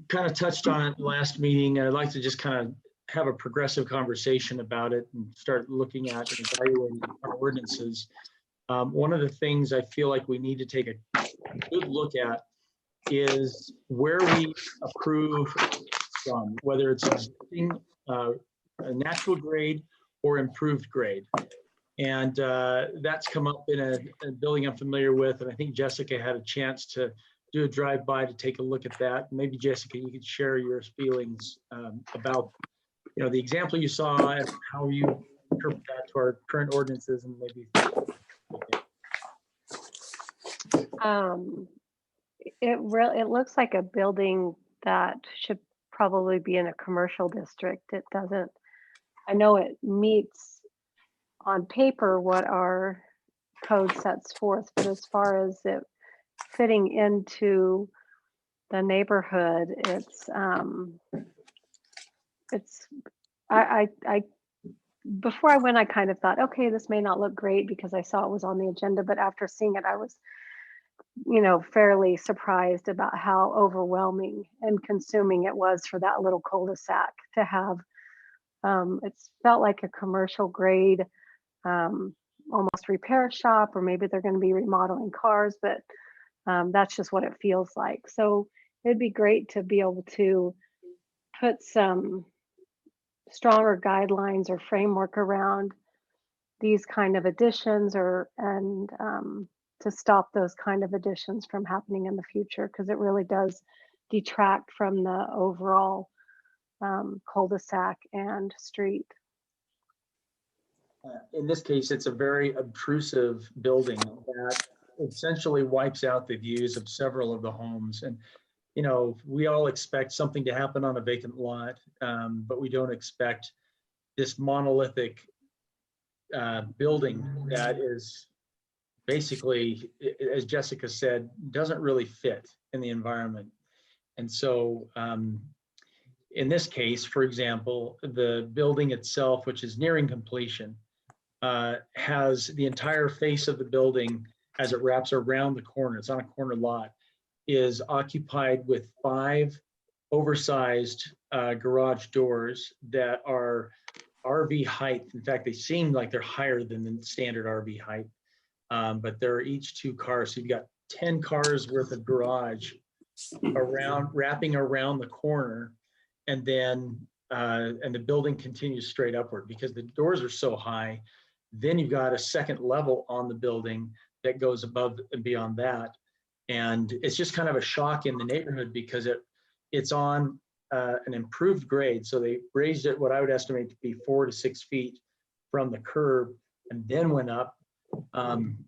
kind of touched on it last meeting. I'd like to just kind of have a progressive conversation about it and start looking at and evaluating our ordinances. One of the things I feel like we need to take a good look at is where we approve from, whether it's a natural grade or improved grade. And that's come up in a building I'm familiar with. And I think Jessica had a chance to do a drive-by to take a look at that. Maybe Jessica, you could share your feelings about, the example you saw and how you interpret that to our current ordinances, and maybe. It looks like a building that should probably be in a commercial district. It doesn't, I know it meets on paper what our code sets forth, but as far as it fitting into the neighborhood, I before I went, I kind of thought, okay, this may not look great because I saw it was on the agenda, but after seeing it, I was, fairly surprised about how overwhelming and consuming it was for that little cul-de-sac to have. It's felt like a commercial grade, almost repair shop, or maybe they're going to be remodeling cars, but that's just what it feels like. So it'd be great to be able to put some stronger guidelines or framework around these kind of additions, and to stop those kind of additions from happening in the future, because it really does detract from the overall cul-de-sac and street. In this case, it's a very obtrusive building that essentially wipes out the views of several of the homes. And, we all expect something to happen on a vacant lot, but we don't expect this monolithic building that is basically, as Jessica said, doesn't really fit in the environment. And so in this case, for example, the building itself, which is nearing completion, has the entire face of the building as it wraps around the corner. It's on a corner lot, is occupied with 5 oversized garage doors that are RV height. In fact, they seem like they're higher than the standard RV height, but they're each 2 cars. So you've got 10 cars worth of garage wrapping around the corner, and then and the building continues straight upward because the doors are so high. Then you've got a second level on the building that goes above and beyond that. And it's just kind of a shock in the neighborhood because it's on an improved grade. So they raised it, what I would estimate to be 4 to 6 feet from the curb, and then went up.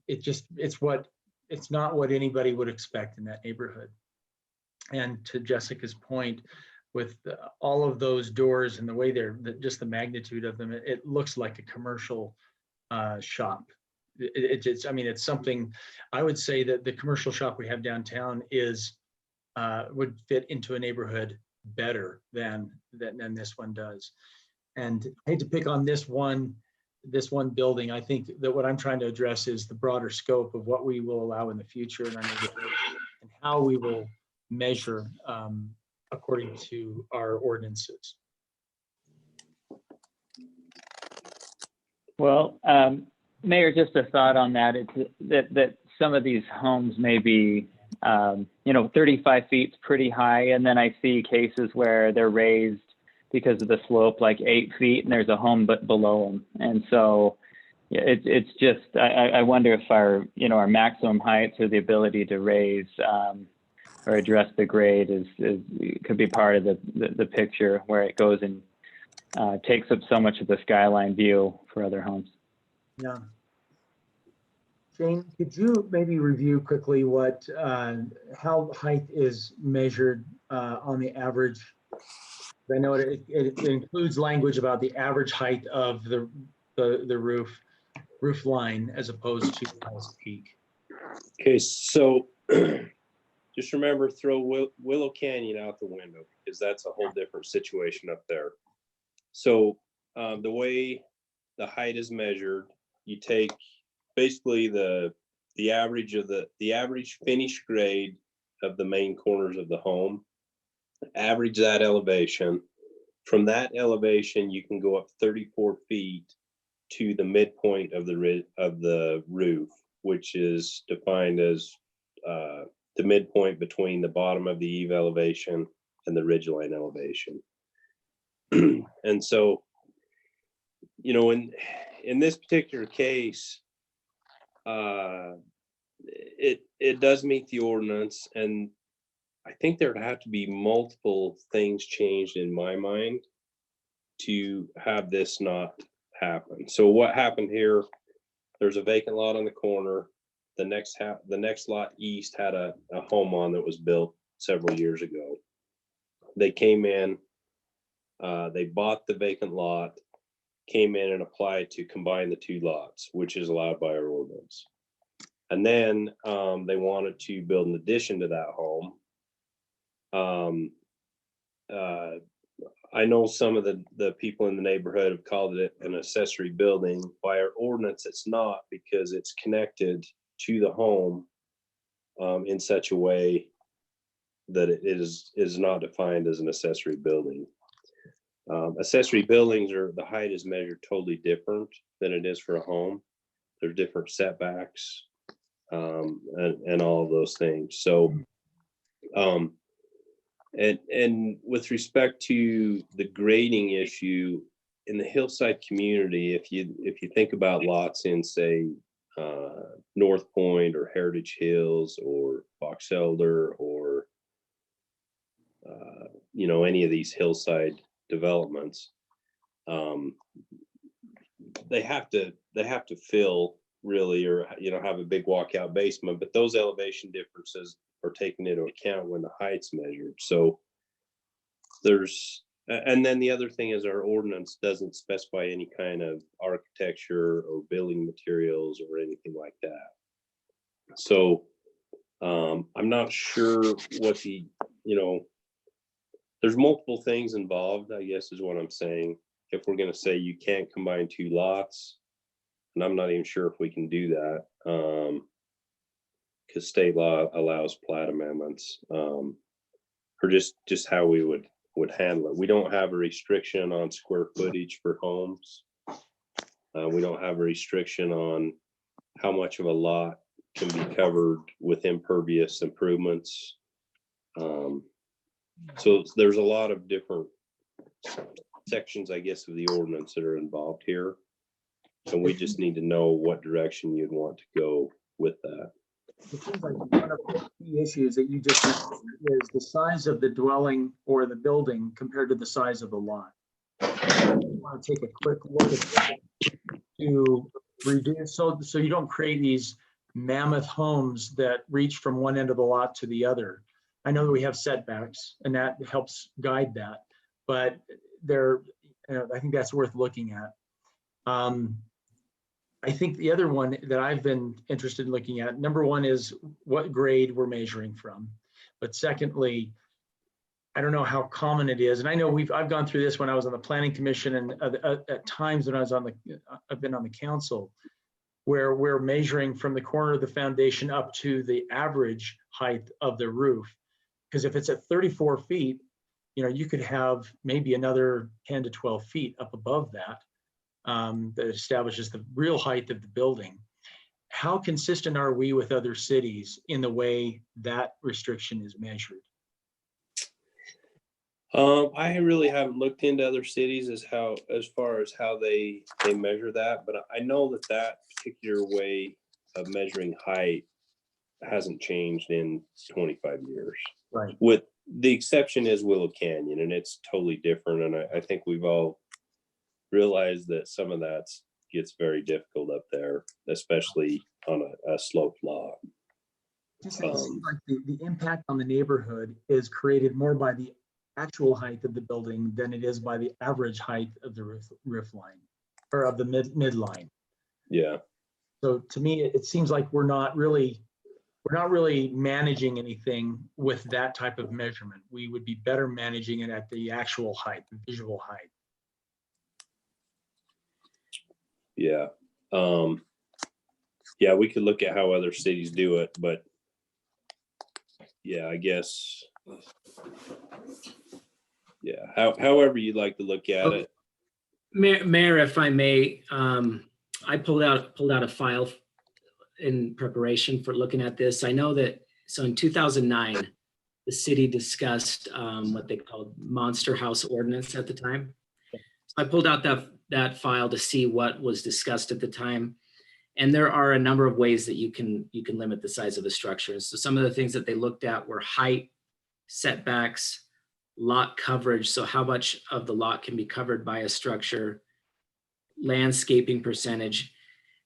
It's not what anybody would expect in that neighborhood. And to Jessica's point, with all of those doors and the way just the magnitude of them, it looks like a commercial shop. It's something. I would say that the commercial shop we have downtown would fit into a neighborhood better than this one does. And I hate to pick on this one building. I think that what I'm trying to address is the broader scope of what we will allow in the future in our neighborhood and how we will measure according to our ordinances. Well, Mayor, just a thought on that. It's that some of these homes may be, 35 feet is pretty high. And then I see cases where they're raised because of the slope, like 8 feet, and there's a home but below them. And so it's just, I wonder if our maximum heights or the ability to raise or address the grade could be part of the picture where it goes and takes up so much of the skyline view for other homes. Yeah. Jane, could you maybe review quickly how height is measured on the average? I know it includes language about the average height of the roof line as opposed to highest peak. Okay, so just remember, throw Willow Canyon out the window because that's a whole different situation up there. So the way the height is measured, you take basically the average of the average finished grade of the main corners of the home, average that elevation. From that elevation, you can go up 34 feet to the midpoint of the roof, which is defined as the midpoint between the bottom of the eve elevation and the ridgeline elevation. And so, you know, in this particular case, it does meet the ordinance, and I think there'd have to be multiple things changed in my mind to have this not happen. So what happened here, there's a vacant lot on the corner. The next lot east had a home on that was built several years ago. They came in, they bought the vacant lot, came in and applied to combine the two lots, which is allowed by our ordinance. And then they wanted to build an addition to that home. I know some of the people in the neighborhood have called it an accessory building. By our ordinance, it's not, because it's connected to the home in such a way that it is not defined as an accessory building. Accessory buildings the height is measured totally different than it is for a home. There's different setbacks and all of those things. So, and with respect to the grading issue in the hillside community, if you think about lots in, say, North Point or Heritage Hills or Box Elder or you know, any of these hillside developments, they have to fill really, or you know, have a big walkout basement, but those elevation differences are taken into account when the height's measured. So and then the other thing is our ordinance doesn't specify any kind of architecture or building materials or anything like that. So I'm not sure what you know, there's multiple things involved, I guess is what I'm saying. If we're going to say you can't combine two lots, and I'm not even sure if we can do that, because state law allows plat amendments, or just how we would handle it. We don't have a restriction on square footage for homes. We don't have a restriction on how much of a lot can be covered with impervious improvements. So there's a lot of different sections, I guess, of the ordinance that are involved here. And we just need to know what direction you'd want to go with that. It seems like one of the key issues that you just mentioned is the size of the dwelling or the building compared to the size of the lot. I want to take a quick look at that to reduce, so you don't create these mammoth homes that reach from one end of the lot to the other. I know that we have setbacks and that helps guide that, but I think that's worth looking at. I think the other one that I've been interested in looking at, number one, is what grade we're measuring from. But secondly, I don't know how common it is. And I know I've gone through this when I was on the planning commission, and at times when I've been on the council, where we're measuring from the corner of the foundation up to the average height of the roof. Because if it's at 34 feet, you know, you could have maybe another 10 to 12 feet up above that. That establishes the real height of the building. How consistent are we with other cities in the way that restriction is measured? I really haven't looked into other cities as far as how they measure that, but I know that particular way of measuring height hasn't changed in 25 years. Right. With the exception is Willow Canyon, and it's totally different. And I think we've all realized that some of that gets very difficult up there, especially on a sloped lot. It seems like the impact on the neighborhood is created more by the actual height of the building than it is by the average height of the roof line or of the midline. Yeah. So to me, it seems like we're not really managing anything with that type of measurement. We would be better managing it at the actual height, the visual height. Yeah. Yeah, we could look at how other cities do it, but yeah, I guess, yeah, however you'd like to look at it. Mayor, if I may, I pulled out a file in preparation for looking at this. I know that So in 2009, the city discussed what they called monster house ordinance at the time. So I pulled out that file to see what was discussed at the time. And there are a number of ways that you can limit the size of a structure. So some of the things that they looked at were height, setbacks, lot coverage. So how much of the lot can be covered by a structure, landscaping percentage.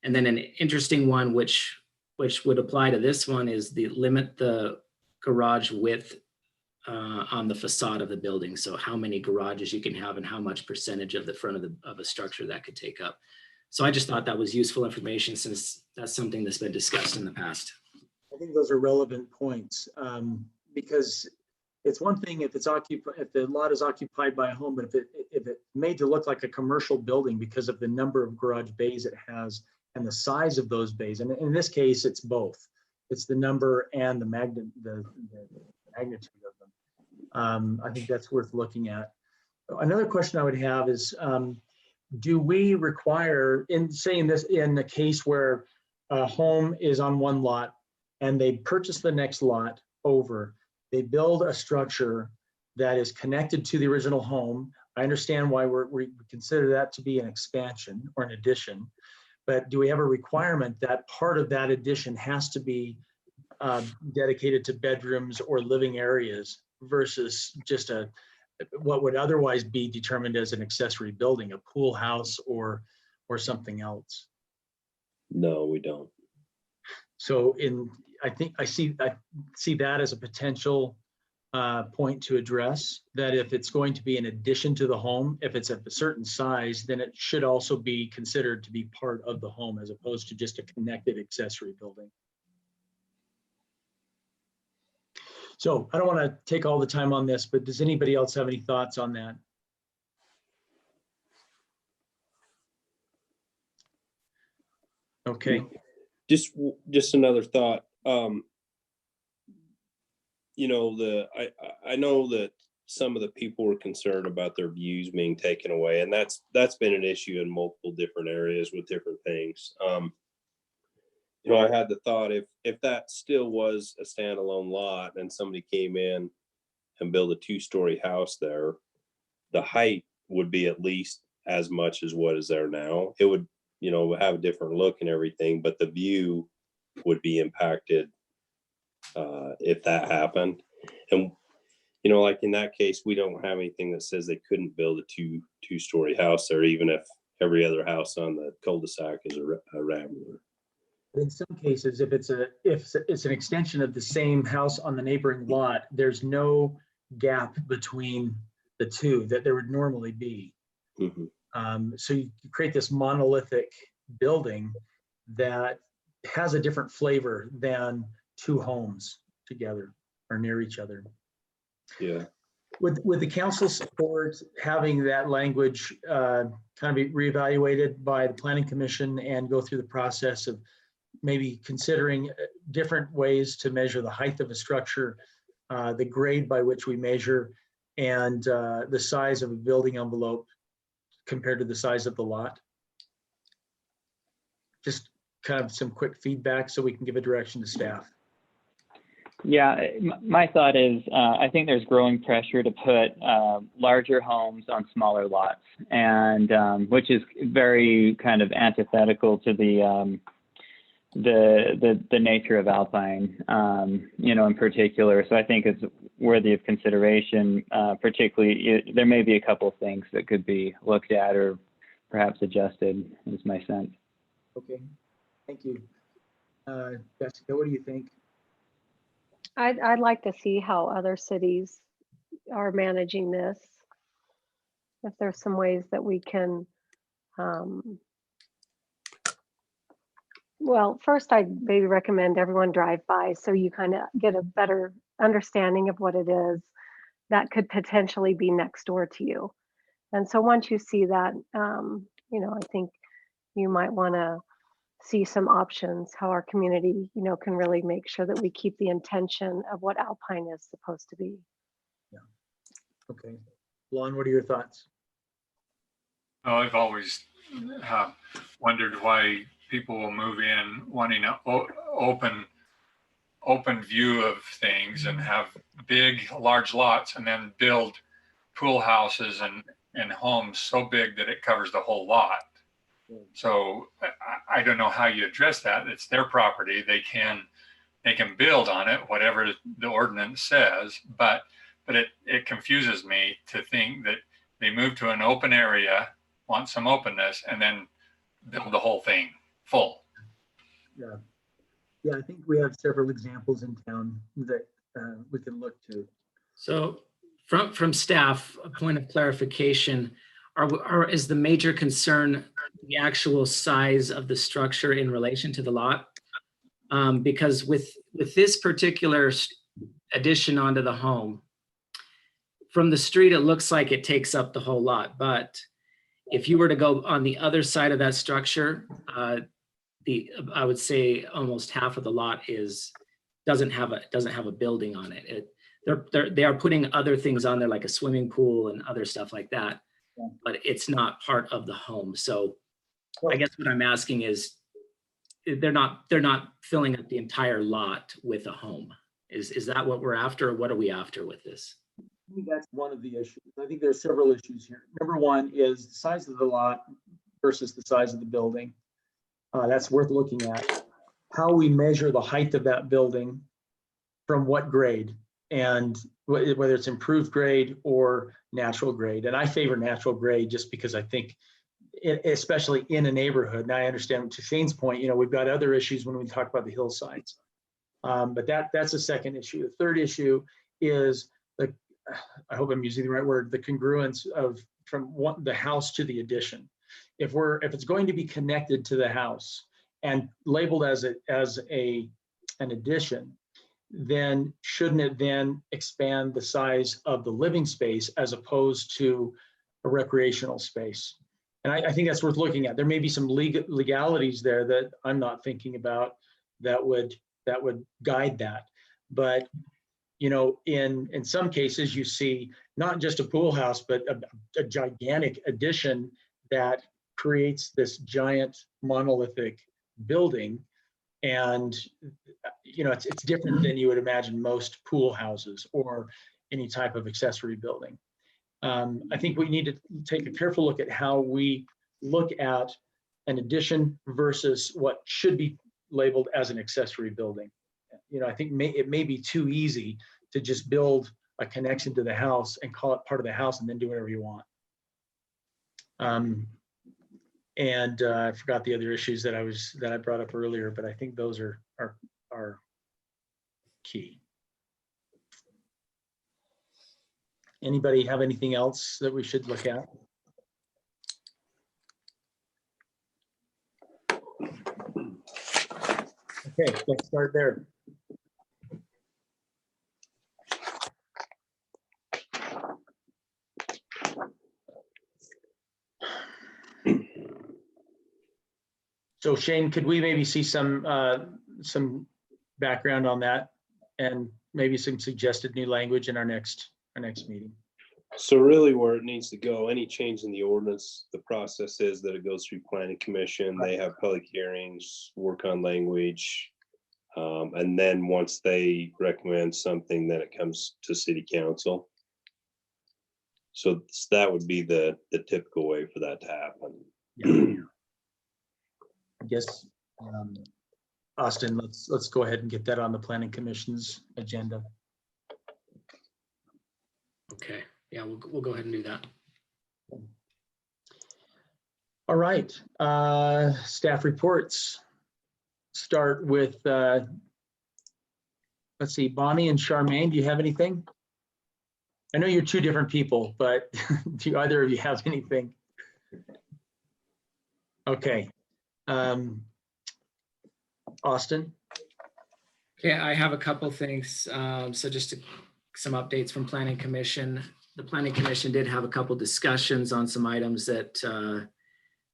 And then an interesting one, which would apply to this one, is the limit the garage width on the facade of the building. So how many garages you can have and how much percentage of the front of a structure that could take up. So I just thought that was useful information since that's something that's been discussed in the past. I think those are relevant points because it's one thing if the lot is occupied by a home, but if it made to look like a commercial building because of the number of garage bays it has and the size of those bays, and in this case, it's both. It's the number and the magnitude of them. I think that's worth looking at. Another question I would have is, do we require, in the case where a home is on one lot and they purchase the next lot over, they build a structure that is connected to the original home. I understand why we consider that to be an expansion or an addition, but do we have a requirement that part of that addition has to be dedicated to bedrooms or living areas versus just what would otherwise be determined as an accessory building, a pool house or something else? No, we don't. So I think I see that as a potential point to address, that if it's going to be an addition to the home, if it's of a certain size, then it should also be considered to be part of the home as opposed to just a connected accessory building. So I don't want to take all the time on this, but does anybody else have any thoughts on that? Okay. Just another thought. I know that some of the people were concerned about their views being taken away, and that's been an issue in multiple different areas with different things. I had the thought if that still was a standalone lot and somebody came in and built a 2-story house there, the height would be at least as much as what is there now. It would, have a different look and everything, but the view would be impacted if that happened. And, like in that case, we don't have anything that says they couldn't build a two-story house there, even if every other house on the cul-de-sac is a rambler. In some cases, if it's an extension of the same house on the neighboring lot, there's no gap between the two that there would normally be. Mm-hmm. So you create this monolithic building that has a different flavor than two homes together or near each other. Yeah. Would the council support having that language kind of be reevaluated by the Planning Commission and go through the process of maybe considering different ways to measure the height of a structure, the grade by which we measure, and the size of a building envelope compared to the size of the lot? Just kind of some quick feedback so we can give a direction to staff. Yeah, my thought is I think there's growing pressure to put larger homes on smaller lots, and which is very kind of antithetical to the nature of Alpine, in particular. So I think it's worthy of consideration. Particularly, there may be a couple of things that could be looked at or perhaps adjusted, is my sense. Okay, thank you. Jessica, what do you think? I'd like to see how other cities are managing this. If there's some ways that we can, well, first I'd maybe recommend everyone drive by so you kind of get a better understanding of what it is that could potentially be next door to you. And so once you see that, I think you might want to see some options, how our community, can really make sure that we keep the intention of what Alpine is supposed to be. Yeah. Okay. Lon, what are your thoughts? Well, I've always wondered why people will move in wanting an open view of things and have big, large lots and then build pool houses and homes so big that it covers the whole lot. So I don't know how you address that. It's their property. They can build on it, whatever the ordinance says, but it confuses me to think that they move to an open area, want some openness, and then build the whole thing full. Yeah. Yeah, I think we have several examples in town that we can look to. So from staff, a point of clarification, is the major concern the actual size of the structure in relation to the lot? Because with this particular addition onto the home, from the street, it looks like it takes up the whole lot. But if you were to go on the other side of that structure, I would say almost half of the lot doesn't have a building on it. They are putting other things on there like a swimming pool and other stuff like that, but it's not part of the home. So I guess what I'm asking is, they're not filling up the entire lot with a home. Is that what we're after, or what are we after with this? I think that's one of the issues. I think there's several issues here. Number one is the size of the lot versus the size of the building. That's worth looking at. How we measure the height of that building, from what grade, and whether it's improved grade or natural grade. And I favor natural grade just because I think, especially in a neighborhood, and I understand to Shane's point, we've got other issues when we talk about the hillsides. But that's a second issue. The third issue is I hope I'm using the right word, the congruence of from the house to the addition. If it's going to be connected to the house and labeled as an addition, then shouldn't it then expand the size of the living space as opposed to a recreational space? And I think that's worth looking at. There may be some legalities there that I'm not thinking about that would guide that. But in some cases, you see not just a pool house, but a gigantic addition that creates this giant monolithic building. And it's different than you would imagine most pool houses or any type of accessory building. I think we need to take a careful look at how we look at an addition versus what should be labeled as an accessory building. I think it may be too easy to just build a connection to the house and call it part of the house and then do whatever you want. And I forgot the other issues that I brought up earlier, but I think those are key. Anybody have anything else that we should look at? Okay, let's start there. So Shane, could we maybe see some background on that and maybe some suggested new language in our next meeting? So really where it needs to go, any change in the ordinance, the process is that it goes through planning commission, they have public hearings, work on language. And then once they recommend something, then it comes to city council. So that would be the typical way for that to happen. Yeah. I guess, Austin, let's go ahead and get that on the planning commission's agenda. Okay, yeah, we'll go ahead and do that. All right, staff reports. Start with, let's see, Bonnie and Charmaine, do you have anything? I know you're two different people, but do either of you have anything? Okay. Austin? Okay, I have a couple things. So just some updates from Planning Commission. The Planning Commission did have a couple discussions on some items that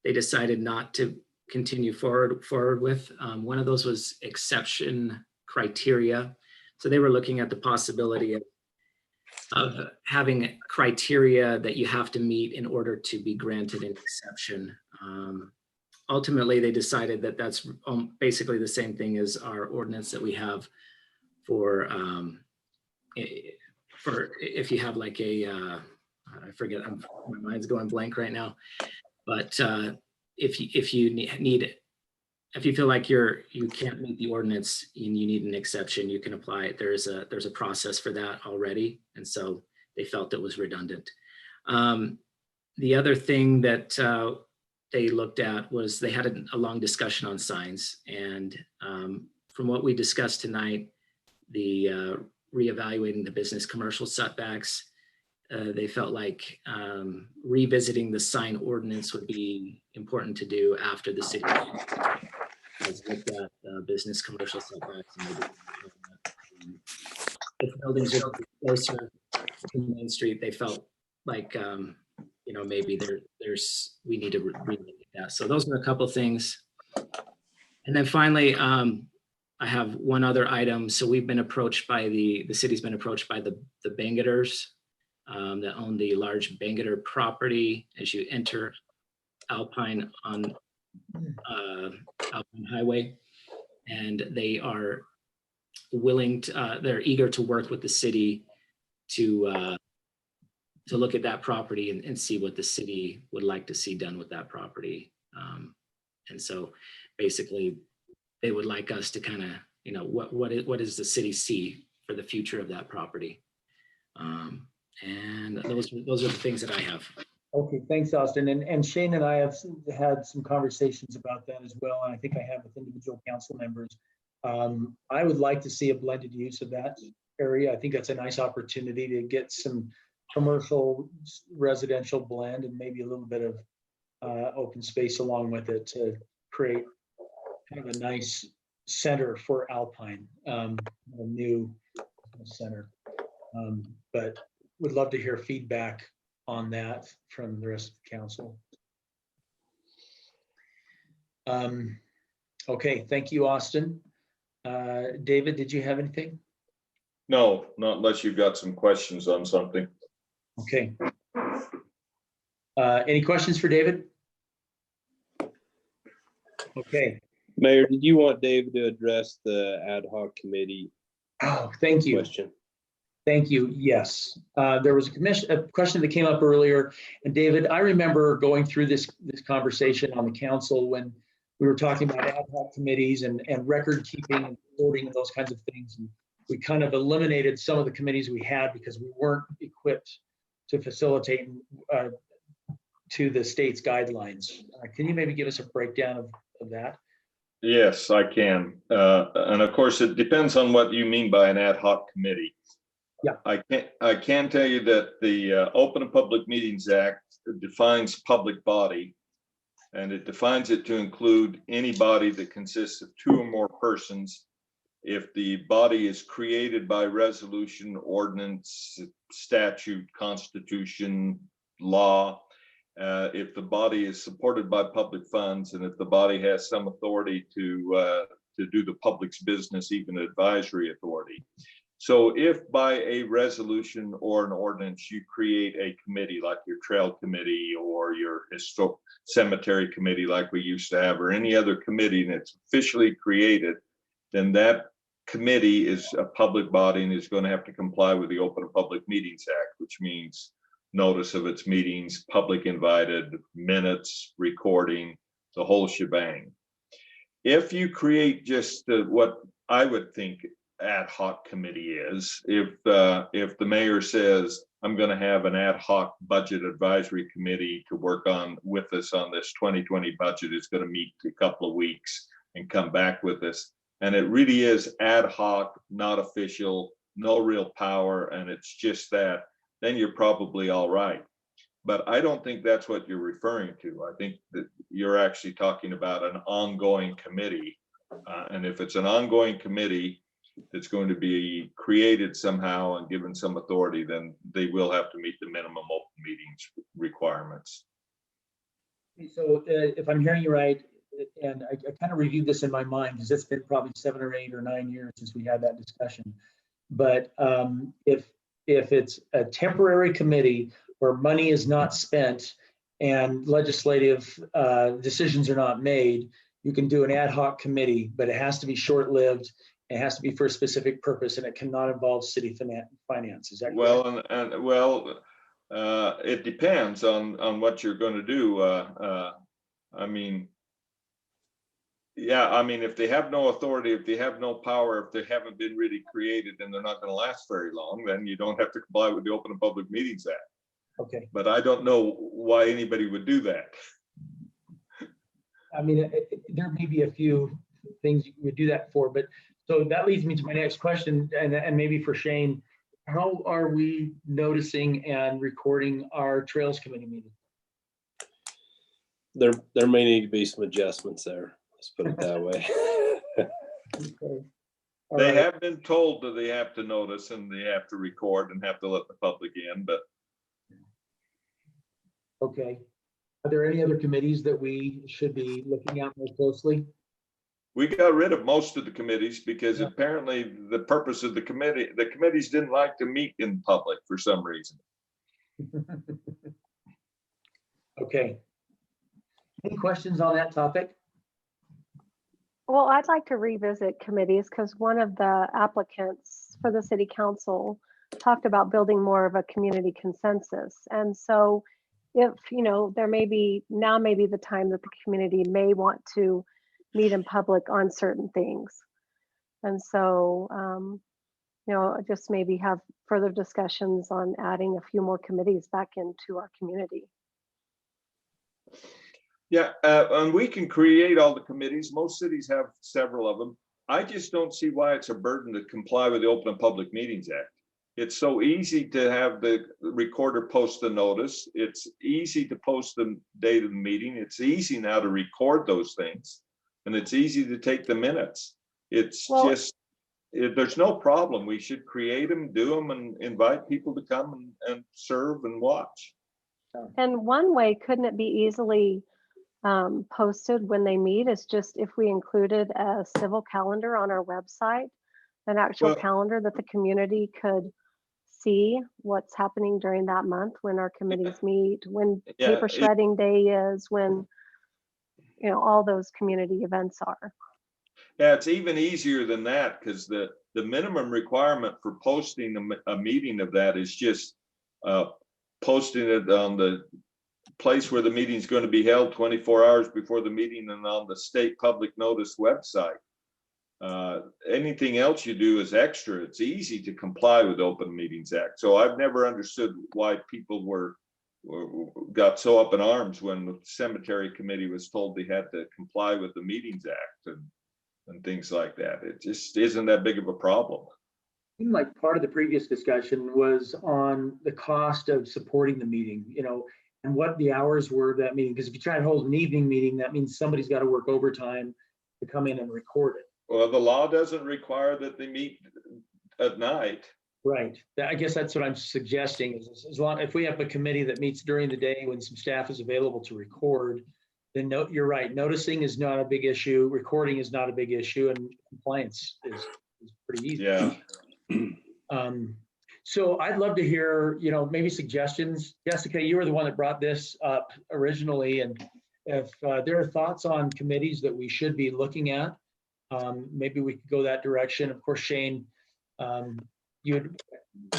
they decided not to continue forward with. One of those was exception criteria. So they were looking at the possibility of having criteria that you have to meet in order to be granted an exception. Ultimately, they decided that that's basically the same thing as our ordinance that we have for if you have like a, I forget, my mind's going blank right now, but if you feel like you can't meet the ordinance and you need an exception, you can apply it. There's a process for that already. And so they felt it was redundant. The other thing that they looked at was they had a long discussion on signs. And from what we discussed tonight, the reevaluating the business commercial setbacks, they felt like revisiting the sign ordinance would be important to do after the city has looked at business commercial setbacks. And if buildings are closer to Main Street, they felt like maybe we need to relook at that. So those are a couple of things. And then finally, I have one other item. So we've been approached by the city's been approached by the Bangaters that own the large Bangater property as you enter Alpine on Alpine Highway. And they are willing to, they're eager to work with the city to look at that property and see what the city would like to see done with that property. And so basically they would like us to kind of, what does the city see for the future of that property? And those are the things that I have. Okay, thanks, Austin. And Shane and I have had some conversations about that as well. And I think I have with individual council members. I would like to see a blended use of that area. I think that's a nice opportunity to get some commercial residential blend and maybe a little bit of open space along with it to create kind of a nice center for Alpine, a new center. But would love to hear feedback on that from the rest of the council. Okay, thank you, Austin. David, did you have anything? No, not unless you've got some questions on something. Okay. Any questions for David? Okay. Mayor, did you want David to address the ad hoc committee? Oh, thank you. Question. Thank you. Yes, there was a question that came up earlier, and David, I remember going through this conversation on the council when we were talking about ad hoc committees and record keeping and reporting and those kinds of things. And we kind of eliminated some of the committees we had because we weren't equipped to facilitate to the state's guidelines. Can you maybe give us a breakdown of that? Yes, I can. And of course, it depends on what you mean by an ad hoc committee. Yeah. I can tell you that the Open and Public Meetings Act defines public body, and it defines it to include any body that consists of 2 or more persons. If the body is created by resolution, ordinance, statute, constitution, law, if the body is supported by public funds, and if the body has some authority to do the public's business, even advisory authority. So if by a resolution or an ordinance you create a committee like your trail committee or your historic cemetery committee like we used to have, or any other committee that's officially created, then that committee is a public body and is going to have to comply with the Open and Public Meetings Act, which means notice of its meetings, public invited, minutes, recording, the whole shebang. If you create just what I would think ad hoc committee is, if the mayor says, I'm going to have an ad hoc budget advisory committee to work on with us on this 2020 budget, is going to meet a couple of weeks and come back with us. And it really is ad hoc, not official, no real power, and it's just that, then you're probably all right. But I don't think that's what you're referring to. I think that you're actually talking about an ongoing committee. And if it's an ongoing committee that's going to be created somehow and given some authority, then they will have to meet the minimum open meetings requirements. So if I'm hearing you right, and I kind of reviewed this in my mind because it's been probably 7 or 8 or 9 years since we had that discussion. But if it's a temporary committee where money is not spent and legislative decisions are not made, you can do an ad hoc committee, but it has to be short-lived It has to be for a specific purpose, and it cannot involve city finance. Is that correct? Well, it depends on what you're going to do. I mean, yeah, I mean, if they have no authority, if they have no power, if they haven't been really created and they're not going to last very long, then you don't have to comply with the Open and Public Meetings Act. Okay. But I don't know why anybody would do that. I mean, there may be a few things you would do that for, but so that leads me to my next question, and maybe for Shane, how are we noticing and recording our Trails Committee meeting? There may need to be some adjustments there. Let's put it that way. Okay. They have been told that they have to notice and they have to record and have to let the public in, but. Okay. Are there any other committees that we should be looking at more closely? We got rid of most of the committees because apparently the purpose of the committees didn't like to meet in public for some reason. Okay. Any questions on that topic? Well, I'd like to revisit committees because one of the applicants for the city council talked about building more of a community consensus. And so if, there may be the time that the community may want to meet in public on certain things. And so, just maybe have further discussions on adding a few more committees back into our community. Yeah, and we can create all the committees. Most cities have several of them. I just don't see why it's a burden to comply with the Open and Public Meetings Act. It's so easy to have the recorder post the notice. It's easy to post the date of the meeting. It's easy now to record those things. And it's easy to take the minutes. It's there's no problem. We should create them, do them, and invite people to come and serve and watch. And one way, couldn't it be easily posted when they meet, is just if we included a civil calendar on our website, an actual calendar that the community could see what's happening during that month when our committees meet, when paper shredding day is, when all those community events are. Yeah, it's even easier than that because the minimum requirement for posting a meeting of that is just posting it on the place where the meeting is going to be held 24 hours before the meeting and on the state public notice website. Anything else you do is extra. It's easy to comply with Open Meetings Act. So I've never understood why people got so up in arms when the cemetery committee was told they had to comply with the Meetings Act and things like that. It just isn't that big of a problem. Seemed like part of the previous discussion was on the cost of supporting the meeting, and what the hours were of that meeting. Because if you try to hold an evening meeting, that means somebody's got to work overtime to come in and record it. Well, the law doesn't require that they meet at night. Right. I guess that's what I'm suggesting is as long if we have a committee that meets during the day when some staff is available to record, then you're right. Noticing is not a big issue. Recording is not a big issue, and compliance is pretty easy. Yeah. So I'd love to hear, maybe suggestions. Jessica, you were the one that brought this up originally, and if there are thoughts on committees that we should be looking at, maybe we could go that direction. Of course, Shane, you would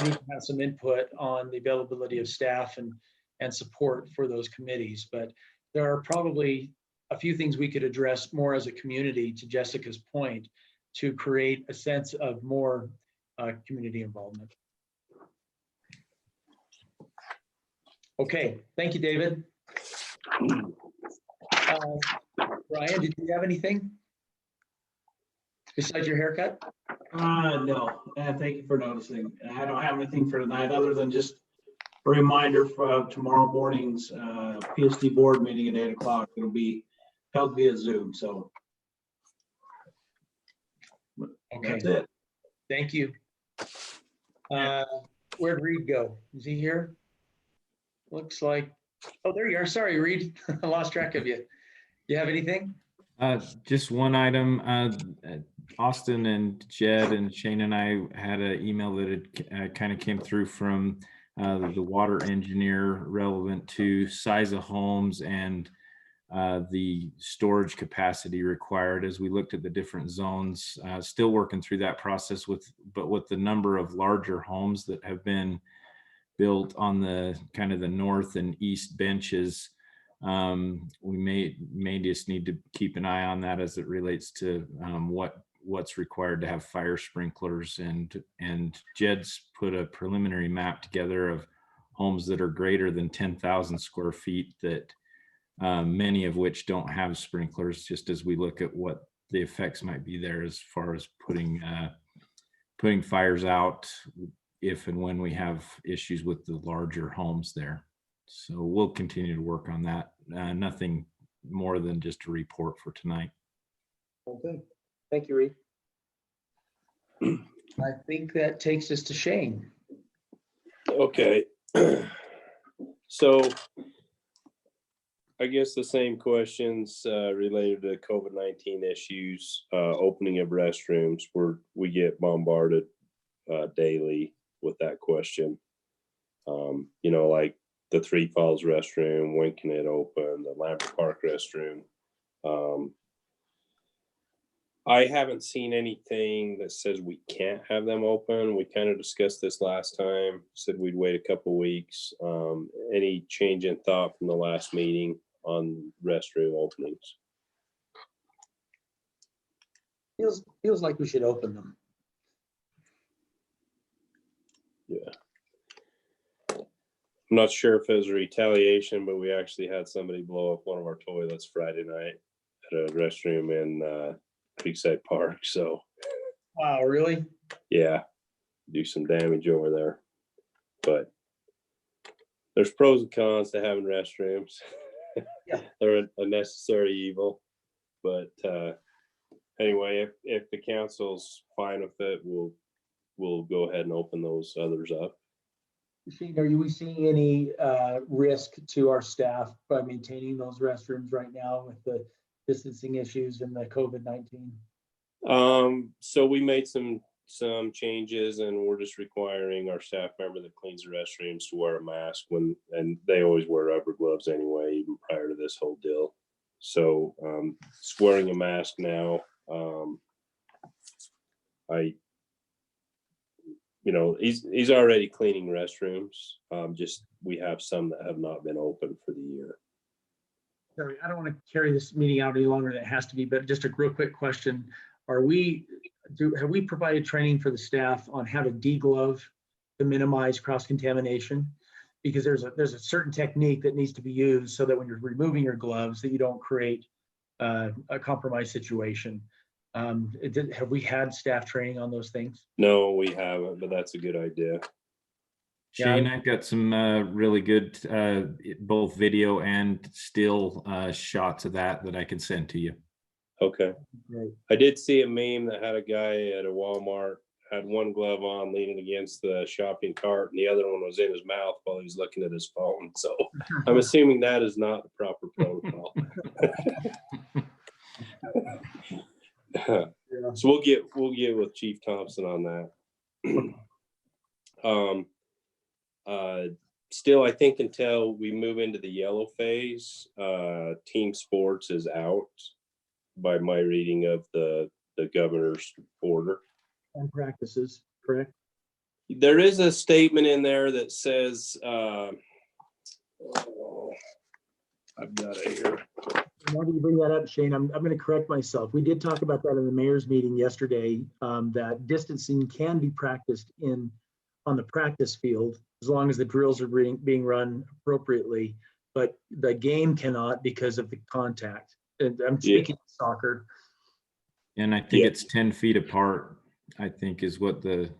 need to have some input on the availability of staff and support for those committees, but there are probably a few things we could address more as a community, to Jessica's point, to create a sense of more community involvement. Okay, thank you, David. Brian, did you have anything besides your haircut? No, and thank you for noticing. I don't have anything for tonight other than just a reminder for tomorrow morning's PSD board meeting at 8 o'clock. It'll be held via Zoom. So okay, that's it. Thank you. Where'd Reed go? Is he here? Looks like, oh, there you are. Sorry, Reed. I lost track of you. You have anything? Just one item. Austin and Jed and Shane and I had an email that kind of came through from the water engineer relevant to size of homes and the storage capacity required as we looked at the different zones. Still working through that process but with the number of larger homes that have been built on the kind of the north and east benches, we may just need to keep an eye on that as it relates to what's required to have fire sprinklers. And Jed's put a preliminary map together of homes that are greater than 10,000 square feet, that many of which don't have sprinklers, just as we look at what the effects might be there as far as putting fires out if and when we have issues with the larger homes there. So we'll continue to work on that. Nothing more than just a report for tonight. Okay, thank you, Reed. I think that takes us to Shane. Okay. So I guess the same questions related to COVID-19 issues, opening of restrooms, we get bombarded daily with that question. Like the Three Falls restroom, when can it open? The Lambert Park restroom. I haven't seen anything that says we can't have them open. We kind of discussed this last time, said we'd wait a couple weeks. Any change in thought from the last meeting on restroom openings? Feels like we should open them. Yeah. I'm not sure if it was a retaliation, but we actually had somebody blow up one of our toilets Friday night at a restroom in Creekside Park. So, wow, really? Yeah, do some damage over there. But there's pros and cons to having restrooms. Yeah. They're a necessary evil. But anyway, if the council's fine with it, we'll go ahead and open those others up. Shane, are we seeing any risk to our staff by maintaining those restrooms right now with the distancing issues and the COVID-19? So we made some changes, and we're just requiring our staff member that cleans the restrooms to wear a mask and they always wear rubber gloves anyway, even prior to this whole deal. So just wearing a mask now. He's already cleaning restrooms. Just we have some that have not been open for the year. Sorry, I don't want to carry this meeting out any longer than it has to be, but just a real quick question. Have we provided training for the staff on how to deglove to minimize cross-contamination? Because there's a certain technique that needs to be used so that when you're removing your gloves that you don't create a compromised situation. Have we had staff training on those things? No, we haven't, but that's a good idea. Shane, I've got some really good both video and still shots of that I can send to you. Okay. Great. I did see a meme that had a guy at a Walmart, had one glove on leaning against the shopping cart and the other one was in his mouth while he was looking at his phone. So I'm assuming that is not the proper protocol. So we'll get with Chief Thompson on that. Still, I think until we move into the yellow phase, team sports is out by my reading of the governor's order. And practices, correct? There is a statement in there that says, I've got it here. Why do you bring that up, Shane? I'm going to correct myself. We did talk about that in the mayor's meeting yesterday, that distancing can be practiced on the practice field as long as the drills are being run appropriately, but the game cannot because of the contact. And I'm speaking of soccer. And I think it's 10 feet apart, I think is what the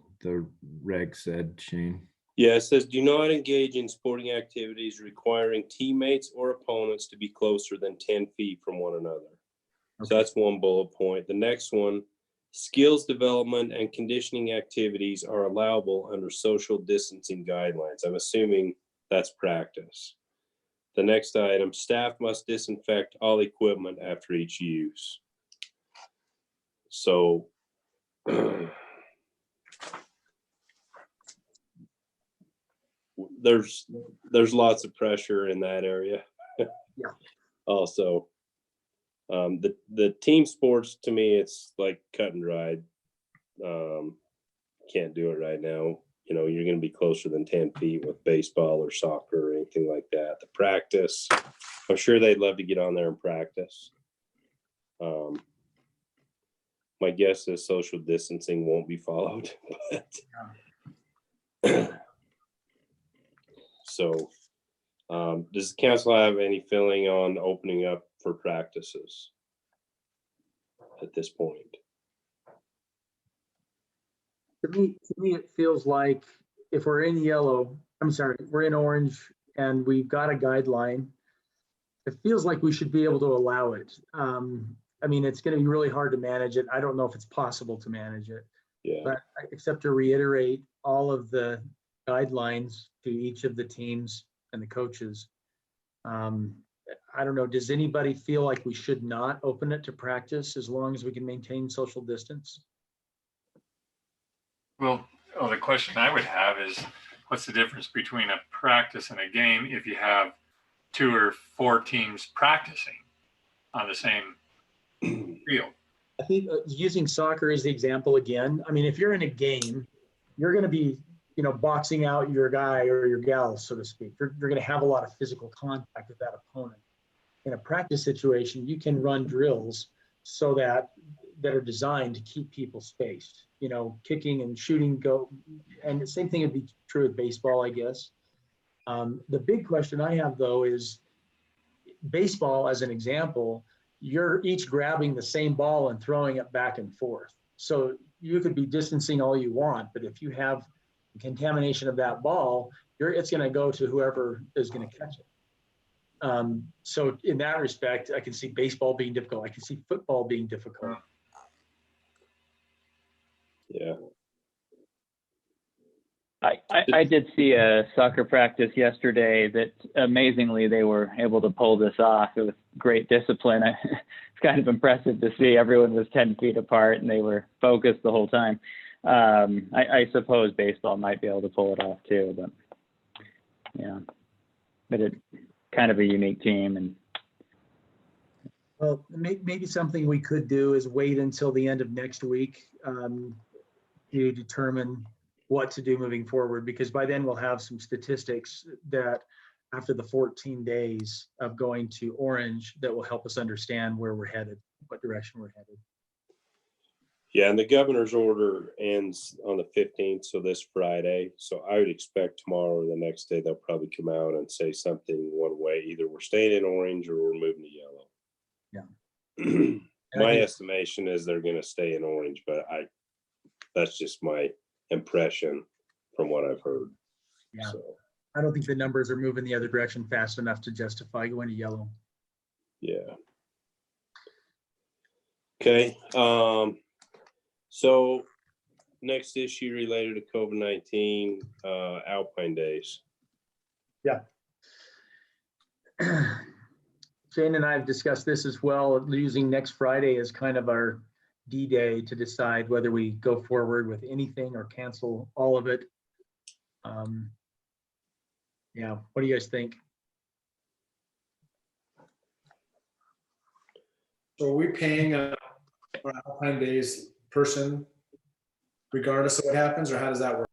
reg said, Shane. Yeah, it says do not engage in sporting activities requiring teammates or opponents to be closer than 10 feet from one another. Okay. So that's one bullet point. The next one, skills development and conditioning activities are allowable under social distancing guidelines. I'm assuming that's practice. The next item, staff must disinfect all equipment after each use. So there's lots of pressure in that area. Yeah. also. The team sports, to me, it's like cut and dried. Can't do it right now. You know, you're going to be closer than 10 feet with baseball or soccer or anything like that. The practice, I'm sure they'd love to get on there and practice. My guess is social distancing won't be followed. But so, does the council have any feeling on opening up for practices at this point? To me, it feels like if we're in yellow, we're in orange and we've got a guideline, it feels like we should be able to allow it. I mean, it's going to be really hard to manage it. I don't know if it's possible to manage it. Yeah. But except to reiterate all of the guidelines to each of the teams and the coaches. I don't know, does anybody feel like we should not open it to practice as long as we can maintain social distance? Well, the question I would have is, what's the difference between a practice and a game if you have 2 or 4 teams practicing on the same field? I think using soccer as the example again, I mean, if you're in a game, you're going to be, boxing out your guy or your gal, so to speak. You're going to have a lot of physical contact with that opponent. In a practice situation, you can run drills so that are designed to keep people spaced. Kicking and shooting go, and the same thing would be true with baseball, I guess. The big question I have though is baseball, as an example, you're each grabbing the same ball and throwing it back and forth. So you could be distancing all you want, but if you have contamination of that ball, it's going to go to whoever is going to catch it. So in that respect, I can see baseball being difficult. I can see football being difficult. Yeah. I did see a soccer practice yesterday that amazingly they were able to pull this off with great discipline. It's kind of impressive to see. Everyone was 10 feet apart and they were focused the whole time. I suppose baseball might be able to pull it off too, but yeah, but it's kind of a unique team. And well, maybe something we could do is wait until the end of next week to determine what to do moving forward, because by then we'll have some statistics that after the 14 days of going to orange that will help us understand where we're headed, what direction we're headed. Yeah, and the governor's order ends on the 15th, so this Friday. So I would expect tomorrow or the next day they'll probably come out and say something one way. Either we're staying in orange or we're moving to yellow. Yeah. My estimation is they're going to stay in orange, but that's just my impression from what I've heard. Yeah. So, I don't think the numbers are moving the other direction fast enough to justify going to yellow. Yeah. Okay. So next issue related to COVID-19, Alpine days. Yeah. Jane and I have discussed this as well, using next Friday as kind of our D-Day to decide whether we go forward with anything or cancel all of it. Yeah, what do you guys think? So are we paying a Alpine Days person regardless of what happens, or how does that work?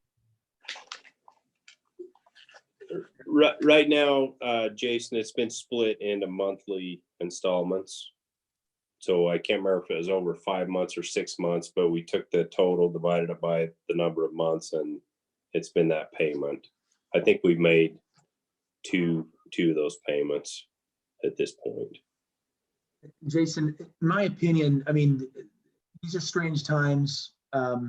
Right now, Jason, it's been split into monthly installments. So I can't remember if it was over 5 months or 6 months, but we took the total, divided it by the number of months, and it's been that payment. I think we've made two of those payments at this point. Jason, in my opinion, I mean, these are strange times. A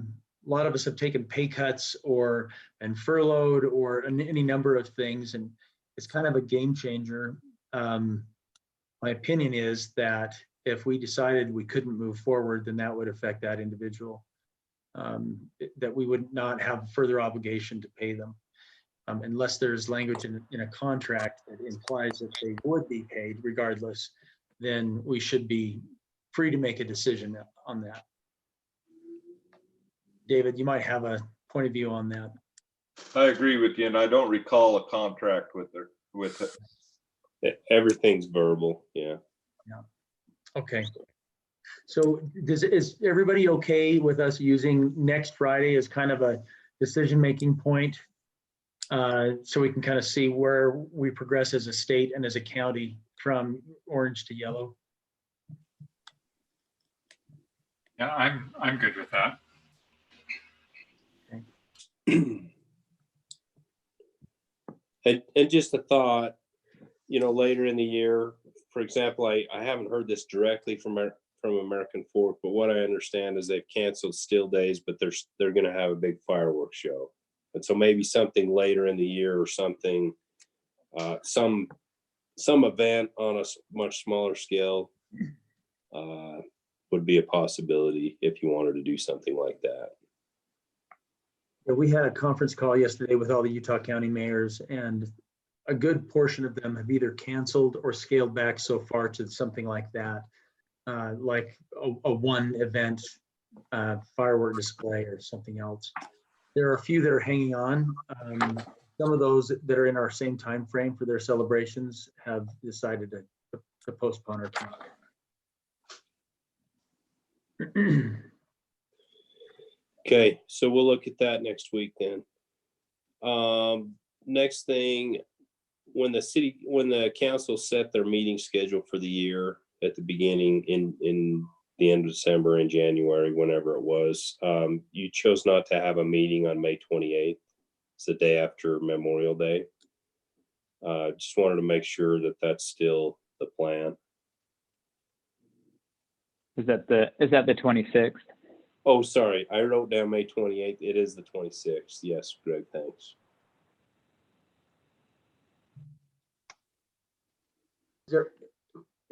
lot of us have taken pay cuts and furloughed or any number of things, and it's kind of a game changer. My opinion is that if we decided we couldn't move forward, then that would affect that individual, that we would not have further obligation to pay them. Unless there's language in a contract that implies that they would be paid regardless, then we should be free to make a decision on that. David, you might have a point of view on that. I agree with you, and I don't recall a contract with it. Everything's verbal. Yeah. Okay. So is everybody okay with us using next Friday as kind of a decision-making point? So we can kind of see where we progress as a state and as a county from orange to yellow. Yeah, I'm good with that. And just a thought, later in the year, for example, I haven't heard this directly from American Fork, but what I understand is they've canceled still days, but they're going to have a big fireworks show. And so maybe something later in the year or something, some event on a much smaller scale would be a possibility if you wanted to do something like that. Yeah, we had a conference call yesterday with all the Utah County mayors, and a good portion of them have either canceled or scaled back so far to something like that, like a one event firework display or something else. There are a few that are hanging on. Some of those that are in our same time frame for their celebrations have decided to postpone or cancel. Okay, so we'll look at that next week then. Next thing, when the council set their meeting schedule for the year at the beginning in the end of December and January, whenever it was, you chose not to have a meeting on May 28th. It's the day after Memorial Day. Just wanted to make sure that that's still the plan. Is that the 26th? Oh, sorry. I wrote down May 28th. It is the 26th. Yes, Greg, thanks. Is there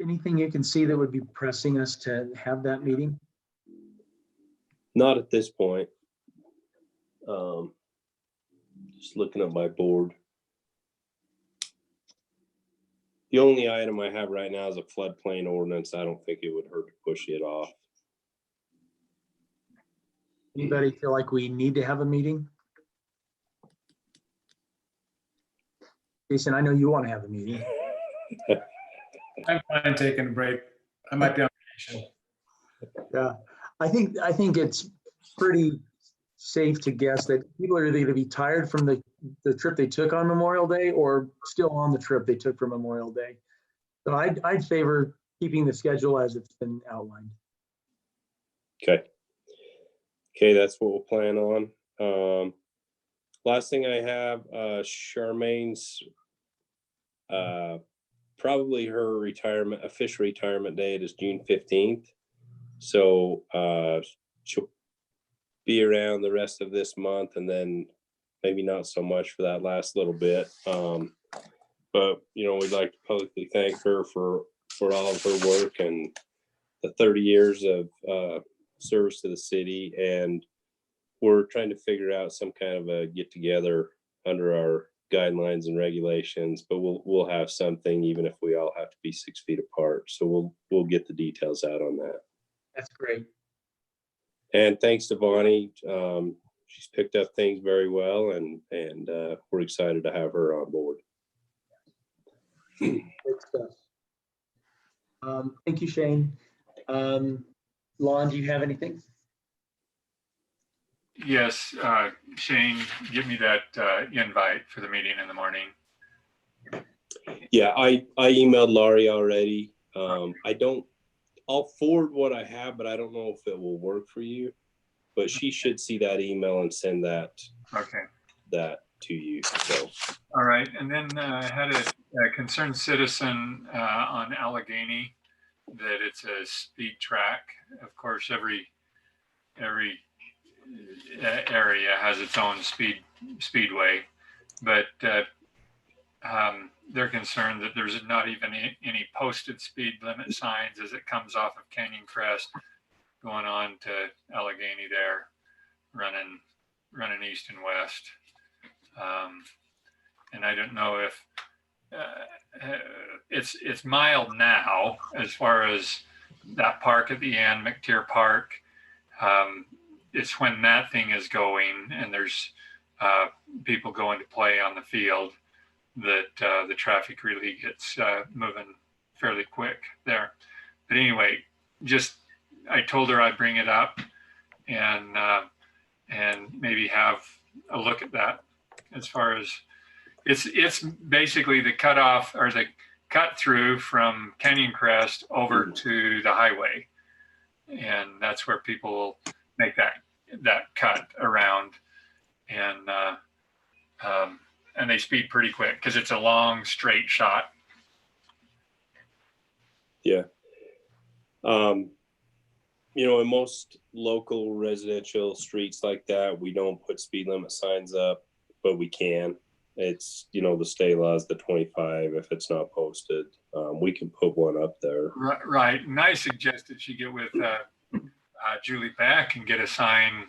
anything you can see that would be pressing us to have that meeting? Not at this point. Just looking at my board. The only item I have right now is a floodplain ordinance. I don't think it would hurt to push it off. Anybody feel like we need to have a meeting? Jason, I know you want to have a meeting. I'm fine taking a break. I might be on vacation. Yeah, I think it's pretty safe to guess that people are either going to be tired from the trip they took on Memorial Day or still on the trip they took for Memorial Day. So I'd favor keeping the schedule as it's been outlined. Okay, that's what we'll plan on. Last thing I have, Charmaine's probably her official retirement date is June 15th. So she'll be around the rest of this month, and then maybe not so much for that last little bit. But we'd like to publicly thank her for all of her work and the 30 years of service to the city. And we're trying to figure out some kind of a get together under our guidelines and regulations, but we'll have something even if we all have to be 6 feet apart. So we'll get the details out on that. That's great. And thanks to Bonnie. She's picked up things very well, and we're excited to have her on board. Great stuff. Thank you, Shane. Lon, do you have anything? Yes, Shane, give me that invite for the meeting in the morning. Yeah, I emailed Laurie already. I'll forward what I have, but I don't know if it will work for you. But she should see that email and send that to you. So. All right, and then I had a concerned citizen on Allegheny that it's a speed track. Of course, every area has its own speedway, but they're concerned that there's not even any posted speed limit signs as it comes off of Canyon Crest going on to Allegheny there, running east and west. And I don't know if it's mild now as far as that park at the end, McTier Park. It's when that thing is going and there's people going to play on the field. that the traffic really gets moving fairly quick there. But anyway, just I told her I'd bring it up and maybe have a look at that. As far as it's basically the cutoff or the cut through from Canyon Crest over to the highway, and that's where people will make that cut around, and they speed pretty quick because it's a long straight shot. Yeah. You know, in most local residential streets like that, we don't put speed limit signs up, but we can. It's, you know, the state law is the 25 if it's not posted. We can put one up there. Right. And I suggested she get with Julie Beck and get a sign,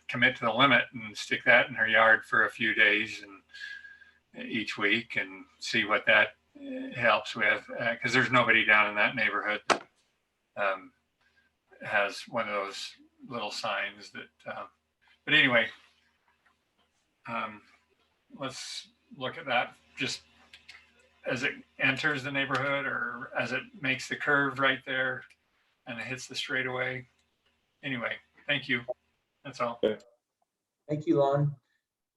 commit to the limit, and stick that in her yard for a few days and each week and see what that helps with. Because there's nobody down in that neighborhood that has one of those little signs that, but anyway, let's look at that just as it enters the neighborhood or as it makes the curve right there and it hits the straightaway. Anyway, thank you. That's all. Thank you, Lon.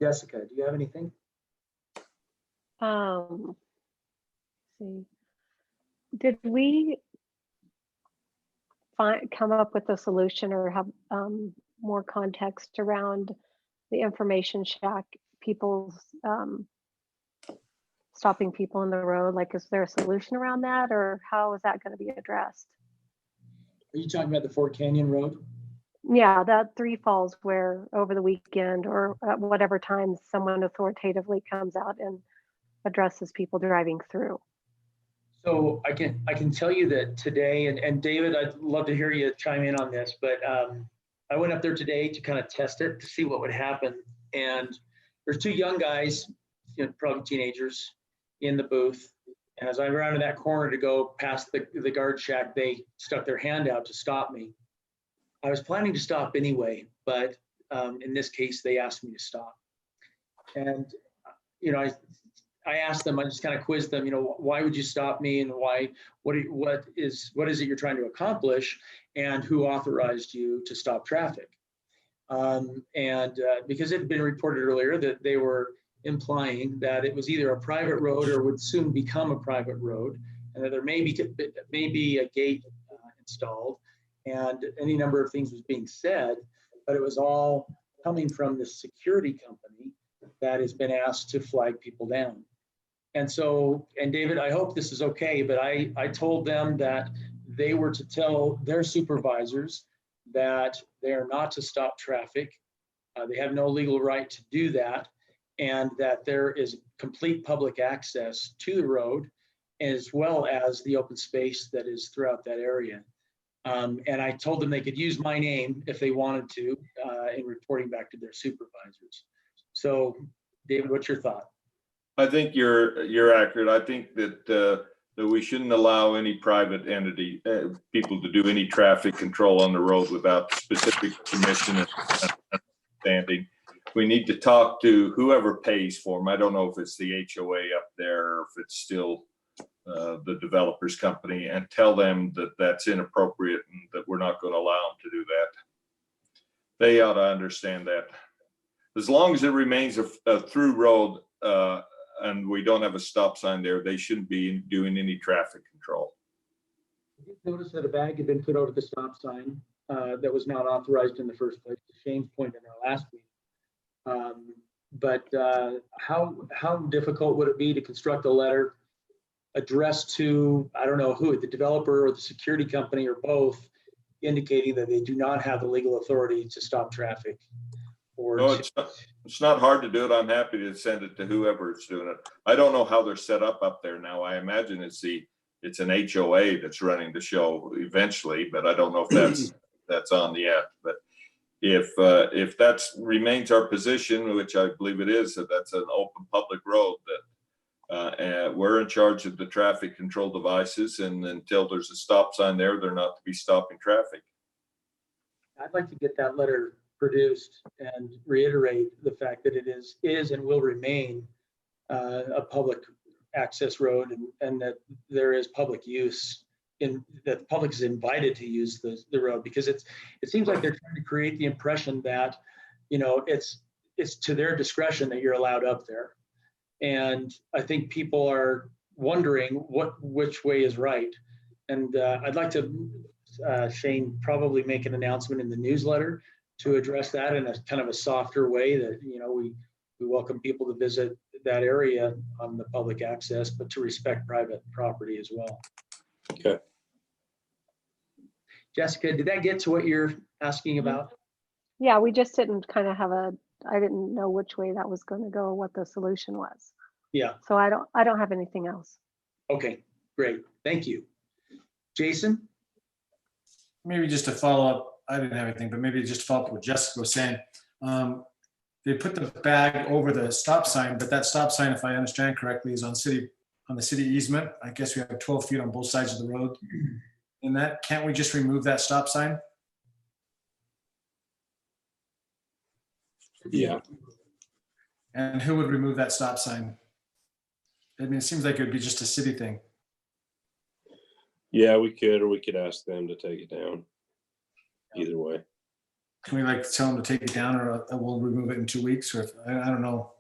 Jessica, do you have anything? See, did we come up with a solution or have more context around the information shack, people's stopping people in the road? Like, is there a solution around that, or how is that going to be addressed? Are you talking about the Fort Canyon Road? Yeah, that Three Falls, where over the weekend or at whatever time someone authoritatively comes out and addresses people driving through. So I can tell you that today, and David, I'd love to hear you chime in on this, but I went up there today to kind of test it to see what would happen. And there's two young guys, you know, probably teenagers, in the booth. And as I rounded that corner to go past the guard shack, they stuck their hand out to stop me. I was planning to stop anyway, but in this case, they asked me to stop. And, you know, I asked them, I just kind of quizzed them, you know, why would you stop me, and why, what is it you're trying to accomplish, and who authorized you to stop traffic? Because it had been reported earlier that they were implying that it was either a private road or would soon become a private road, and that there may be a gate installed, and any number of things was being said, but it was all coming from the security company that has been asked to flag people down. And so, and David, I hope this is okay, but I told them that they were to tell their supervisors that they are not to stop traffic. They have no legal right to do that, and that there is complete public access to the road, as well as the open space that is throughout that area. And I told them they could use my name if they wanted to in reporting back to their supervisors. So, David, what's your thought? I think you're accurate. I think that we shouldn't allow any private entity people to do any traffic control on the road without specific permission and understanding. We need to talk to whoever pays for them. I don't know if it's the HOA up there or if it's still the developer's company, and tell them that that's inappropriate and that we're not going to allow them to do that. They ought to understand that. As long as it remains a through road and we don't have a stop sign there, they shouldn't be doing any traffic control. I did notice that a bag had been put over the stop sign that was not authorized in the first place, to Shane's point in our last meeting. But how difficult would it be to construct a letter addressed to, I don't know who, the developer or the security company or both, indicating that they do not have the legal authority to stop traffic? No, it's not hard to do it. I'm happy to send it to whoever is doing it. I don't know how they're set up there now. I imagine it's an HOA that's running the show eventually, but I don't know if that's on yet. But if that remains our position, which I believe it is, that that's an open public road, that we're in charge of the traffic control devices, and until there's a stop sign there, they're not to be stopping traffic. I'd like to get that letter produced and reiterate the fact that it is and will remain a public access road, and that there is public use in that the public is invited to use the road, because it seems like they're trying to create the impression that, you know, it's to their discretion that you're allowed up there. And I think people are wondering which way is right. And I'd like to, Shane, probably make an announcement in the newsletter to address that in a kind of a softer way, that, you know, we welcome people to visit that area on the public access, but to respect private property as well. Okay. Jessica, did that get to what you're asking about? Yeah, we just didn't kind of have I didn't know which way that was going to go or what the solution was. Yeah. So I don't have anything else. Okay, great. Thank you. Jason? Maybe just to follow up, I didn't have anything, but maybe just to follow up what Jessica was saying. They put the bag over the stop sign, but that stop sign, if I understand correctly, is on the city easement. I guess we have 12 feet on both sides of the road. And that, can't we just remove that stop sign? Yeah. And who would remove that stop sign? I mean, it seems like it would be just a city thing. Yeah, we could, or we could ask them to take it down. Either way. Can we like tell them to take it down, or we'll remove it in 2 weeks? Or if, I don't know.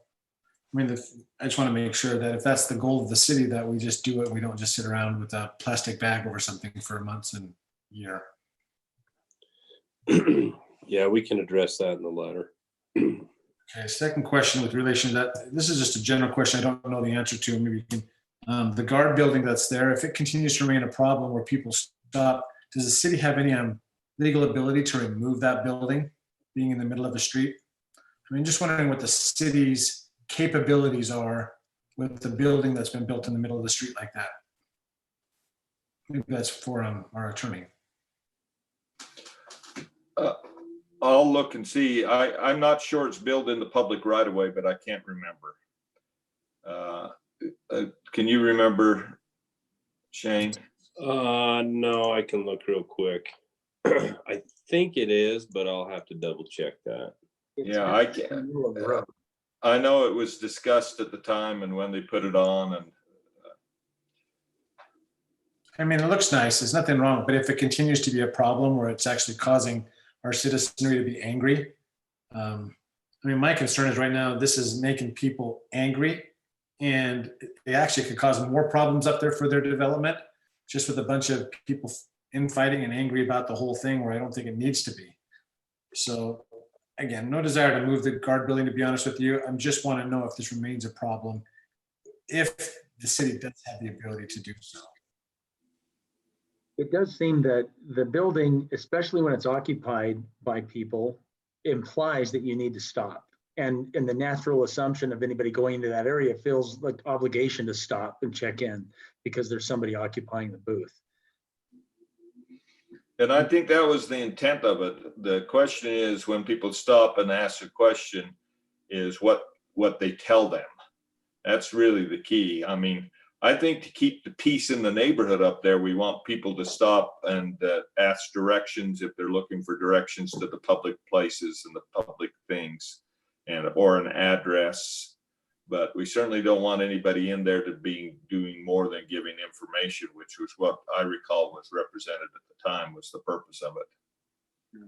I mean, I just want to make sure that if that's the goal of the city, that we just do it. We don't just sit around with a plastic bag over something for months and year. Yeah, we can address that in the letter. Okay, second question with relation to that. This is just a general question I don't know the answer to. Maybe you can. The guard building that's there, if it continues to remain a problem where people stop, does the city have any legal ability to remove that building being in the middle of a street? I mean, just wondering what the city's capabilities are with the building that's been built in the middle of the street like that. Maybe that's for our attorney. I'll look and see. I'm not sure it's built in the public right of way, but I can't remember. Can you remember, Shane? No, I can look real quick. I think it is, but I'll have to double check that. Yeah, I can. I know it was discussed at the time and when they put it on, and I mean, it looks nice. There's nothing wrong, but if it continues to be a problem where it's actually causing our citizenry to be angry, I mean, my concern is right now this is making people angry, and it actually could cause more problems up there for their development, just with a bunch of people infighting and angry about the whole thing, where I don't think it needs to be. So again, no desire to move the guard building, to be honest with you. I just want to know if this remains a problem, if the city does have the ability to do so. It does seem that the building, especially when it's occupied by people, implies that you need to stop. And the natural assumption of anybody going into that area feels like obligation to stop and check in because there's somebody occupying the booth. And I think that was the intent of it. The question is, when people stop and ask a question, is what they tell them. That's really the key. I mean, I think to keep the peace in the neighborhood up there, we want people to stop and ask directions if they're looking for directions to the public places and the public things, or an address. But we certainly don't want anybody in there to be doing more than giving information, which was what I recall was represented at the time, was the purpose of it.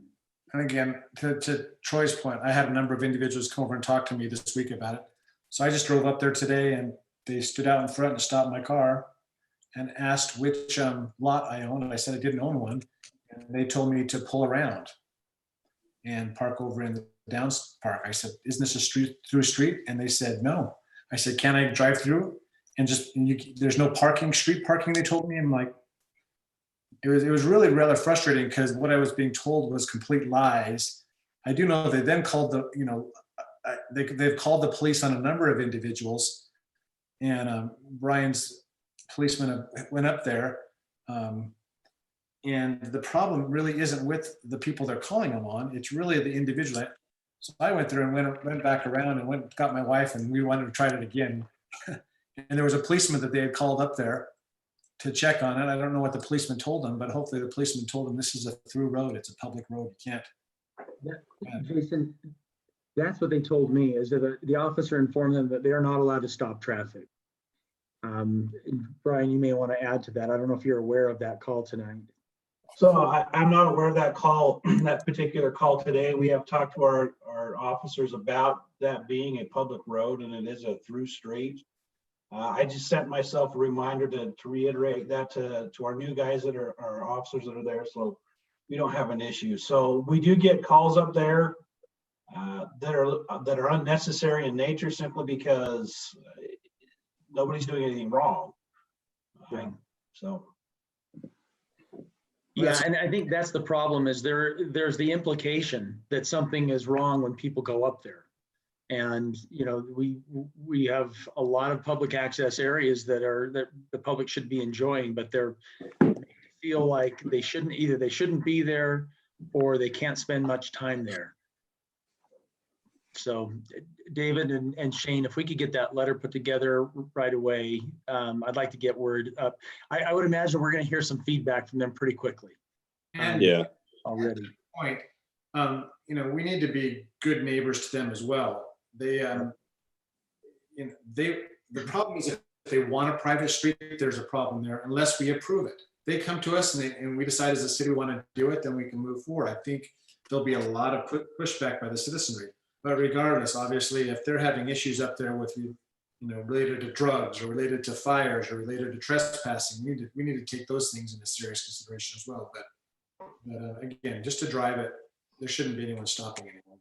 And again, to Troy's point, I had a number of individuals come over and talk to me this week about it. So I just drove up there today, and they stood out in front and stopped my car and asked which lot I owned. And I said I didn't own one. And they told me to pull around and park over in the Downs Park. I said, isn't this a through street? And they said, no. I said, can I drive through? And there's no parking, street parking, they told me. I'm like, it was really rather frustrating, because what I was being told was complete lies. I do know they then called they've called the police on a number of individuals, and Brian's policeman went up there. And the problem really isn't with the people they're calling them on. It's really the individual. So I went there and went back around and got my wife, and we wanted to try it again. And there was a policeman that they had called up there to check on it. I don't know what the policeman told them, but hopefully the policeman told them this is a through road. It's a public road. You can't. Jason, That's what they told me, is that the officer informed them that they are not allowed to stop traffic. Brian, you may want to add to that. I don't know if you're aware of that call tonight. So I'm not aware of that call, that particular call today. We have talked to our officers about that being a public road, and it is a through street. I just sent myself a reminder to reiterate that to our new guys that are our officers that are there, so we don't have an issue. So we do get calls up there that are unnecessary in nature, simply because nobody's doing anything wrong. So. Yeah, and I think that's the problem, is there's the implication that something is wrong when people go up there. And, you know, we have a lot of public access areas that the public should be enjoying, but they feel like they shouldn't be there, or they can't spend much time there. So David and Shane, if we could get that letter put together right away, I'd like to get word up. I would imagine we're going to hear some feedback from them pretty quickly. And Yeah. Already. Point. You know, we need to be good neighbors to them as well. The problem is, if they want a private street, there's a problem there unless we approve it. They come to us and we decide as a city we want to do it, then we can move forward. I think there'll be a lot of pushback by the citizenry. But regardless, obviously, if they're having issues up there with related to drugs or related to fires or related to trespassing, we need to take those things into serious consideration as well. But again, just to drive it, there shouldn't be anyone stopping anyone.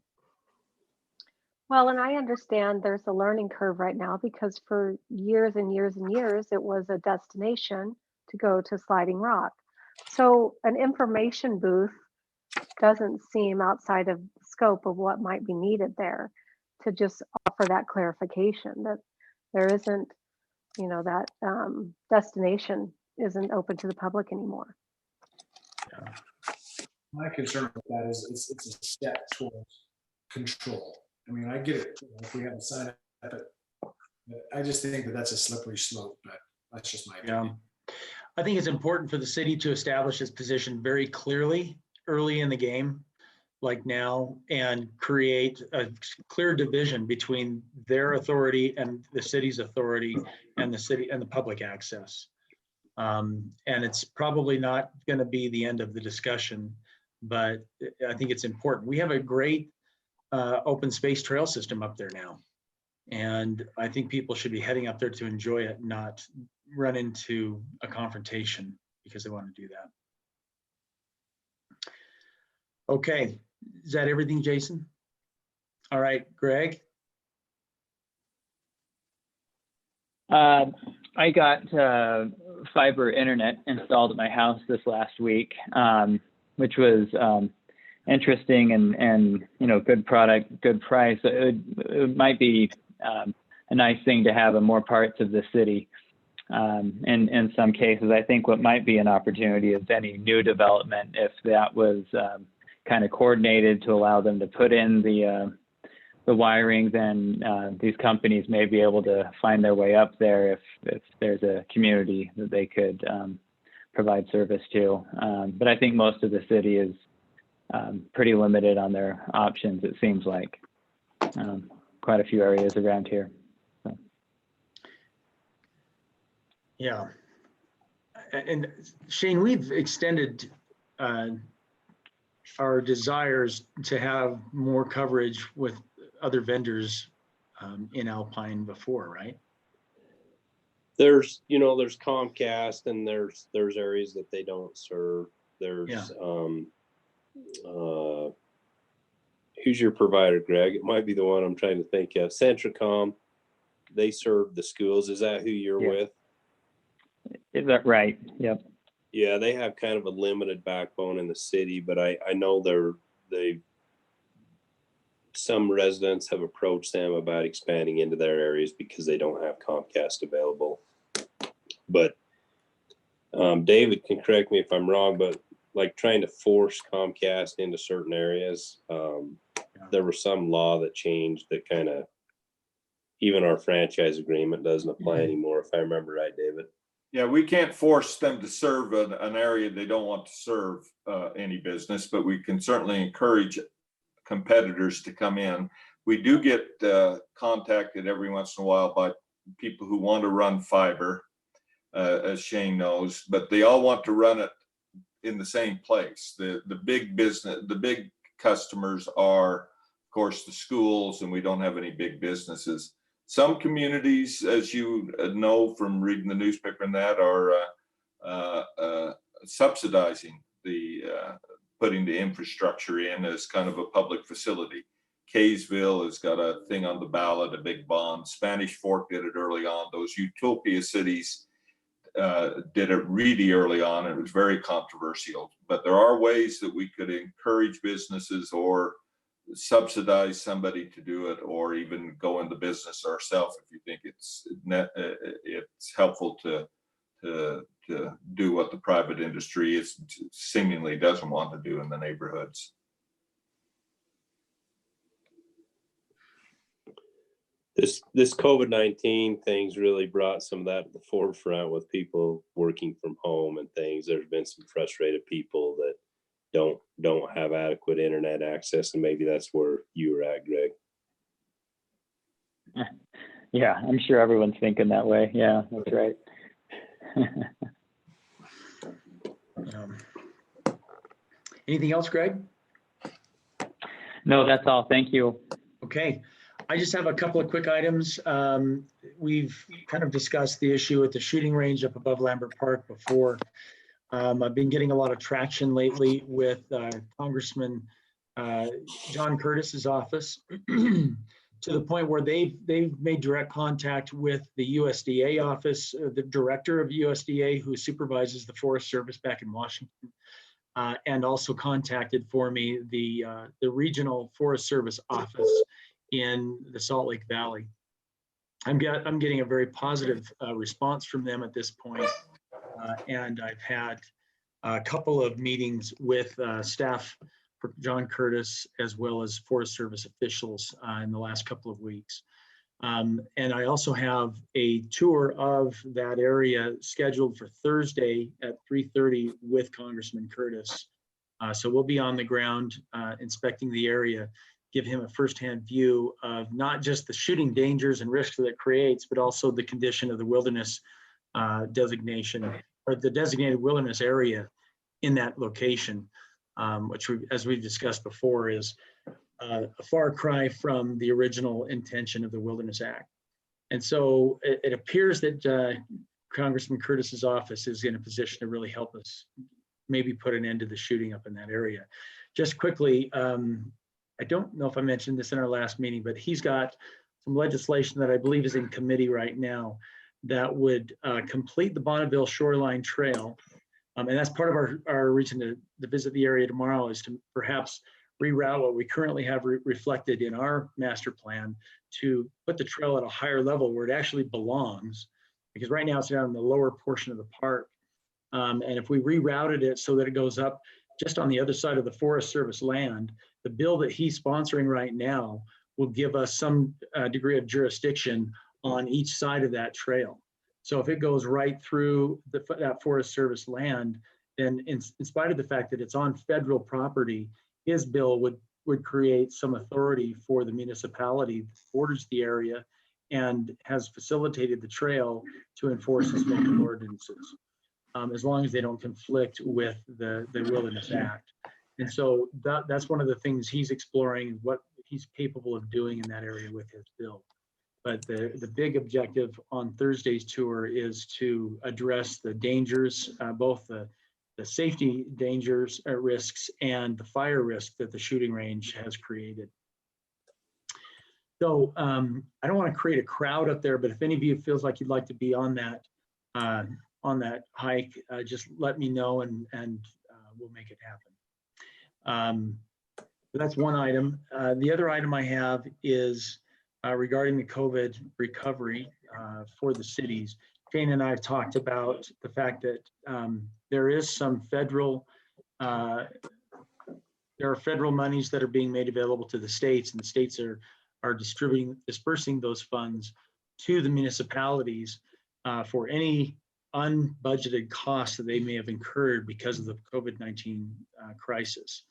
Well, and I understand there's a learning curve right now, because for years and years and years, it was a destination to go to Sliding Rock. So an information booth doesn't seem outside of the scope of what might be needed there, to just offer that clarification that there isn't, that destination isn't open to the public anymore. Yeah. My concern with that is it's a step towards control. I mean, I get it if we have a sign up, but I just think that that's a slippery slope, but that's just my opinion. I think it's important for the city to establish its position very clearly early in the game, like now, and create a clear division between their authority and the city's authority, and the city and the public access. And it's probably not going to be the end of the discussion, but I think it's important. We have a great open space trail system up there now, and I think people should be heading up there to enjoy it, not run into a confrontation because they want to do that. Okay, is that everything, Jason? All right, Greg? I got fiber internet installed at my house this last week, which was interesting and good product, good price. It might be a nice thing to have in more parts of the city. In some cases, I think what might be an opportunity is any new development, if that was kind of coordinated to allow them to put in the wiring, then these companies may be able to find their way up there if there's a community that they could provide service to. But I think most of the city is pretty limited on their options, it seems like. Quite a few areas around here. So. Yeah. And Shane, we've extended our desires to have more coverage with other vendors in Alpine before, right? There's Comcast, and there's areas that they don't serve. There's who's your provider, Greg? It might be the one I'm trying to think of. Centricom. They serve the schools. Is that who you're with? Is that right? Yep. Yeah, they have kind of a limited backbone in the city, but I know some residents have approached them about expanding into their areas because they don't have Comcast available. But David can correct me if I'm wrong, but like trying to force Comcast into certain areas, there was some law that changed that kind of, even our franchise agreement doesn't apply anymore, if I remember right, David. Yeah, we can't force them to serve an area they don't want to serve any business, but we can certainly encourage competitors to come in. We do get contacted every once in a while by people who want to run fiber, as Shane knows, but they all want to run it in the same place. The big business, the big customers are, of course, the schools, and we don't have any big businesses. Some communities, as you know from reading the newspaper and that, are subsidizing the putting the infrastructure in as kind of a public facility. Kaysville has got a thing on the ballot, a big bond. Spanish Fork did it early on. Those utopia cities did it really early on, and it was very controversial. But there are ways that we could encourage businesses or subsidize somebody to do it, or even go in the business ourselves if you think it's helpful to do what the private industry is seemingly doesn't want to do in the neighborhoods. This COVID-19 thing's really brought some of that to the forefront with people working from home and things. There's been some frustrated people that don't have adequate internet access, and maybe that's where you were at, Greg. Yeah, I'm sure everyone's thinking that way. Yeah, that's right. Anything else, Greg? No, that's all. Thank you. Okay. I just have a couple of quick items. We've kind of discussed the issue at the shooting range up above Lambert Park before. I've been getting a lot of traction lately with Congressman John Curtis's office to the point where they've made direct contact with the USDA office, the director of USDA who supervises the Forest Service back in Washington, and also contacted for me the regional Forest Service office in the Salt Lake Valley. I'm getting a very positive response from them at this point, and I've had a couple of meetings with staff for John Curtis as well as Forest Service officials in the last couple of weeks. And I also have a tour of that area scheduled for Thursday at 3:30 with Congressman Curtis. So we'll be on the ground inspecting the area, give him a firsthand view of not just the shooting dangers and risks that it creates, but also the condition of the wilderness designation, or the designated wilderness area in that location, which, as we've discussed before, is a far cry from the original intention of the Wilderness Act. And so it appears that Congressman Curtis's office is in a position to really help us maybe put an end to the shooting up in that area. Just quickly, I don't know if I mentioned this in our last meeting, but he's got some legislation that I believe is in committee right now that would complete the Bonneville Shoreline Trail. And that's part of our reason to visit the area tomorrow, is to perhaps reroute what we currently have reflected in our master plan to put the trail at a higher level where it actually belongs, because right now it's down in the lower portion of the park. And if we rerouted it so that it goes up just on the other side of the Forest Service land, the bill that he's sponsoring right now will give us some degree of jurisdiction on each side of that trail. So if it goes right through that Forest Service land, then in spite of the fact that it's on federal property, his bill would create some authority for the municipality that borders the area and has facilitated the trail to enforce its local ordinances, as long as they don't conflict with the Wilderness Act. And so that's one of the things he's exploring, what he's capable of doing in that area with his bill. But the big objective on Thursday's tour is to address the dangers, both the safety dangers, risks, and the fire risk that the shooting range has created. So I don't want to create a crowd up there, but if any of you feels like you'd like to be on that hike, just let me know and we'll make it happen. But that's one item. The other item I have is regarding the COVID recovery for the cities. Shane and I have talked about the fact that there is some federal, there are federal monies that are being made available to the states, and the states are dispersing those funds to the municipalities for any unbudgeted costs that they may have incurred because of the COVID-19 crisis.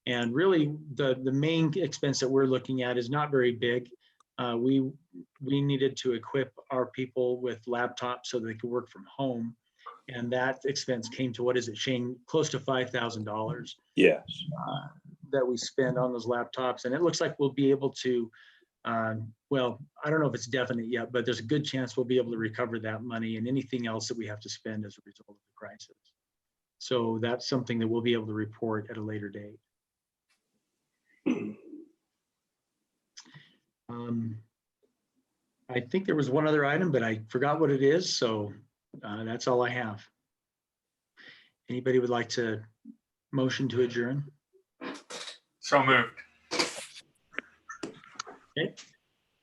And really, the main expense that we're looking at is not very big. We needed to equip our people with laptops so they could work from home. And that expense came to, what is it, Shane? Close to $5,000. Yes. That we spend on those laptops. And it looks like we'll be able to, well, I don't know if it's definite yet, but there's a good chance we'll be able to recover that money and anything else that we have to spend as a result of the crisis. So that's something that we'll be able to report at a later date. I think there was one other item, but I forgot what it is. So that's all I have. Anybody would like to motion to adjourn? So moved. Okay.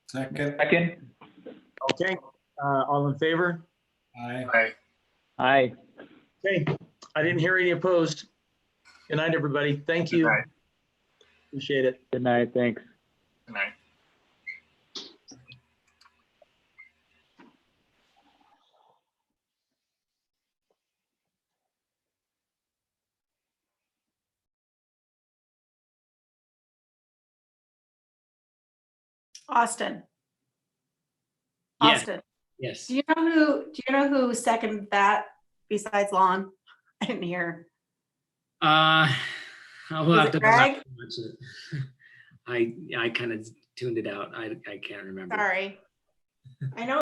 Second. Okay. All in favor? Aye. Aye. Aye. Okay. I didn't hear any opposed. Good night, everybody. Thank you. Good night. Appreciate it. Good night. Thanks. Good night. Austin. Yes. Austin, Yes. do you know who seconded that besides Lon? I didn't hear. I'll Was have it to go back Greg? and watch it. I kind of tuned it out. I can't remember. Sorry. I know